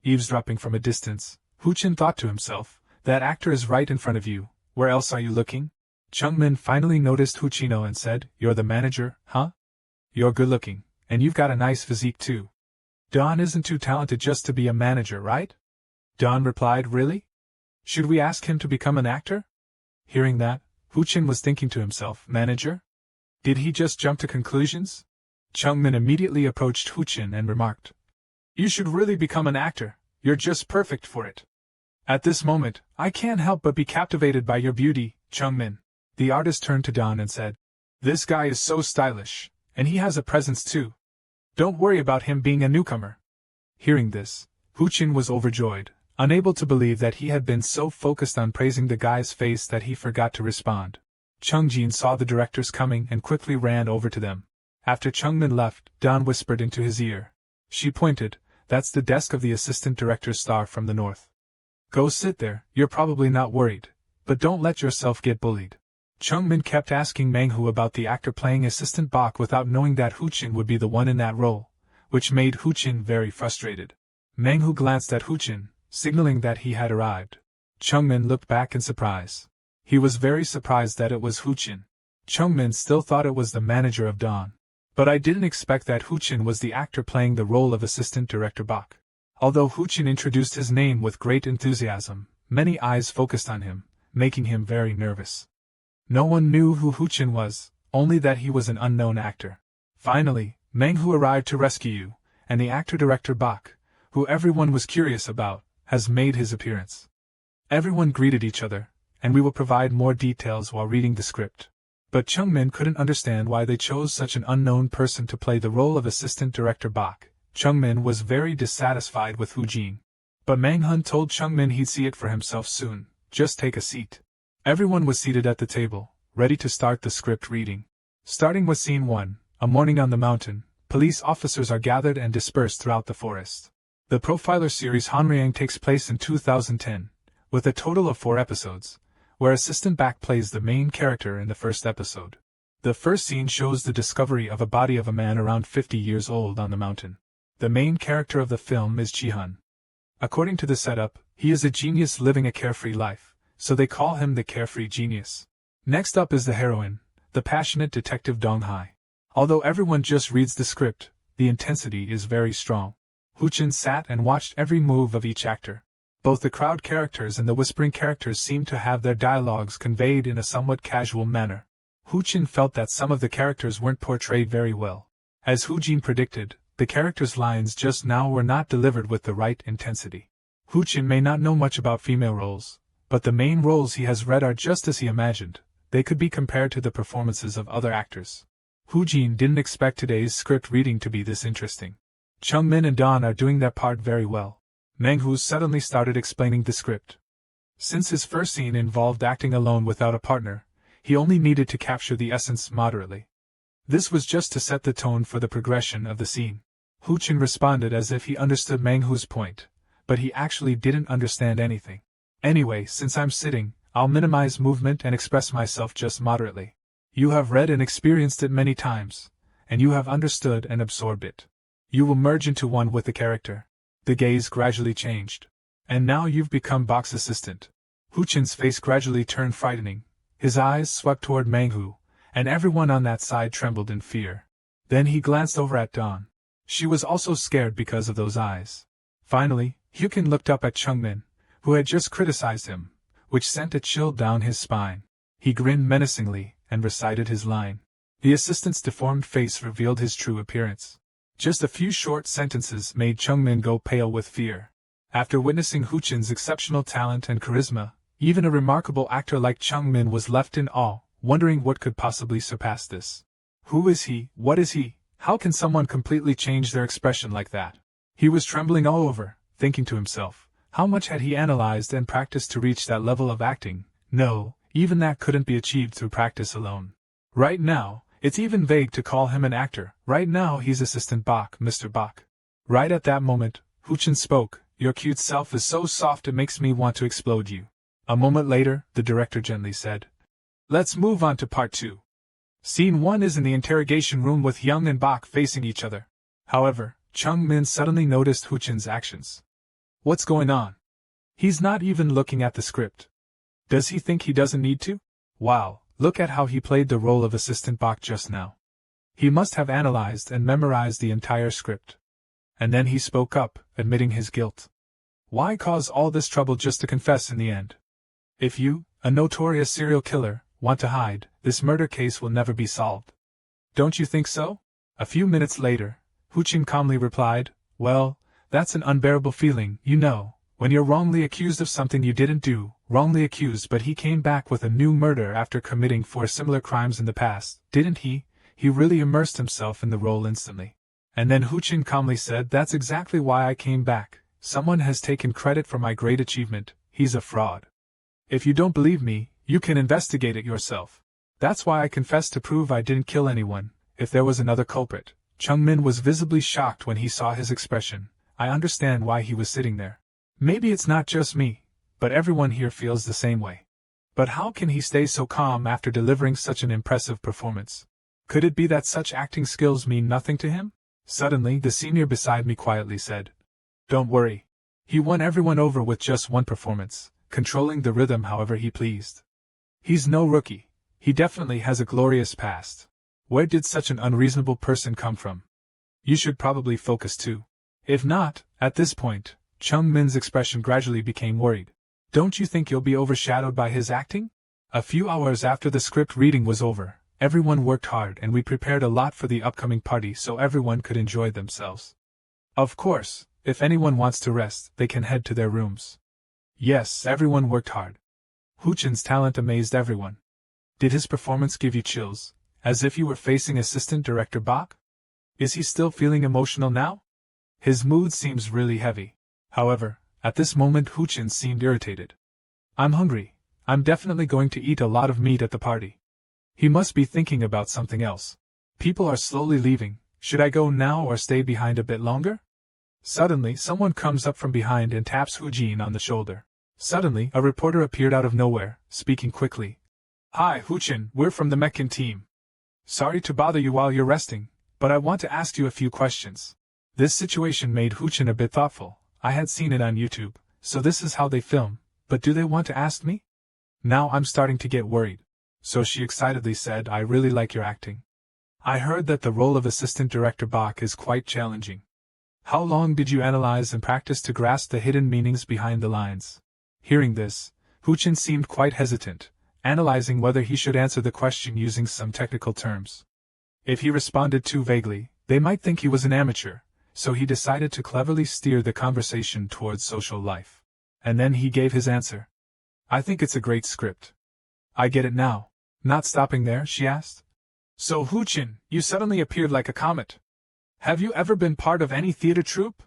Eavesdropping from a distance, Hyukin thought to himself, that actor is right in front of you, where else are you looking? Chungmin finally noticed Hyukin and said, you're the manager, huh? You're good looking, and you've got a nice physique too. Dawn isn't too talented just to be a manager, right? Dawn replied, really? Should we ask him to become an actor? Hearing that, Hyukin was thinking to himself, manager? Did he just jump to conclusions? Chungmin immediately approached Hyukin and remarked, you should really become an actor, you're just perfect for it. At this moment, I can't help but be captivated by your beauty, Chungmin. The artist turned to Dawn and said, this guy is so stylish, and he has a presence too. Don't worry about him being a newcomer. Hearing this, Hyukin was overjoyed. unable to believe that he had been so focused on praising the guy's face that he forgot to respond. Chung-jin saw the directors coming and quickly ran over to them. After Chung-min left, Dawn whispered into his ear. She pointed, "That's the desk of the assistant director's star from the north. Go sit there, you're probably not worried, but don't let yourself get bullied." Chung-min kept asking Manhwa about the actor playing Assistant Bak without knowing that Huchin would be the one in that role, which made Huchin very frustrated. Manhwa glanced at Huchin, signaling that he had arrived. Chung-min looked back in surprise. He was very surprised that it was Huchin. Chung-min still thought it was the manager of Dawn. "But I didn't expect that Huchin was the actor playing the role of Assistant Director Bak." Although Huchin introduced his name with great enthusiasm, many eyes focused on him, making him very nervous. No one knew who Huchin was, only that he was an unknown actor. Finally, Manhwa arrived to rescue you, and the actor-director Bak, who everyone was curious about, has made his appearance. Everyone greeted each other, and we will provide more details while reading the script. But Chung-min couldn't understand why they chose such an unknown person to play the role of Assistant Director Bak. Chung-min was very dissatisfied with Hu-jin. But Manghun told Chung-min he'd see it for himself soon. "Just take a seat." Everyone was seated at the table, ready to start the script reading. Starting with Scene 1, a morning on the mountain, police officers are gathered and dispersed throughout the forest. The Profiler series Hanryang takes place in 2010, with a total of 4 episodes, where Assistant Bak plays the main character in the first episode. The first scene shows the discovery of a body of a man around 50 years old on the mountain. The main character of the film is Ji-hun. According to the setup, he is a genius living a carefree life, so they call him the Carefree Genius. Next up is the heroine, the passionate detective Dong-hai. Although everyone just reads the script, the intensity is very strong. Huchin sat and watched every move of each actor. Both the crowd characters and the whispering characters seemed to have their dialogues conveyed in a somewhat casual manner. Huchin felt that some of the characters weren't portrayed very well. As Hu-jin predicted, the characters' lines just now were not delivered with the right intensity. Huchin may not know much about female roles, but the main roles he has read are just as he imagined. They could be compared to the performances of other actors. Hu-jin didn't expect today's script reading to be this interesting. Chung-min and Dawn are doing their part very well. Manghwa suddenly started explaining the script. Since his first scene involved acting alone without a partner, he only needed to capture the essence moderately. This was just to set the tone for the progression of the scene. Huchin responded as if he understood Manghwa's point, but he actually didn't understand anything. "Anyway, since I'm sitting, I'll minimize movement and express myself just moderately. You have read and experienced it many times, and you have understood and absorbed it. You will merge into one with the character." The gaze gradually changed. "And now you've become Bak's assistant." Huchin's face gradually turned frightening. His eyes swept toward Manghwa, and everyone on that side trembled in fear. Then he glanced over at Dawn. She was also scared because of those eyes. Finally, Huchin looked up at Chung-min, who had just criticized him, which sent a chill down his spine. He grinned menacingly and recited his line. The assistant's deformed face revealed his true appearance. Just a few short sentences made Chung-min go pale with fear. After witnessing Huchin's exceptional talent and charisma, even a remarkable actor like Chung-min was left in awe, wondering what could possibly surpass this. Who is he? What is he? How can someone completely change their expression like that? He was trembling all over, thinking to himself, how much had he analyzed and practiced to reach that level of acting? No, even that couldn't be achieved through practice alone. Right now, it's even vague to call him an actor. Right now he's Assistant Bak, Mr. Bak. Right at that moment, Huchin spoke. "Your cute self is so soft it makes me want to explode you." A moment later, the director gently said, "Let's move on to part 2. Scene 1 is in the interrogation room with Young and Bak facing each other. However, Chung-min suddenly noticed Huchin's actions. What's going on? He's not even looking at the script. Does he think he doesn't need to? Wow, look at how he played the role of Assistant Bak just now. He must have analyzed and memorized the entire script. And then he spoke up, admitting his guilt. Why cause all this trouble just to confess in the end? If you, a notorious serial killer, want to hide, this murder case will never be solved. Don't you think so? A few minutes later, Huchin calmly replied, "Well, that's an unbearable feeling, you know, when you're wrongly accused of something you didn't do, wrongly accused, but he came back with a new murder after committing 4 similar crimes in the past, didn't he? He really immersed himself in the role instantly." And then Huchin calmly said, "That's exactly why I came back, Someone has taken credit for my great achievement. He's a fraud. If you don't believe me, you can investigate it yourself. That's why I confessed to prove I didn't kill anyone, if there was another culprit. Chungmin was visibly shocked when he saw his expression. I understand why he was sitting there. Maybe it's not just me, but everyone here feels the same way. But how can he stay so calm after delivering such an impressive performance? Could it be that such acting skills mean nothing to him? Suddenly, the senior beside me quietly said, "Don't worry. He won everyone over with just one performance, controlling the rhythm however he pleased. He's no rookie. He definitely has a glorious past. Where did such an unreasonable person come from? You should probably focus too. If not, at this point," Chung Min's expression gradually became worried. "Don't you think you'll be overshadowed by his acting?" A few hours after the script reading was over, everyone worked hard and we prepared a lot for the upcoming party so everyone could enjoy themselves. Of course, if anyone wants to rest, they can head to their rooms. Yes, everyone worked hard. Huchin's talent amazed everyone. Did his performance give you chills, as if you were facing Assistant Director Bach? Is he still feeling emotional now? His mood seems really heavy. However, at this moment Huchin seemed irritated. "I'm hungry. I'm definitely going to eat a lot of meat at the party." He must be thinking about something else. People are slowly leaving. Should I go now or stay behind a bit longer? Suddenly, someone comes up from behind and taps Hujin on the shoulder. Suddenly, a reporter appeared out of nowhere, speaking quickly. "Hi, Huchin, we're from the Meccan team. Sorry to bother you while you're resting, but I want to ask you a few questions." This situation made Huchin a bit thoughtful. I had seen it on YouTube, so this is how they film, but do they want to ask me? Now I'm starting to get worried. So she excitedly said, "I really like your acting. I heard that the role of Assistant Director Bach is quite challenging. How long did you analyze and practice to grasp the hidden meanings behind the lines?" Hearing this, Huchin seemed quite hesitant, analyzing whether he should answer the question using some technical terms. If he responded too vaguely, they might think he was an amateur, so he decided to cleverly steer the conversation towards social life. And then he gave his answer. "I think it's a great script." "I get it now." Not stopping there, she asked. "So Huchin, you suddenly appeared like a comet. Have you ever been part of any theater troupe?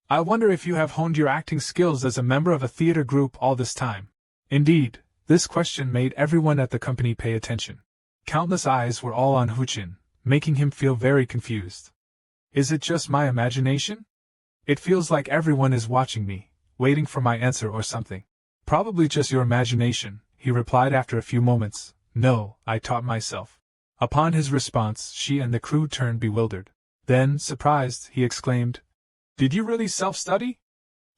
I wonder if you have honed your acting skills as a member of a theater group all this time." Indeed, this question made everyone at the company pay attention. Countless eyes were all on Huchin, making him feel very confused. Is it just my imagination? It feels like everyone is watching me, waiting for my answer or something. "Probably just your imagination," he replied after a few moments. "No, I taught myself." Upon his response, she and the crew turned bewildered. Then, surprised, he exclaimed, "Did you really self-study?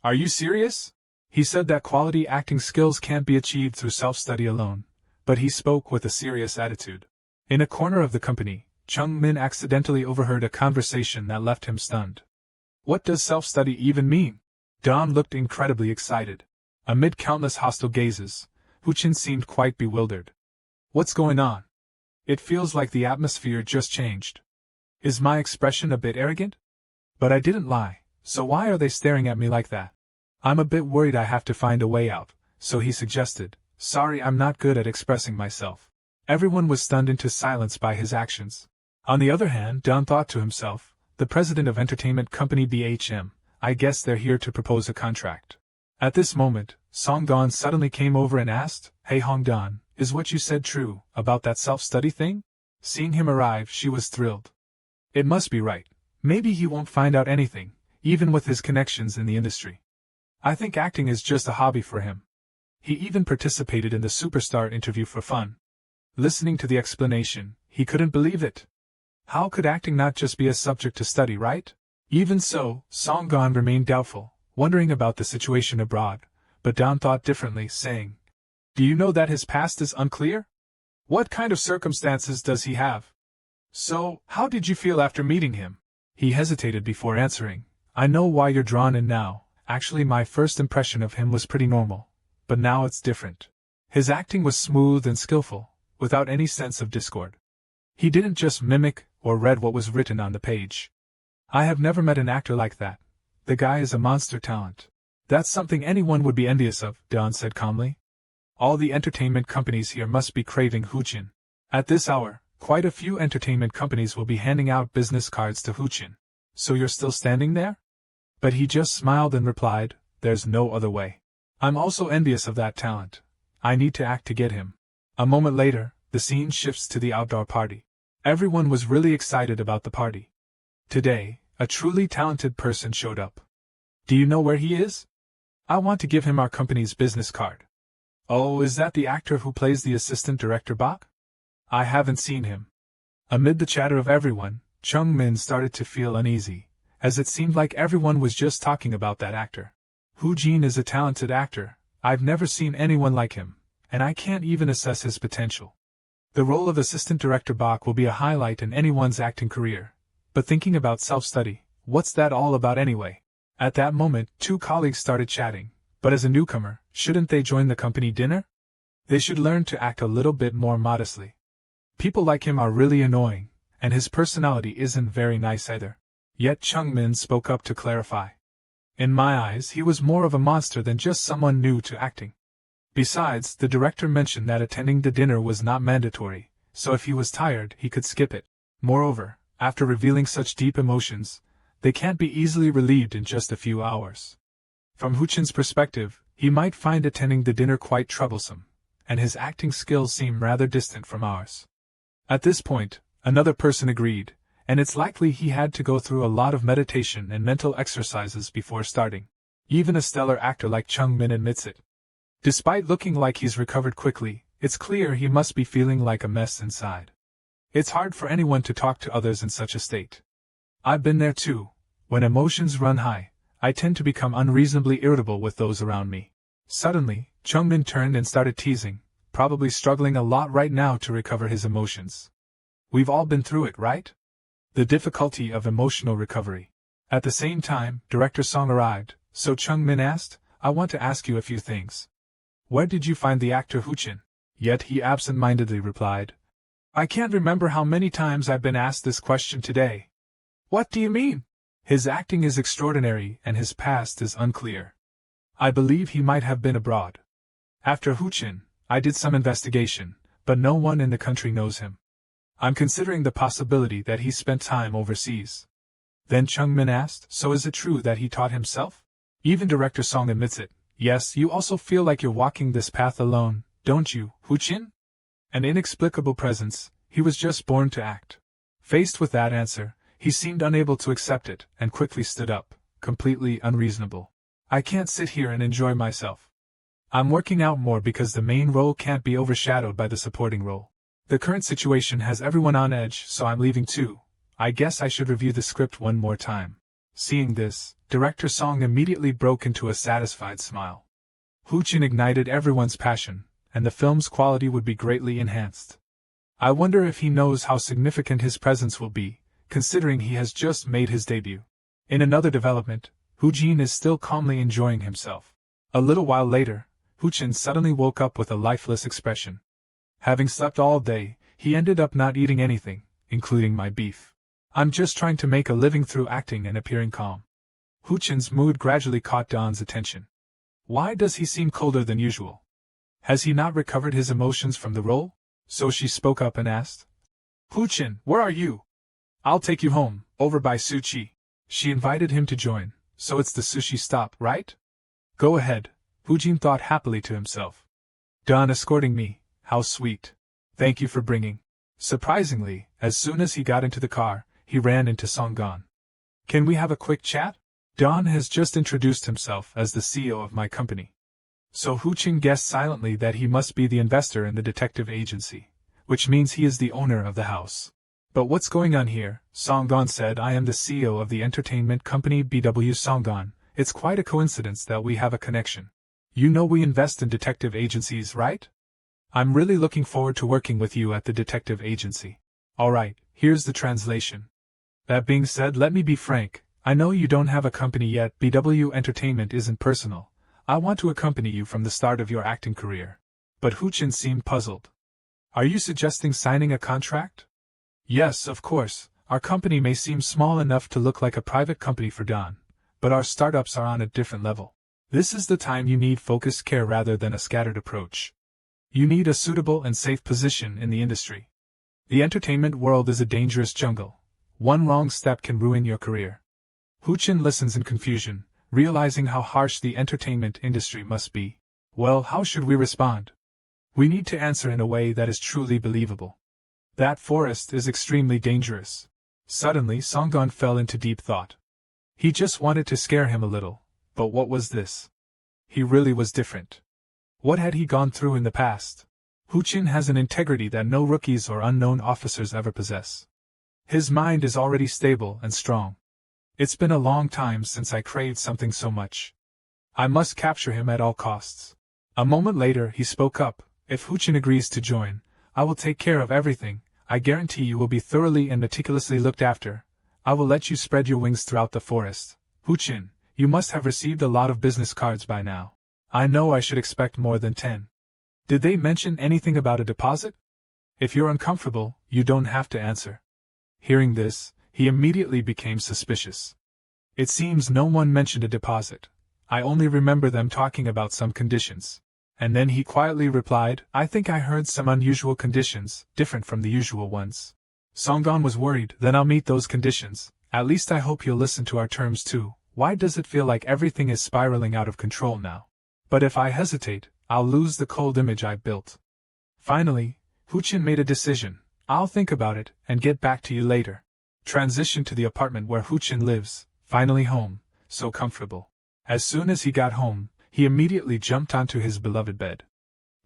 Are you serious?" He said that quality acting skills can't be achieved through self-study alone, but he spoke with a serious attitude. In a corner of the company, Chung Min accidentally overheard a conversation that left him stunned. What does self-study even mean? Dawn looked incredibly excited. Amid countless hostile gazes, Huchin seemed quite bewildered. What's going on? It feels like the atmosphere just changed. Is my expression a bit arrogant? But I didn't lie, so why are they staring at me like that? I'm a bit worried I have to find a way out, so he suggested, "Sorry, I'm not good at expressing myself." Everyone was stunned into silence by his actions. On the other hand, Don thought to himself, the president of entertainment company BHM, I guess they're here to propose a contract. At this moment, Song Don suddenly came over and asked, "Hey Hong Don, is what you said true, about that self-study thing?" Seeing him arrive, she was thrilled. It must be right. Maybe he won't find out anything, even with his connections in the industry. I think acting is just a hobby for him. He even participated in the Superstar interview for fun. Listening to the explanation, he couldn't believe it. How could acting not just be a subject to study, right? Even so, Song Don remained doubtful, wondering about the situation abroad, but Don thought differently, saying, "Do you know that his past is unclear? What kind of circumstances does he have? So, how did you feel after meeting him?" He hesitated before answering, "I know why you're drawn in now. Actually, my first impression of him was pretty normal, but now it's different. His acting was smooth and skillful, without any sense of discord. He didn't just mimic or read what was written on the page. I have never met an actor like that. The guy is a monster talent. That's something anyone would be envious of," Don said calmly. "All the entertainment companies here must be craving Huchin. At this hour, quite a few entertainment companies will be handing out business cards to Huchin. So you're still standing there?" But he just smiled and replied, "There's no other way. I'm also envious of that talent. I need to act to get him." A moment later, the scene shifts to the outdoor party. Everyone was really excited about the party. Today, a truly talented person showed up. "Do you know where he is? I want to give him our company's business card." "Oh, is that the actor who plays the assistant director Bak? I haven't seen him." Amid the chatter of everyone, Chung Min started to feel uneasy, as it seemed like everyone was just talking about that actor. Hu Jin is a talented actor. I've never seen anyone like him, and I can't even assess his potential. The role of assistant director Bak will be a highlight in anyone's acting career. But thinking about self-study, what's that all about anyway? At that moment, two colleagues started chatting. But as a newcomer, shouldn't they join the company dinner? They should learn to act a little bit more modestly. People like him are really annoying, and his personality isn't very nice either. Yet Chung Min spoke up to clarify. In my eyes, he was more of a monster than just someone new to acting. Besides, the director mentioned that attending the dinner was not mandatory, so if he was tired, he could skip it. Moreover, after revealing such deep emotions, they can't be easily relieved in just a few hours. From Huchin's perspective, he might find attending the dinner quite troublesome, and his acting skills seem rather distant from ours. At this point, another person agreed, and it's likely he had to go through a lot of meditation and mental exercises before starting. Even a stellar actor like Chung Min admits it. Despite looking like he's recovered quickly, it's clear he must be feeling like a mess inside. It's hard for anyone to talk to others in such a state. I've been there too. When emotions run high, I tend to become unreasonably irritable with those around me. Suddenly, Chung Min turned and started teasing, probably struggling a lot right now to recover his emotions. We've all been through it, right? The difficulty of emotional recovery. At the same time, Director Song arrived, so Chung Min asked, "I want to ask you a few things. Where did you find the actor Huchin?" Yet he absent-mindedly replied, "I can't remember how many times I've been asked this question today." "What do you mean?" "His acting is extraordinary and his past is unclear. I believe he might have been abroad. After Huchin, I did some investigation, but no one in the country knows him. I'm considering the possibility that he spent time overseas." Then Chung Min asked, "So is it true that he taught himself?" Even Director Song admits it. "Yes, you also feel like you're walking this path alone, don't you, Huchin?" An inexplicable presence, he was just born to act. Faced with that answer, he seemed unable to accept it, and quickly stood up, completely unreasonable. "I can't sit here and enjoy myself. I'm working out more because the main role can't be overshadowed by the supporting role. The current situation has everyone on edge, so I'm leaving too. I guess I should review the script one more time." Seeing this, Director Song immediately broke into a satisfied smile. Huchin ignited everyone's passion, and the film's quality would be greatly enhanced. I wonder if he knows how significant his presence will be, considering he has just made his debut. In another development, Hu Jin is still calmly enjoying himself. A little while later, Huchin suddenly woke up with a lifeless expression. Having slept all day, he ended up not eating anything, including my beef. "I'm just trying to make a living through acting and appearing calm." Huchin's mood gradually caught Dawn's attention. Why does he seem colder than usual? Has he not recovered his emotions from the role? So she spoke up and asked, "Huchin, where are you? I'll take you home, over by sushi." She invited him to join, so it's the sushi stop, right? "Go ahead," Huchin thought happily to himself. "Dawn escorting me, how sweet. Thank you for bringing." Surprisingly, as soon as he got into the car, he ran into Songgon. "Can we have a quick chat? Dawn has just introduced himself as the CEO of my company." So Huchin guessed silently that he must be the investor in the detective agency, which means he is the owner of the house. "But what's going on here?" Songgon said. "I am the CEO of the entertainment company BW Songgon. It's quite a coincidence that we have a connection. You know we invest in detective agencies, right? I'm really looking forward to working with you at the detective agency." Alright, here's the translation. "That being said, let me be frank. I know you don't have a company yet. BW Entertainment isn't personal. I want to accompany you from the start of your acting career." But Huchin seemed puzzled. "Are you suggesting signing a contract?" "Yes, of course. Our company may seem small enough to look like a private company for Don, but our startups are on a different level. This is the time you need focused care rather than a scattered approach. You need a suitable and safe position in the industry. The entertainment world is a dangerous jungle. One wrong step can ruin your career." Huchin listens in confusion, realizing how harsh the entertainment industry must be. Well, how should we respond? We need to answer in a way that is truly believable. That forest is extremely dangerous. Suddenly Songgon fell into deep thought. He just wanted to scare him a little, but what was this? He really was different. What had he gone through in the past? Huchin has an integrity that no rookies or unknown officers ever possess. His mind is already stable and strong. It's been a long time since I craved something so much. I must capture him at all costs. A moment later he spoke up. If Huchin agrees to join, I will take care of everything. I guarantee you will be thoroughly and meticulously looked after. I will let you spread your wings throughout the forest. Huchin, you must have received a lot of business cards by now. I know I should expect more than 10. Did they mention anything about a deposit? If you're uncomfortable, you don't have to answer. Hearing this, he immediately became suspicious. It seems no one mentioned a deposit. I only remember them talking about some conditions. And then he quietly replied, I think I heard some unusual conditions, different from the usual ones. Songgon was worried. Then I'll meet those conditions. At least I hope you'll listen to our terms too. Why does it feel like everything is spiraling out of control now? But if I hesitate, I'll lose the cold image I built. Finally, Huchin made a decision. I'll think about it and get back to you later. Transition to the apartment where Huchin lives, finally home, so comfortable. As soon as he got home, he immediately jumped onto his beloved bed.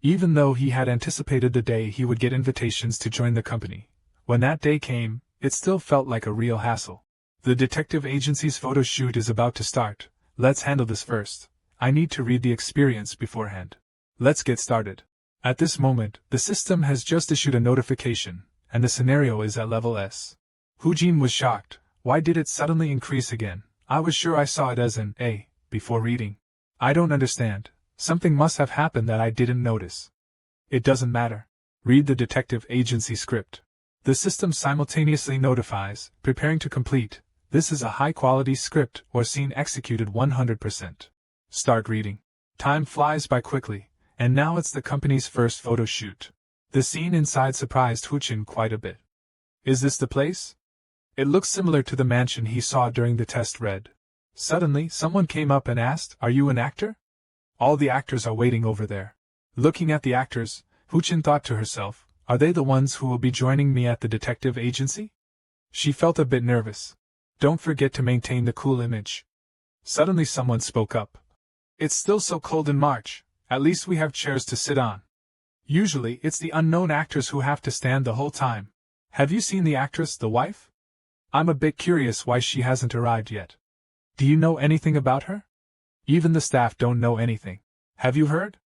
Even though he had anticipated the day he would get invitations to join the company, when that day came, it still felt like a real hassle. The detective agency's photo shoot is about to start. Let's handle this first. I need to read the experience beforehand. Let's get started. At this moment, the system has just issued a notification, and the scenario is at level S. Hujin was shocked. Why did it suddenly increase again? I was sure I saw it as an A before reading. I don't understand. Something must have happened that I didn't notice. It doesn't matter. Read the detective agency script. The system simultaneously notifies, preparing to complete. This is a high-quality script or scene executed 100%. Start reading. Time flies by quickly, and now it's the company's first photo shoot. The scene inside surprised Huchin quite a bit. Is this the place? It looks similar to the mansion he saw during the test read. Suddenly, someone came up and asked, Are you an actor? All the actors are waiting over there. Looking at the actors, Huchin thought to herself, Are they the ones who will be joining me at the detective agency? She felt a bit nervous. Don't forget to maintain the cool image. Suddenly someone spoke up. It's still so cold in March. At least we have chairs to sit on. Usually, it's the unknown actors who have to stand the whole time. Have you seen the actress, the wife? I'm a bit curious why she hasn't arrived yet. Do you know anything about her? Even the staff don't know anything. Have you heard?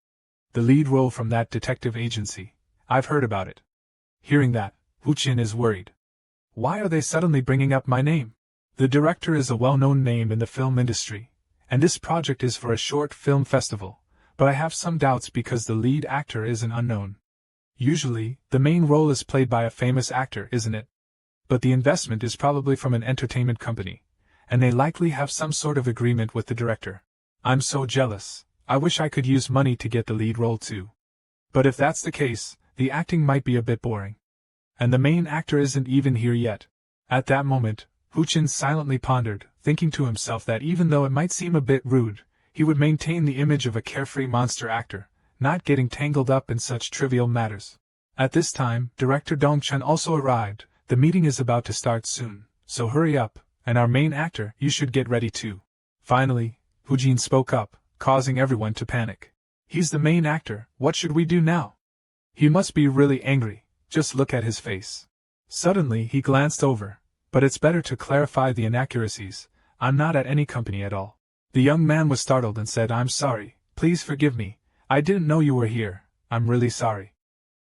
The lead role from that detective agency. I've heard about it. Hearing that, Huchin is worried. Why are they suddenly bringing up my name? The director is a well-known name in the film industry, and this project is for a short film festival, but I have some doubts because the lead actor is an unknown. Usually, the main role is played by a famous actor, isn't it? But the investment is probably from an entertainment company, and they likely have some sort of agreement with the director. I'm so jealous. I wish I could use money to get the lead role too. But if that's the case, the acting might be a bit boring. And the main actor isn't even here yet. At that moment, Huchin silently pondered, thinking to himself that even though it might seem a bit rude, he would maintain the image of a carefree monster actor, not getting tangled up in such trivial matters. At this time, director Dongchun also arrived. The meeting is about to start soon, so hurry up, and our main actor, you should get ready too. Finally, Hujin spoke up, causing everyone to panic. He's the main actor, what should we do now? He must be really angry, just look at his face. Suddenly he glanced over, but it's better to clarify the inaccuracies. I'm not at any company at all. The young man was startled and said, I'm sorry, please forgive me, I didn't know you were here, I'm really sorry.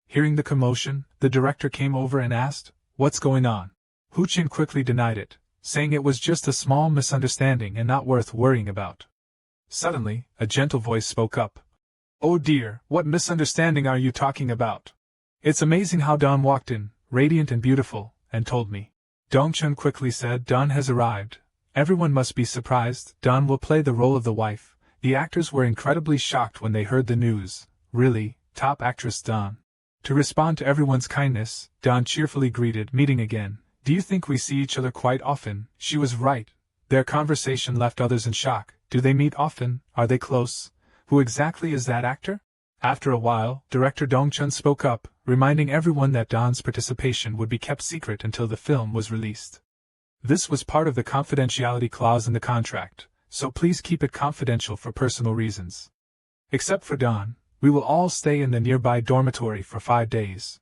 Hearing the commotion, the director came over and asked, What's going on? Huchin quickly denied it, saying it was just a small misunderstanding and not worth worrying about. Suddenly, a gentle voice spoke up. Oh dear, what misunderstanding are you talking about? It's amazing how Dawn walked in, radiant and beautiful, and told me. Dongchun quickly said, Dawn has arrived. Everyone must be surprised. Dawn will play the role of the wife. The actors were incredibly shocked when they heard the news. Really, top actress Dawn. To respond to everyone's kindness, Dawn cheerfully greeted, meeting again. Do you think we see each other quite often? She was right. Their conversation left others in shock. Do they meet often? Are they close? Who exactly is that actor? After a while, director Dong-chun spoke up, reminding everyone that Don's participation would be kept secret until the film was released. This was part of the confidentiality clause in the contract, so please keep it confidential for personal reasons. Except for Don, we will all stay in the nearby dormitory for 5 days.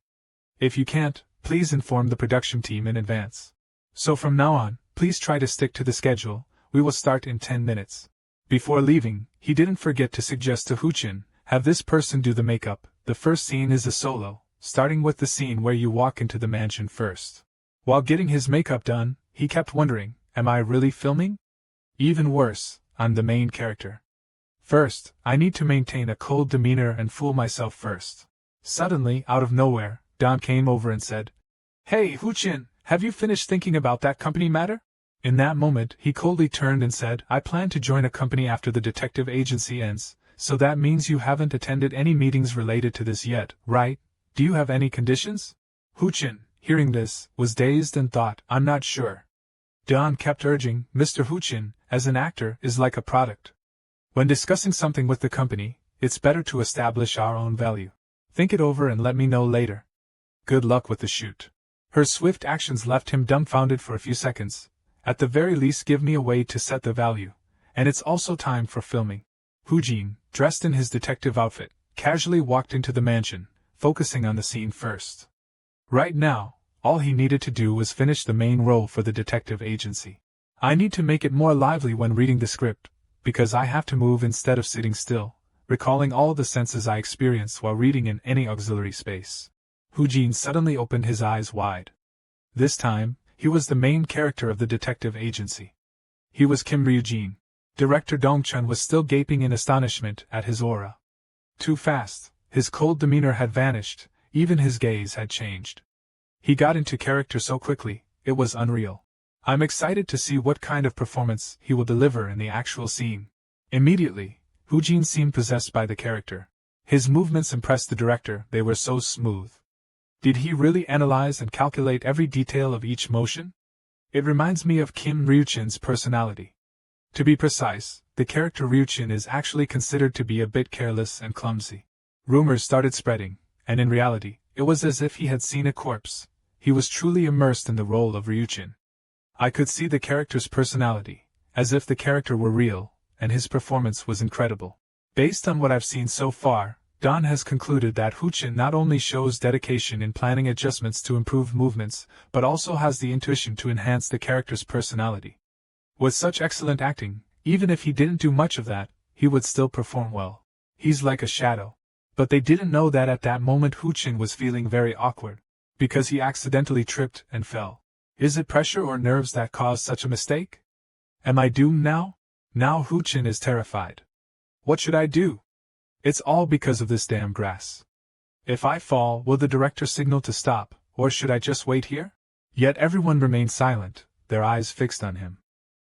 If you can't, please inform the production team in advance. So from now on, please try to stick to the schedule. We will start in 10 minutes. Before leaving, he didn't forget to suggest to Huchin, have this person do the makeup. The first scene is a solo, starting with the scene where you walk into the mansion first. While getting his makeup done, he kept wondering, am I really filming? Even worse, I'm the main character. First, I need to maintain a cold demeanor and fool myself first. Suddenly, out of nowhere, Don came over and said, "Hey, Huchin, have you finished thinking about that company matter?" In that moment, he coldly turned and said, "I plan to join a company after the detective agency ends, so that means you haven't attended any meetings related to this yet, right? Do you have any conditions?" Huchin, hearing this, was dazed and thought, "I'm not sure." Don kept urging, "Mr. Huchin, as an actor, is like a product. When discussing something with the company, it's better to establish our own value. Think it over and let me know later. Good luck with the shoot." Her swift actions left him dumbfounded for a few seconds. At the very least, give me a way to set the value. And it's also time for filming. Huchin, dressed in his detective outfit, casually walked into the mansion, focusing on the scene first. Right now, all he needed to do was finish the main role for the detective agency. I need to make it more lively when reading the script, because I have to move instead of sitting still, recalling all the senses I experience while reading in any auxiliary space. Huchin suddenly opened his eyes wide. This time, he was the main character of the detective agency. He was Kim Ryujin. Director Dong-chun was still gaping in astonishment at his aura. Too fast, his cold demeanor had vanished, even his gaze had changed. He got into character so quickly, it was unreal. I'm excited to see what kind of performance he will deliver in the actual scene. Immediately, Huchin seemed possessed by the character. His movements impressed the director, they were so smooth. Did he really analyze and calculate every detail of each motion? It reminds me of Kim Ryujin's personality. To be precise, the character Ryujin is actually considered to be a bit careless and clumsy. Rumors started spreading, and in reality, it was as if he had seen a corpse. He was truly immersed in the role of Ryujin. I could see the character's personality, as if the character were real, and his performance was incredible. Based on what I've seen so far, Don has concluded that Huchin not only shows dedication in planning adjustments to improve movements, but also has the intuition to enhance the character's personality. With such excellent acting, even if he didn't do much of that, he would still perform well. He's like a shadow. But they didn't know that at that moment Huchin was feeling very awkward, because he accidentally tripped and fell. Is it pressure or nerves that caused such a mistake? Am I doomed now? Now Huchin is terrified. What should I do? It's all because of this damn grass. If I fall, will the director signal to stop, or should I just wait here? Yet everyone remained silent, their eyes fixed on him.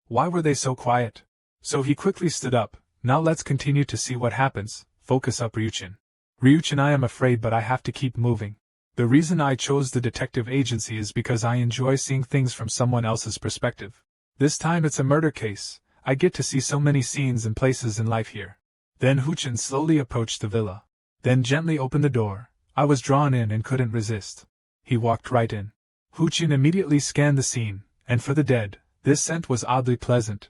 Why were they so quiet? So he quickly stood up. Now let's continue to see what happens. Focus up, Ryujin. Ryujin, I am afraid, but I have to keep moving. The reason I chose the detective agency is because I enjoy seeing things from someone else's perspective. This time it's a murder case. I get to see so many scenes and places in life here. Then Huchin slowly approached the villa. Then gently opened the door. I was drawn in and couldn't resist. He walked right in. Huchin immediately scanned the scene, and for the dead, this scent was oddly pleasant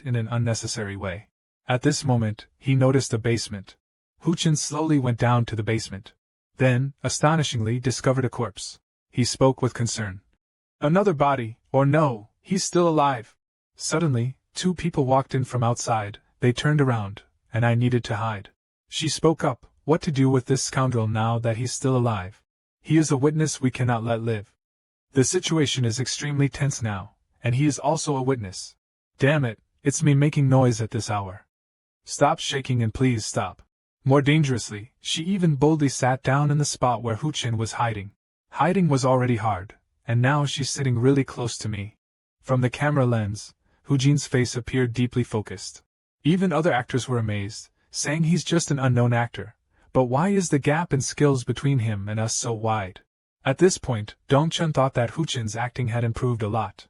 in an unnecessary way. At this moment, he noticed a basement. Huchin slowly went down to the basement. Then, astonishingly, discovered a corpse. He spoke with concern. Another body, or no, he's still alive. Suddenly, 2 people walked in from outside. They turned around, and I needed to hide. She spoke up, what to do with this scoundrel now that he's still alive? He is a witness we cannot let live. The situation is extremely tense now, and he is also a witness. Damn it, it's me making noise at this hour. Stop shaking and please stop. More dangerously, she even boldly sat down in the spot where Huchin was hiding. Hiding was already hard, and now she's sitting really close to me. From the camera lens, Huchin's face appeared deeply focused. Even other actors were amazed, saying he's just an unknown actor. But why is the gap in skills between him and us so wide? At this point, Dong-chun thought that Huchin's acting had improved a lot.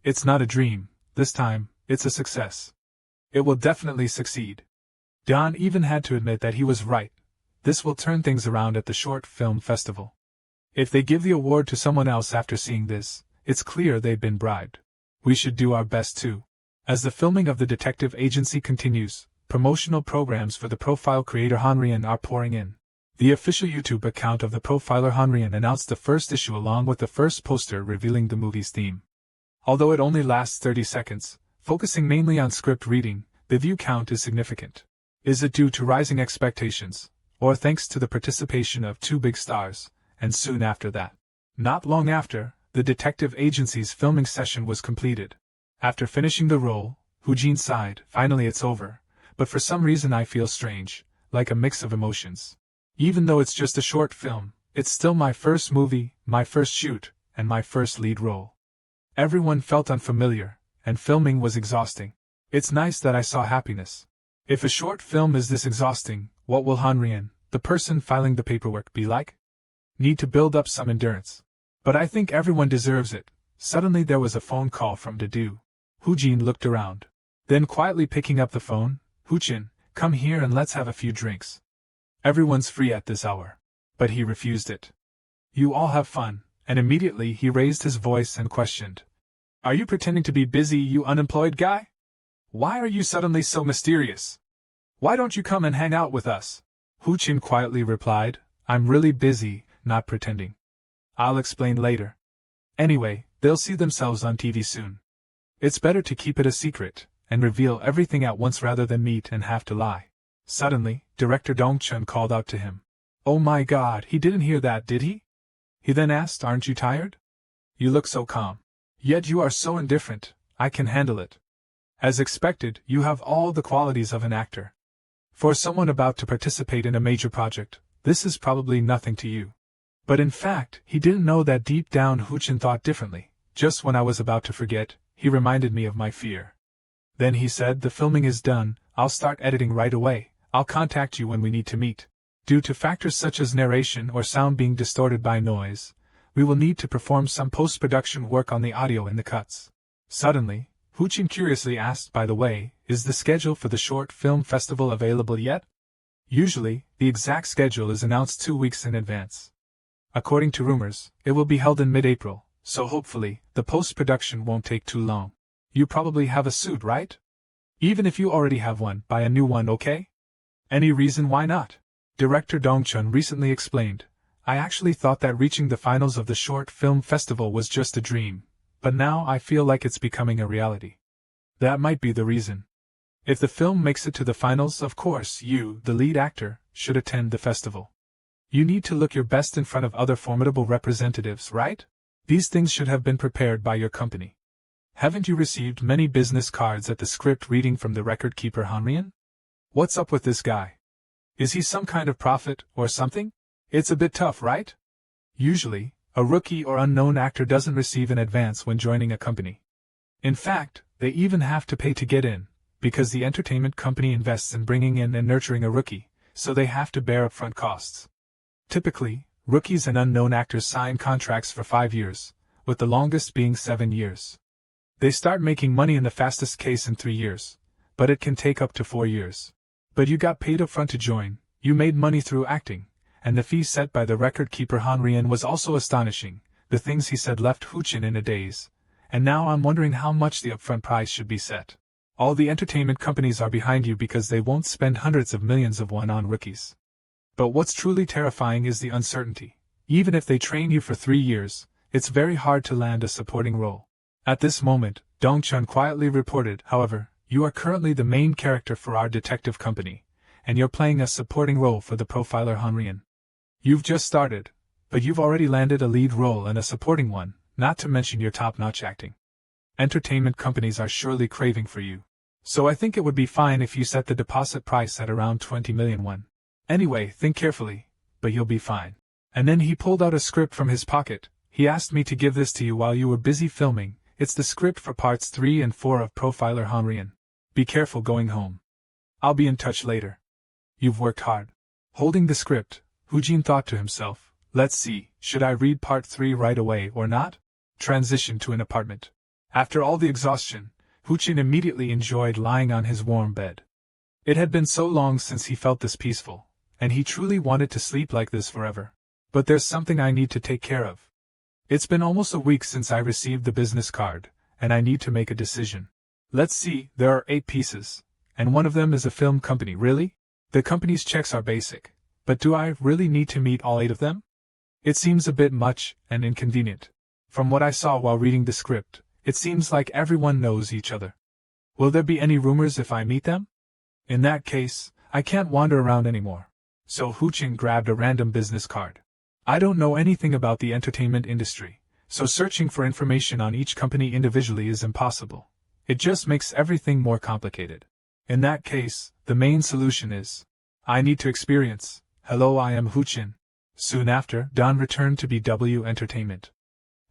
It's not a dream. The this time, it's a success. It will definitely succeed. Don even had to admit that he was right. This will turn things around at the short film festival. If they give the award to someone else after seeing this, it's clear they've been bribed. We should do our best too. As the filming of the detective agency continues, promotional programs for the profile creator Hanrian are pouring in. The official YouTube account of the profiler Hanrian announced the first issue along with the first poster revealing the movie's theme. Although it only lasts 30 seconds, focusing mainly on script reading, the view count is significant. Is it due to rising expectations, or thanks to the participation of two big stars, and soon after that? Not long after, the detective agency's filming session was completed. After finishing the role, Hoojin sighed, "Finally it's over, but for some reason I feel strange, like a mix of emotions. Even though it's just a short film, it's still my first movie, my first shoot, and my first lead role. Everyone felt unfamiliar, and filming was exhausting. It's nice that I saw happiness. If a short film is this exhausting, what will Hanrian, the person filing the paperwork, be like? Need to build up some endurance. But I think everyone deserves it." Suddenly there was a phone call from Dedu. Hoojin looked around. Then quietly picking up the phone, "Hoochin, come here and let's have a few drinks. Everyone's free at this hour." But he refused it. "You all have fun," and immediately he raised his voice and questioned. "Are you pretending to be busy, you unemployed guy? Why are you suddenly so mysterious? Why don't you come and hang out with us?" Hoochin quietly replied, "I'm really busy, not pretending. I'll explain later. Anyway, they'll see themselves on TV soon. It's better to keep it a secret, and reveal everything at once rather than meet and have to lie." Suddenly, director Dongchun called out to him. "Oh my god, he didn't hear that, did he?" He then asked, "Aren't you tired? You look so calm. Yet you are so indifferent." "I can handle it. As expected, you have all the qualities of an actor. For someone about to participate in a major project, this is probably nothing to you." But in fact, he didn't know that deep down Hoochin thought differently. "Just when I was about to forget, he reminded me of my fear." Then he said, "The filming is done, I'll start editing right away. I'll contact you when we need to meet. Due to factors such as narration or sound being distorted by noise, we will need to perform some post-production work on the audio and the cuts." Suddenly, Hoochin curiously asked, "By the way, is the schedule for the short film festival available yet?" Usually, the exact schedule is announced 2 weeks in advance. According to rumors, it will be held in mid-April, so hopefully, the post-production won't take too long. You probably have a suit, right? Even if you already have one, buy a new one, okay? Any reason why not? Director Dongchun recently explained, "I actually thought that reaching the finals of the short film festival was just a dream, but now I feel like it's becoming a reality." That might be the reason. If the film makes it to the finals, of course you, the lead actor, should attend the festival. You need to look your best in front of other formidable representatives, right? These things should have been prepared by your company. Haven't you received many business cards at the script reading from the record keeper Hanrian? What's up with this guy? Is he some kind of prophet, or something? It's a bit tough, right? Usually, a rookie or unknown actor doesn't receive an advance when joining a company. In fact, they even have to pay to get in, because the entertainment company invests in bringing in and nurturing a rookie, so they have to bear upfront costs. Typically, rookies and unknown actors sign contracts for 5 years, with the longest being 7 years. They start making money in the fastest case in 3 years, but it can take up to 4 years. But you got paid upfront to join, you made money through acting, and the fee set by the record keeper Hanrian was also astonishing. The things he said left Hoochin in a daze, and now I'm wondering how much the upfront price should be set. All the entertainment companies are behind you because they won't spend hundreds of millions of won on rookies. But what's truly terrifying is the uncertainty. Even if they train you for 3 years, it's very hard to land a supporting role. At this moment, Dongchun quietly reported, "However, you are currently the main character for our detective company, and you're playing a supporting role for the profiler Hanrian. You've just started, but you've already landed a lead role and a supporting one, not to mention your top-notch acting. Entertainment companies are surely craving for you. So I think it would be fine if you set the deposit price at around 20 million won. Anyway, think carefully, but you'll be fine." And then he pulled out a script from his pocket. "He asked me to give this to you while you were busy filming. It's the script for parts 3 and 4 of Profiler Hanrian. Be careful going home. I'll be in touch later. You've worked hard." Holding the script, Hoojin thought to himself, "Let's see, should I read part 3 right away or not?" Transition to an apartment. After all the exhaustion, Huchin immediately enjoyed lying on his warm bed. It had been so long since he felt this peaceful, and he truly wanted to sleep like this forever. But there's something I need to take care of. It's been almost a week since I received the business card, and I need to make a decision. Let's see, there are 8 pieces, and one of them is a film company. Really? The company's checks are basic, but do I really need to meet all 8 of them? It seems a bit much and inconvenient. From what I saw while reading the script, it seems like everyone knows each other. Will there be any rumors if I meet them? In that case, I can't wander around anymore. So Huchin grabbed a random business card. I don't know anything about the entertainment industry, so searching for information on each company individually is impossible. It just makes everything more complicated. In that case, the main solution is, I need to experience. Hello, I am Huchin. Soon after, Don returned to BW Entertainment.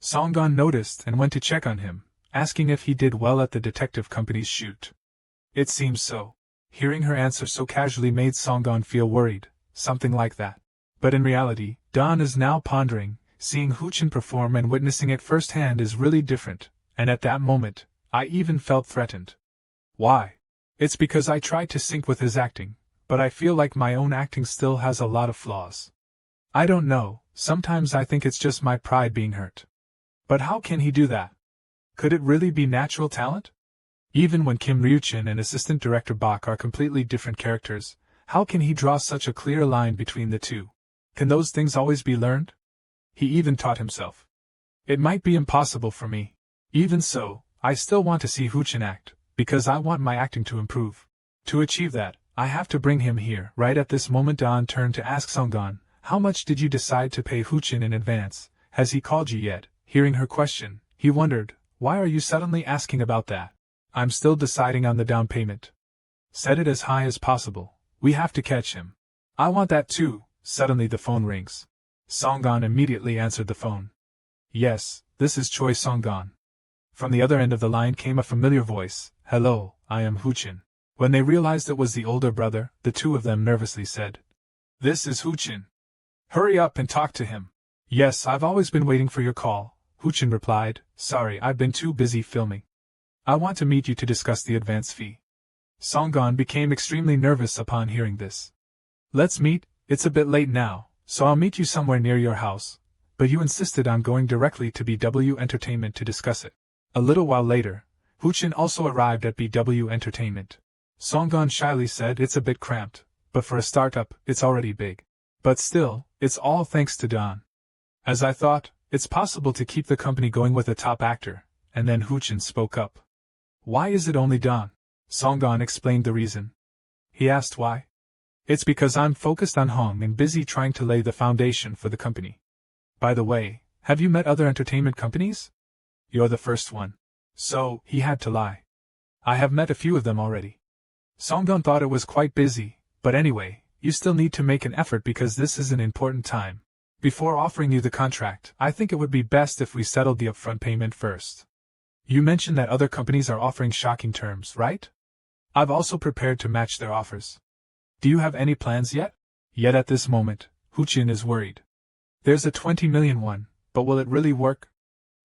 Songgon noticed and went to check on him, asking if he did well at the detective company's shoot. It seems so. Hearing her answer so casually made Songgon feel worried, something like that. But in reality, Don is now pondering, seeing Huchin perform and witnessing it firsthand is really different, and at that moment, I even felt threatened. Why? It's because I tried to sync with his acting, but I feel like my own acting still has a lot of flaws. I don't know, sometimes I think it's just my pride being hurt. But how can he do that? Could it really be natural talent? Even when Kim Ryuchin and assistant director Bach are completely different characters, how can he draw such a clear line between the two? Can those things always be learned? He even taught himself. It might be impossible for me. Even so, I still want to see Huchin act, because I want my acting to improve. To achieve that, I have to bring him here. Right at this moment Don turned to ask Songgon, how much did you decide to pay Huchin in advance? Has he called you yet? Hearing her question, he wondered, why are you suddenly asking about that? I'm still deciding on the down payment. Set it as high as possible. We have to catch him. I want that too. Suddenly the phone rings. Songgon immediately answered the phone. Yes, this is Choi Songgon. From the other end of the line came a familiar voice. Hello, I am Huchin. When they realized it was the older brother, the two of them nervously said, This is Huchin. Hurry up and talk to him. Yes, I've always been waiting for your call, Huchin replied. Sorry, I've been too busy filming. I want to meet you to discuss the advance fee. Songgon became extremely nervous upon hearing this. Let's meet. It's a bit late now, so I'll meet you somewhere near your house. But you insisted on going directly to BW Entertainment to discuss it. A little while later, Huchin also arrived at BW Entertainment. Songgon shyly said it's a bit cramped, but for a startup, it's already big. But still, it's all thanks to Don. As I thought, it's possible to keep the company going with a top actor, and then Huchin spoke up. Why is it only Don? Songgon explained the reason. He asked why. It's because I'm focused on Hong and busy trying to lay the foundation for the company. By the way, have you met other entertainment companies? You're the first one. So, he had to lie. I have met a few of them already. Songgon thought it was quite busy, but anyway, you still need to make an effort because this is an important time. Before offering you the contract, I think it would be best if we settled the upfront payment first. You mentioned that other companies are offering shocking terms, right? I've also prepared to match their offers. Do you have any plans yet? Yet at this moment, Huchin is worried. There's a 20 million one, but will it really work?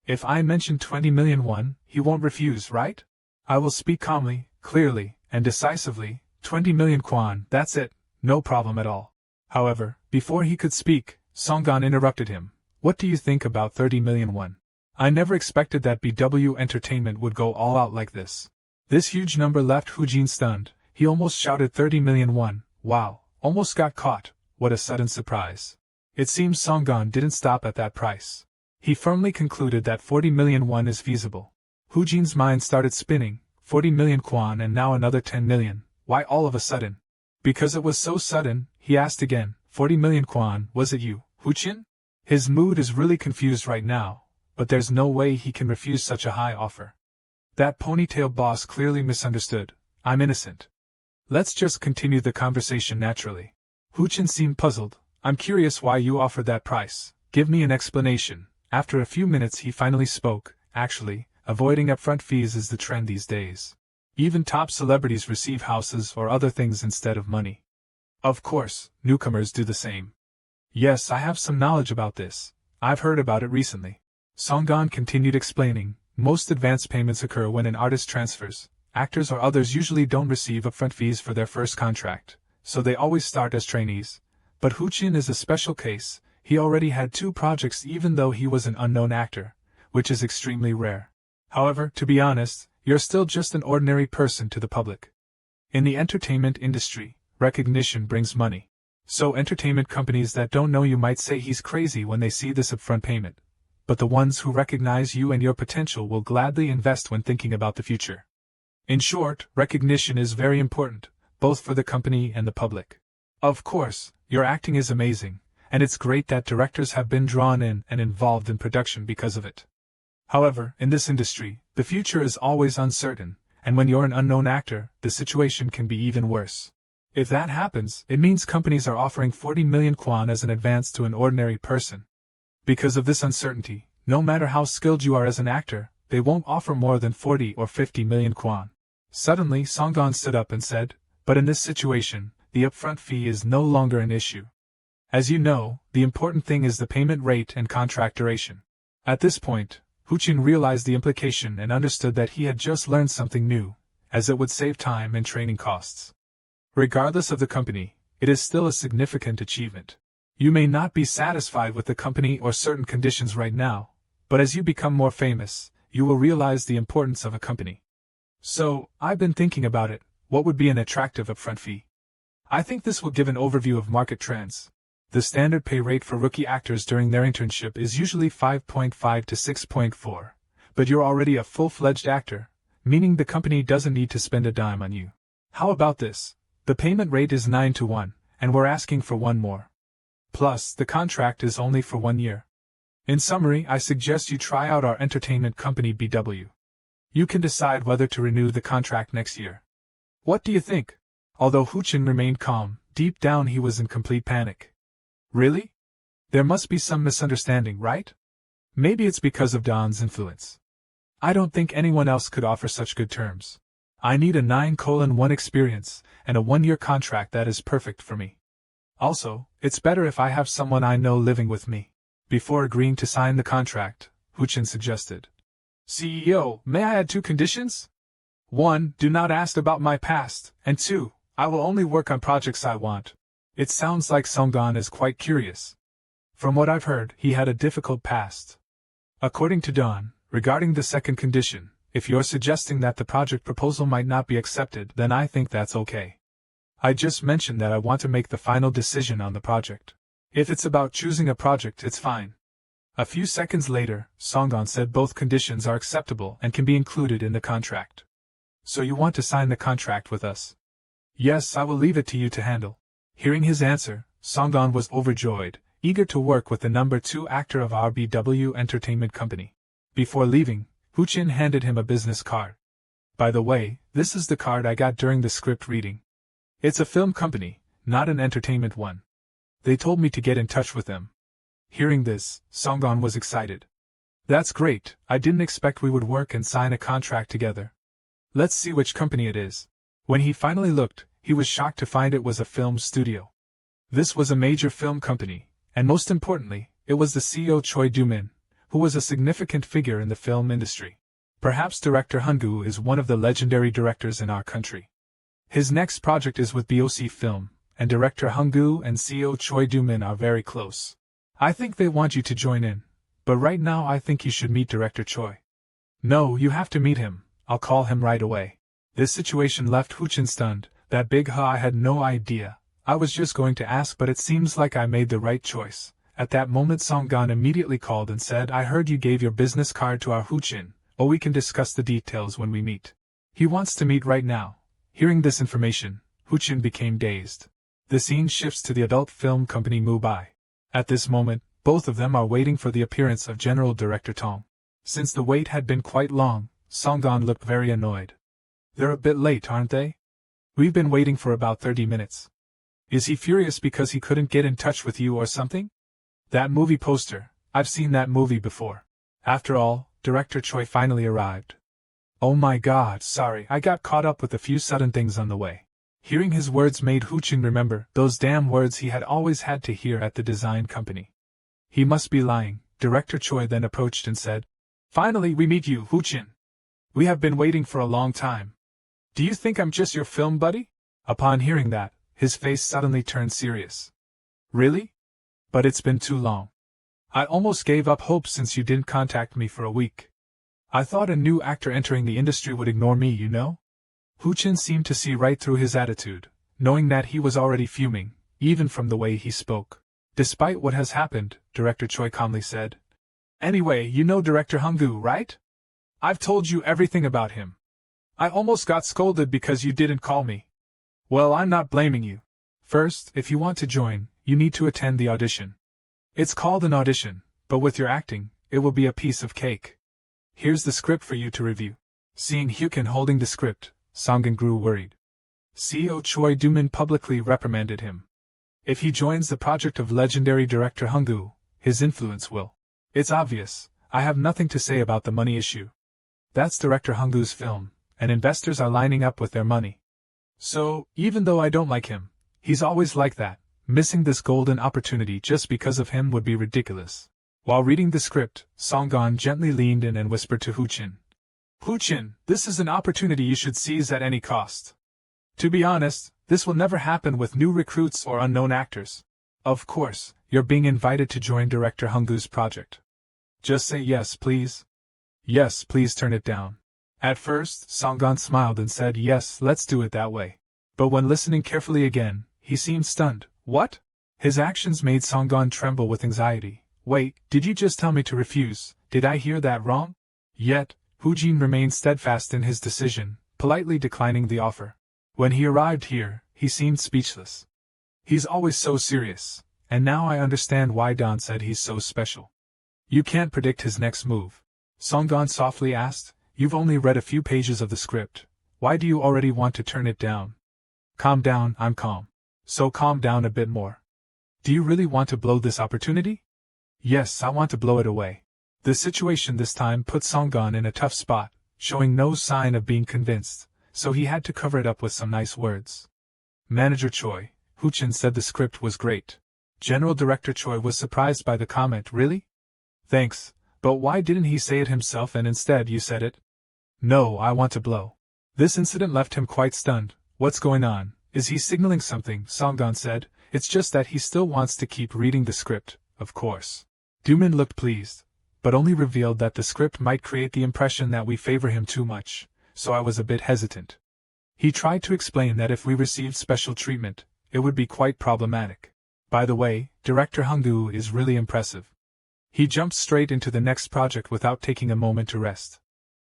If I mention 20 million won, he won't refuse, right? I will speak calmly, clearly, and decisively. 20 million kwan, that's it, no problem at all. However, before he could speak, Songgon interrupted him. What do you think about 30 million won? I never expected that BW Entertainment would go all out like this. This huge number left Huchin stunned. He almost shouted 30 million won. Wow, almost got caught. What a sudden surprise. It seems Songgon didn't stop at that price. He firmly concluded that 40 million won is feasible. Huchin's mind started spinning. 40 million kwan and now another 10 million. Why all of a sudden? Because it was so sudden, he asked again, 40 million kwan, was it you, Huchin? His mood is really confused right now, but there's no way he can refuse such a high offer. That ponytail boss clearly misunderstood. I'm innocent. Let's just continue the conversation naturally. Huchin seemed puzzled. I'm curious why you offered that price. Give me an explanation. After a few minutes he finally spoke. Actually, avoiding upfront fees is the trend these days. Even top celebrities receive houses or other things instead of money. Of course, newcomers do the same. Yes, I have some knowledge about this. I've heard about it recently. Songgon continued explaining. most advance payments occur when an artist transfers. Actors or others usually don't receive upfront fees for their first contract, so they always start as trainees. But Huchin is a special case. He already had 2 projects even though he was an unknown actor, which is extremely rare. However, to be honest, you're still just an ordinary person to the public. In the entertainment industry, recognition brings money. So entertainment companies that don't know you might say he's crazy when they see this upfront payment. But the ones who recognize you and your potential will gladly invest when thinking about the future. In short, recognition is very important, both for the company and the public. Of course, your acting is amazing, and it's great that directors have been drawn in and involved in production because of it. However, in this industry, the future is always uncertain, and when you're an unknown actor, the situation can be even worse. If that happens, it means companies are offering 40 million kwan as an advance to an ordinary person. Because of this uncertainty, no matter how skilled you are as an actor, they won't offer more than 40 or 50 million kwan. Suddenly, Songdan stood up and said, "But in this situation, the upfront fee is no longer an issue. As you know, the important thing is the payment rate and contract duration." At this point, Huchin realized the implication and understood that he had just learned something new, as it would save time and training costs. Regardless of the company, it is still a significant achievement. You may not be satisfied with the company or certain conditions right now, but as you become more famous, you will realize the importance of a company. So, I've been thinking about it. What would be an attractive upfront fee? I think this will give an overview of market trends. The standard pay rate for rookie actors during their internship is usually 5.5 to 6.4, but you're already a full-fledged actor, meaning the company doesn't need to spend a dime on you. How about this? The payment rate is 9 to 1, and we're asking for 1 more. Plus, the contract is only for 1 year. In summary, I suggest you try out our entertainment company BW. You can decide whether to renew the contract next year. What do you think? Although Huchin remained calm, deep down he was in complete panic. Really? There must be some misunderstanding, right? Maybe it's because of Don's influence. I don't think anyone else could offer such good terms. I need a 9:1 experience, and a 1-year contract that is perfect for me. Also, it's better if I have someone I know living with me. Before agreeing to sign the contract, Huchin suggested, "CEO, may I add 2 conditions? 1. Do not ask about my past, and 2. I will only work on projects I want." It sounds like Songdan is quite curious. From what I've heard, he had a difficult past. According to Don, regarding the second condition, if you're suggesting that the project proposal might not be accepted, then I think that's okay. I just mentioned that I want to make the final decision on the project. If it's about choosing a project, it's fine. A few seconds later, Songdan said both conditions are acceptable and can be included in the contract. "So you want to sign the contract with us?" "Yes, I will leave it to you to handle." Hearing his answer, Songdan was overjoyed, eager to work with the number 2 actor of our BW Entertainment Company. Before leaving, Huchin handed him a business card. "By the way, this is the card I got during the script reading. It's a film company, not an entertainment one. They told me to get in touch with them." Hearing this, Songdan was excited. "That's great, I didn't expect we would work and sign a contract together. Let's see which company it is." When he finally looked, he was shocked to find it was a film studio. This was a major film company, and most importantly, it was the CEO Choi Do-min, who was a significant figure in the film industry. Perhaps director Hungu is one of the legendary directors in our country. His next project is with BOC Film, and director Hungu and CEO Choi Do-min are very close. I think they want you to join in, but right now I think you should meet director Choi. "No, you have to meet him, I'll call him right away." This situation left Huchin stunned. That big I had no idea. I was just going to ask, but it seems like I made the right choice. At that moment Songdan immediately called and said, "I heard you gave your business card to our Huchin. Oh, we can discuss the details when we meet. He wants to meet right now." Hearing this information, Huchin became dazed. The scene shifts to the adult film company Mumbai. At this moment, both of them are waiting for the appearance of General Director Tong. Since the wait had been quite long, Songdan looked very annoyed. "They're a bit late, aren't they? We've been waiting for about 30 minutes. Is he furious because he couldn't get in touch with you or something? That movie poster, I've seen that movie before." After all, Director Choi finally arrived. "Oh my god, sorry, I got caught up with a few sudden things on the way." Hearing his words made Huchin remember those damn words he had always had to hear at the design company. He must be lying. Director Choi then approached and said, Finally we meet you, Huchin. We have been waiting for a long time. Do you think I'm just your film buddy? Upon hearing that, his face suddenly turned serious. Really? But it's been too long. I almost gave up hope since you didn't contact me for a week. I thought a new actor entering the industry would ignore me, you know? Huchin seemed to see right through his attitude, knowing that he was already fuming, even from the way he spoke. Despite what has happened, Director Choi calmly said. Anyway, you know Director Honggu, right? I've told you everything about him. I almost got scolded because you didn't call me. Well, I'm not blaming you. First, if you want to join, you need to attend the audition. It's called an audition, but with your acting, it will be a piece of cake. Here's the script for you to review. Seeing Hyukin holding the script, Songun grew worried. CEO Choi Doomin publicly reprimanded him. If he joins the project of legendary director Honggu, his influence will. It's obvious, I have nothing to say about the money issue. That's director Honggu's film, and investors are lining up with their money. So, even though I don't like him, he's always like that. Missing this golden opportunity just because of him would be ridiculous. While reading the script, Songun gently leaned in and whispered to Huchin. Huchin, this is an opportunity you should seize at any cost. To be honest, this will never happen with new recruits or unknown actors. Of course, you're being invited to join director Honggu's project. Just say yes, please. Yes, please turn it down. At first, Songun smiled and said yes, let's do it that way. But when listening carefully again, he seemed stunned. What? His actions made Songun tremble with anxiety. Wait, did you just tell me to refuse? Did I hear that wrong? Yet, Hujin remained steadfast in his decision, politely declining the offer. When he arrived here, he seemed speechless. He's always so serious, and now I understand why Don said he's so special. You can't predict his next move. Songun softly asked, you've only read a few pages of the script. Why do you already want to turn it down? Calm down, I'm calm. So calm down a bit more. Do you really want to blow this opportunity? Yes, I want to blow it away. The situation this time put Songun in a tough spot, showing no sign of being convinced, so he had to cover it up with some nice words. Manager Choi, Huchin said the script was great. General Director Choi was surprised by the comment. Really? Thanks, but why didn't he say it himself and instead you said it? No, I want to blow. This incident left him quite stunned. What's going on? Is he signaling something? Songun said. It's just that he still wants to keep reading the script, of course. Doomin looked pleased, but only revealed that the script might create the impression that we favor him too much, so I was a bit hesitant. He tried to explain that if we received special treatment, it would be quite problematic. By the way, Director Honggu is really impressive. He jumped straight into the next project without taking a moment to rest.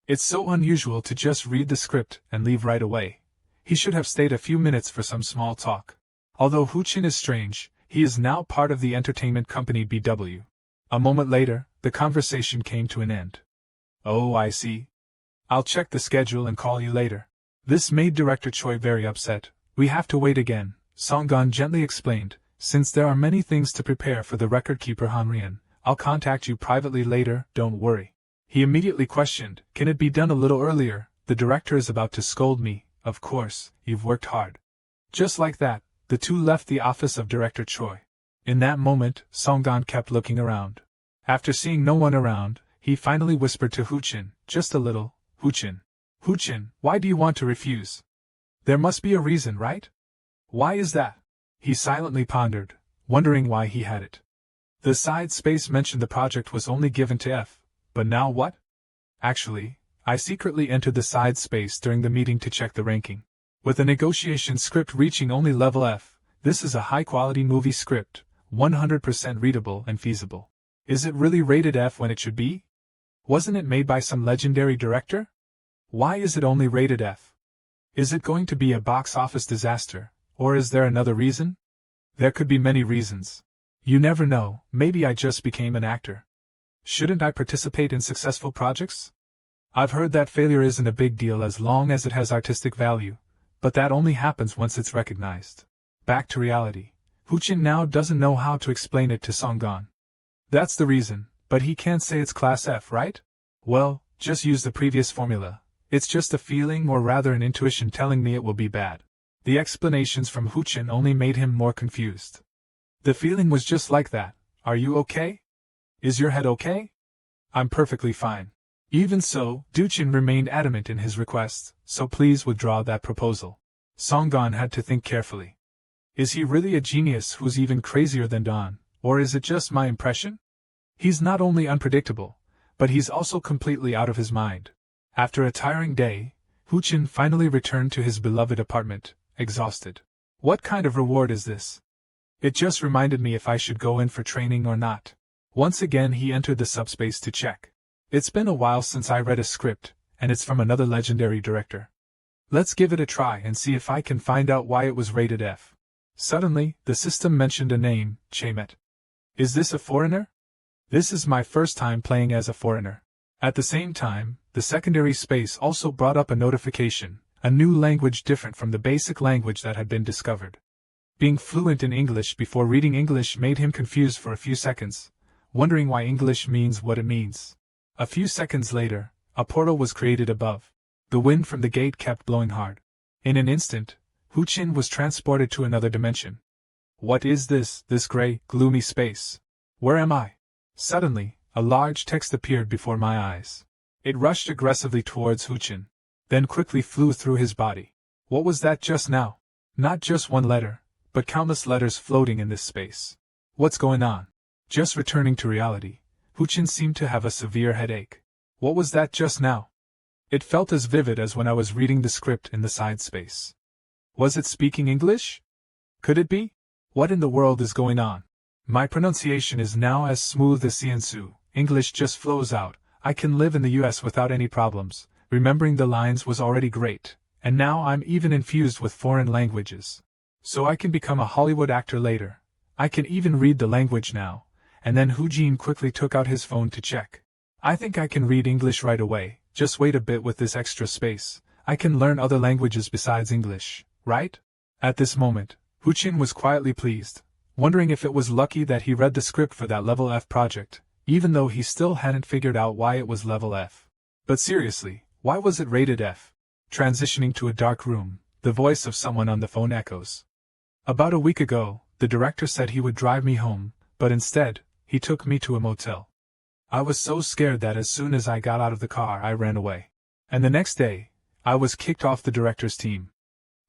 It's so unusual to just read the script and leave right away. He should have stayed a few minutes for some small talk. Although Huchin is strange, he is now part of the entertainment company BW. A moment later, the conversation came to an end. Oh, I see. I'll check the schedule and call you later. This made Director Choi very upset. We have to wait again, Songun gently explained. Since there are many things to prepare for the record keeper Hanrian, I'll contact you privately later, don't worry. He immediately questioned, can it be done a little earlier? The director is about to scold me. Of course, you've worked hard. Just like that, the two left the office of Director Choi. In that moment, Songun kept looking around. After seeing no one around, he finally whispered to Huchin, just a little, Huchin. Huchin, why do you want to refuse? There must be a reason, right? Why is that? He silently pondered, wondering why he had it. The side space mentioned the project was only given to F, but now what? Actually, I secretly entered the side space during the meeting to check the ranking. With the negotiation script reaching only level F, this is a high-quality movie script, 100% readable and feasible. Is it really rated F when it should be? Wasn't it made by some legendary director? Why is it only rated F? Is it going to be a box office disaster, or is there another reason? There could be many reasons. You never know, maybe I just became an actor. Shouldn't I participate in successful projects? I've heard that failure isn't a big deal as long as it has artistic value, but that only happens once it's recognized. Back to reality. Huchin now doesn't know how to explain it to Songun. That's the reason, but he can't say it's class F, right? Well, just use the previous formula. It's just a feeling or rather an intuition telling me it will be bad. The explanations from Huchin only made him more confused. The feeling was just like that. Are you okay? Is your head okay? I'm perfectly fine. Even so, Duchin remained adamant in his request, so please withdraw that proposal. Songgon had to think carefully. Is he really a genius who's even crazier than Don, or is it just my impression? He's not only unpredictable, but he's also completely out of his mind. After a tiring day, Huchin finally returned to his beloved apartment, exhausted. What kind of reward is this? It just reminded me if I should go in for training or not. Once again he entered the subspace to check. It's been a while since I read a script, and it's from another legendary director. Let's give it a try and see if I can find out why it was rated F. Suddenly, the system mentioned a name, Chap. Is this a foreigner? This is my first time playing as a foreigner. At the same time, the secondary space also brought up a notification, a new language different from the basic language that had been discovered. Being fluent in English before reading English made him confused for a few seconds, wondering why English means what it means. A few seconds later, a portal was created above. The wind from the gate kept blowing hard. In an instant, Huchin was transported to another dimension. What is this gray, gloomy space? Where am I? Suddenly, a large text appeared before my eyes. It rushed aggressively towards Huchin, then quickly flew through his body. What was that just now? Not just one letter, but countless letters floating in this space. What's going on? Just returning to reality, Huchin seemed to have a severe headache. What was that just now? It felt as vivid as when I was reading the script in the side space. Was it speaking English? Could it be? What in the world is going on? My pronunciation is now as smooth as Siansu. English just flows out. I can live in the US without any problems. Remembering the lines was already great, and now I'm even infused with foreign languages. So I can become a Hollywood actor later. I can even read the language now. And then Huchin quickly took out his phone to check. I think I can read English right away. Just wait a bit with this extra space. I can learn other languages besides English, right? At this moment, Huchin was quietly pleased, wondering if it was lucky that he read the script for that level F project, even though he still hadn't figured out why it was level F. But seriously, why was it rated F? Transitioning to a dark room, the voice of someone on the phone echoes. About a week ago, the director said he would drive me home, but instead, he took me to a motel. I was so scared that as soon as I got out of the car I ran away. And the next day, I was kicked off the director's team.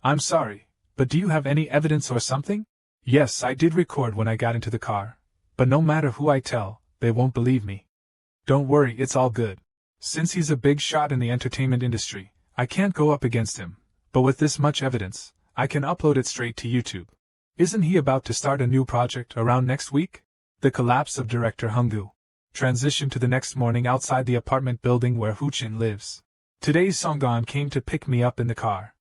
I'm sorry, but do you have any evidence or something? Yes, I did record when I got into the car, but no matter who I tell, they won't believe me. Don't worry, it's all good. Since he's a big shot in the entertainment industry, I can't go up against him, but with this much evidence, I can upload it straight to YouTube. Isn't he about to start a new project around next week? The collapse of director Hunggu. Transition to the next morning outside the apartment building where Huchin lives. Today's Songgon came to pick me up in the car.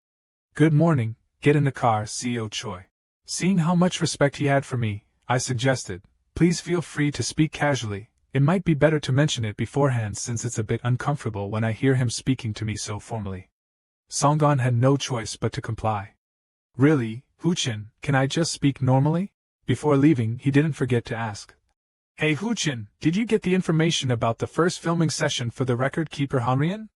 Good morning, get in the car, CEO Choi. Seeing how much respect he had for me, I suggested, please feel free to speak casually. It might be better to mention it beforehand since it's a bit uncomfortable when I hear him speaking to me so formally. Songgon had no choice but to comply. Really, Huchin, can I just speak normally? Before leaving, he didn't forget to ask. Hey Huchin, did you get the information about the first filming session for the record keeper Hanrian?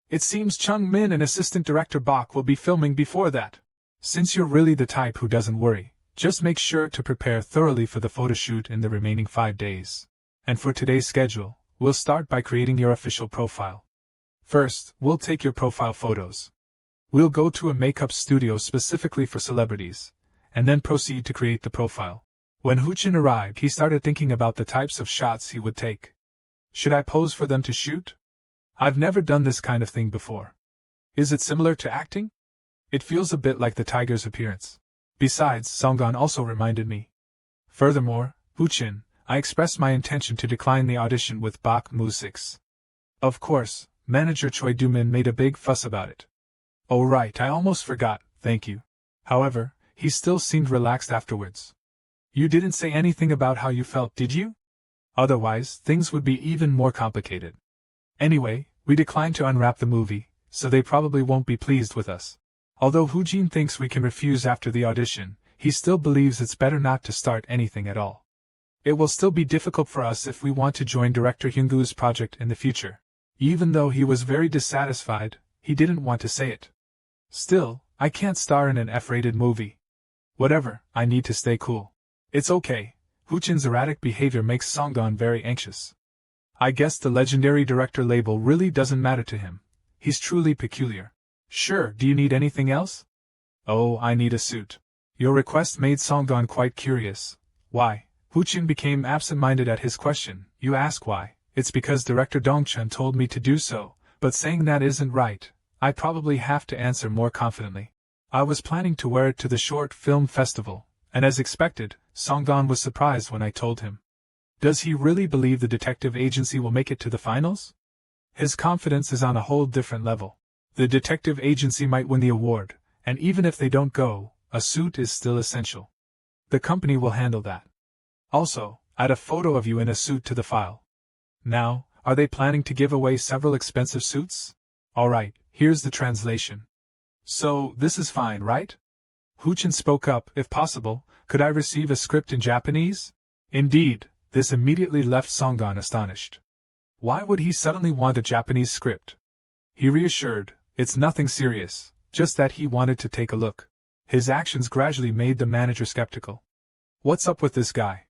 It seems Chung Min and assistant director Bok will be filming before that. Since you're really the type who doesn't worry, just make sure to prepare thoroughly for the photoshoot in the remaining 5 days. And for today's schedule, we'll start by creating your official profile. First, we'll take your profile photos. We'll go to a makeup studio specifically for celebrities, and then proceed to create the profile. When Huchin arrived, he started thinking about the types of shots he would take. Should I pose for them to shoot? I've never done this kind of thing before. Is it similar to acting? It feels a bit like the tiger's appearance. Besides, Songgon also reminded me. Furthermore, Huchin, I expressed my intention to decline the audition with Bak Mu 6. Of course, manager Choi Do-min made a big fuss about it. Oh right, I almost forgot, thank you. However, he still seemed relaxed afterwards. You didn't say anything about how you felt, did you? Otherwise, things would be even more complicated. Anyway, we declined to unwrap the movie, so they probably won't be pleased with us. Although Huchin thinks we can refuse after the audition, he still believes it's better not to start anything at all. It will still be difficult for us if we want to join director Hyungu's project in the future. Even though he was very dissatisfied, he didn't want to say it. Still, I can't star in an F-rated movie. Whatever, I need to stay cool. It's okay. Huchin's erratic behavior makes Songgon very anxious. I guess the legendary director label really doesn't matter to him. He's truly peculiar. Sure, do you need anything else? Oh, I need a suit. Your request made Songdan quite curious. Why? Huchin became absent-minded at his question. You ask why? It's because director Dongchun told me to do so, but saying that isn't right. I probably have to answer more confidently. I was planning to wear it to the short film festival, and as expected, Songdan was surprised when I told him. Does he really believe the detective agency will make it to the finals? His confidence is on a whole different level. The detective agency might win the award, and even if they don't go, a suit is still essential. The company will handle that. Also, add a photo of you in a suit to the file. Now, are they planning to give away several expensive suits? Alright, here's the translation. So, this is fine, right? Huchin spoke up. If possible, could I receive a script in Japanese? Indeed, this immediately left Songdan astonished. Why would he suddenly want a Japanese script? He reassured, it's nothing serious, just that he wanted to take a look. His actions gradually made the manager skeptical. What's up with this guy?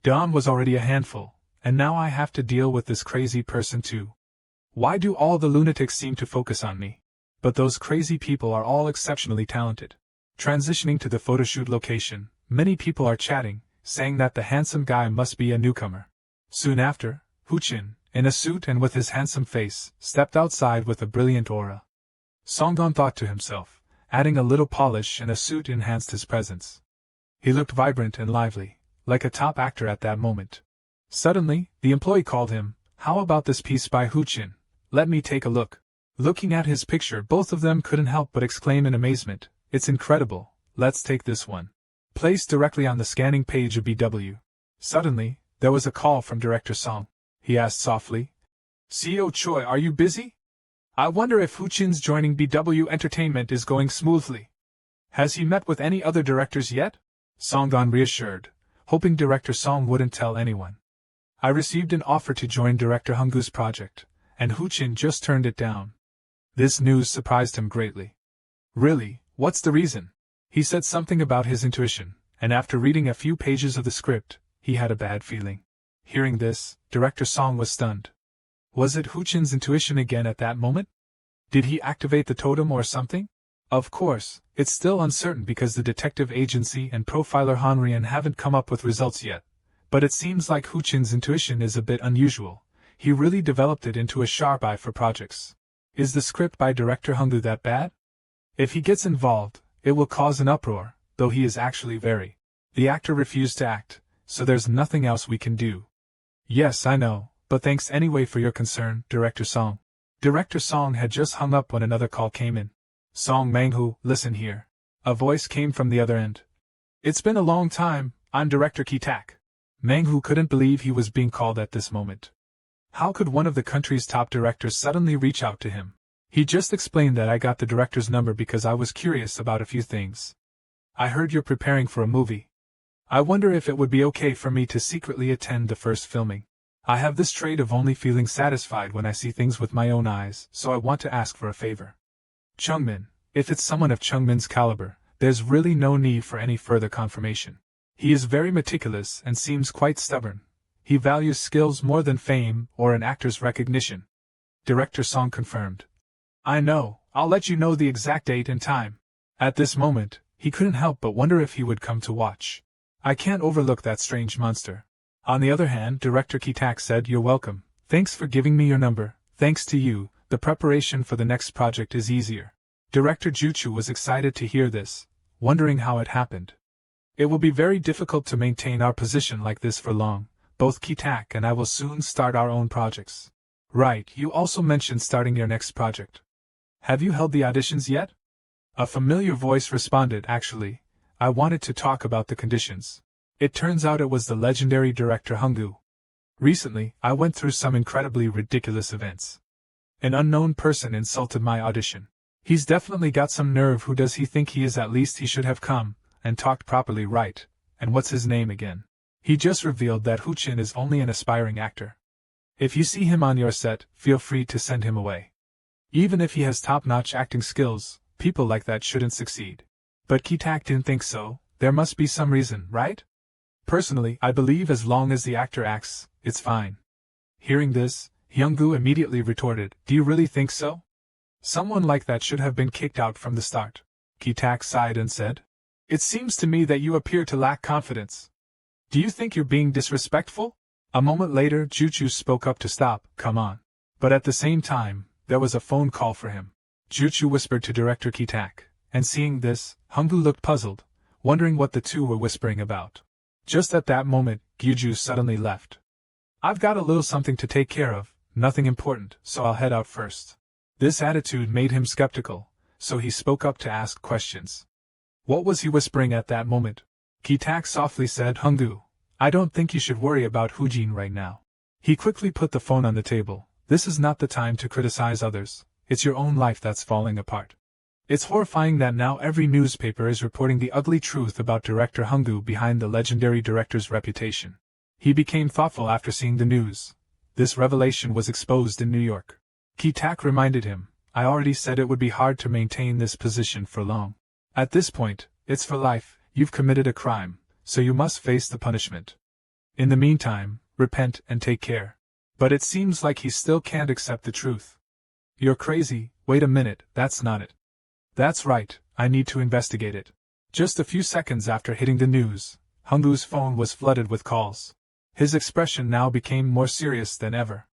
Don was already a handful, and now I have to deal with this crazy person too. Why do all the lunatics seem to focus on me? But those crazy people are all exceptionally talented. Transitioning to the photoshoot location, many people are chatting, saying that the handsome guy must be a newcomer. Soon after, Huchin, in a suit and with his handsome face, stepped outside with a brilliant aura. Songdan thought to himself, adding a little polish and a suit enhanced his presence. He looked vibrant and lively, like a top actor at that moment. Suddenly, the employee called him. How about this piece by Huchin? Let me take a look. Looking at his picture, both of them couldn't help but exclaim in amazement, it's incredible, let's take this one. Placed directly on the scanning page of BW. Suddenly, there was a call from Director Song. He asked softly, CEO Choi, are you busy? I wonder if Huchin's joining BW Entertainment is going smoothly. Has he met with any other directors yet? Songdan reassured, hoping Director Song wouldn't tell anyone. I received an offer to join Director Hunggu's project, and Huchin just turned it down. This news surprised him greatly. Really, what's the reason? He said something about his intuition, and after reading a few pages of the script, he had a bad feeling. Hearing this, Director Song was stunned. Was it Huchin's intuition again at that moment? Did he activate the totem or something? Of course, it's still uncertain because the detective agency and profiler Hanrian haven't come up with results yet. But it seems like Huchin's intuition is a bit unusual. He really developed it into a sharp eye for projects. Is the script by Director Hunggu that bad? If he gets involved, it will cause an uproar, though he is actually very. The actor refused to act, so there's nothing else we can do. Yes, I know, but thanks anyway for your concern, Director Song. Director Song had just hung up when another call came in. Song Manghu, listen here. A voice came from the other end. It's been a long time, I'm Director Ki-tak. Manghu couldn't believe he was being called at this moment. How could one of the country's top directors suddenly reach out to him? He just explained that I got the director's number because I was curious about a few things. I heard you're preparing for a movie. I wonder if it would be okay for me to secretly attend the first filming. I have this trait of only feeling satisfied when I see things with my own eyes, so I want to ask for a favor. Chungmin, if it's someone of Chungmin's caliber, there's really no need for any further confirmation. He is very meticulous and seems quite stubborn. He values skills more than fame or an actor's recognition. Director Song confirmed. I know, I'll let you know the exact date and time. At this moment, he couldn't help but wonder if he would come to watch. I can't overlook that strange monster. On the other hand, Director Ki-tak said, You're welcome. Thanks for giving me your number. Thanks to you, the preparation for the next project is easier. Director Juchu was excited to hear this, wondering how it happened. It will be very difficult to maintain our position like this for long. Both Ki-tak and I will soon start our own projects. Right, you also mentioned starting your next project. Have you held the auditions yet? A familiar voice responded, Actually, I wanted to talk about the conditions. It turns out it was the legendary Director Hunggu. Recently, I went through some incredibly ridiculous events. An unknown person insulted my audition. He's definitely got some nerve. Who does he think he is? At least he should have come and talked properly, right? And what's his name again? He just revealed that Huchin is only an aspiring actor. If you see him on your set, feel free to send him away. Even if he has top-notch acting skills, people like that shouldn't succeed. But Ki-tak didn't think so. There must be some reason, right? Personally, I believe as long as the actor acts, it's fine. Hearing this, Hyunggu immediately retorted, "Do you really think so? Someone like that should have been kicked out from the start." Ki-tak sighed and said, "It seems to me that you appear to lack confidence. Do you think you're being disrespectful?" A moment later, Juchu spoke up to stop, "Come on." But at the same time, there was a phone call for him. Juchu whispered to Director Ki-tak, and seeing this, Hyunggu looked puzzled, wondering what the two were whispering about. Just at that moment, Gyuju suddenly left. "I've got a little something to take care of, nothing important, so I'll head out first." This attitude made him skeptical, so he spoke up to ask questions. What was he whispering at that moment? Ki-tak softly said, "Hyunggu, I don't think you should worry about Hoojin right now." He quickly put the phone on the table. "This is not the time to criticize others, it's your own life that's falling apart. It's horrifying that now every newspaper is reporting the ugly truth about Director Hyunggu behind the legendary director's reputation." He became thoughtful after seeing the news. This revelation was exposed in New York. Ki-tak reminded him, "I already said it would be hard to maintain this position for long. At this point, it's for life. You've committed a crime, so you must face the punishment. In the meantime, repent and take care." But it seems like he still can't accept the truth. "You're crazy, wait a minute, that's not it." "That's right, I need to investigate it." Just a few seconds after hitting the news, Hyunggu's phone was flooded with calls. His expression now became more serious than ever.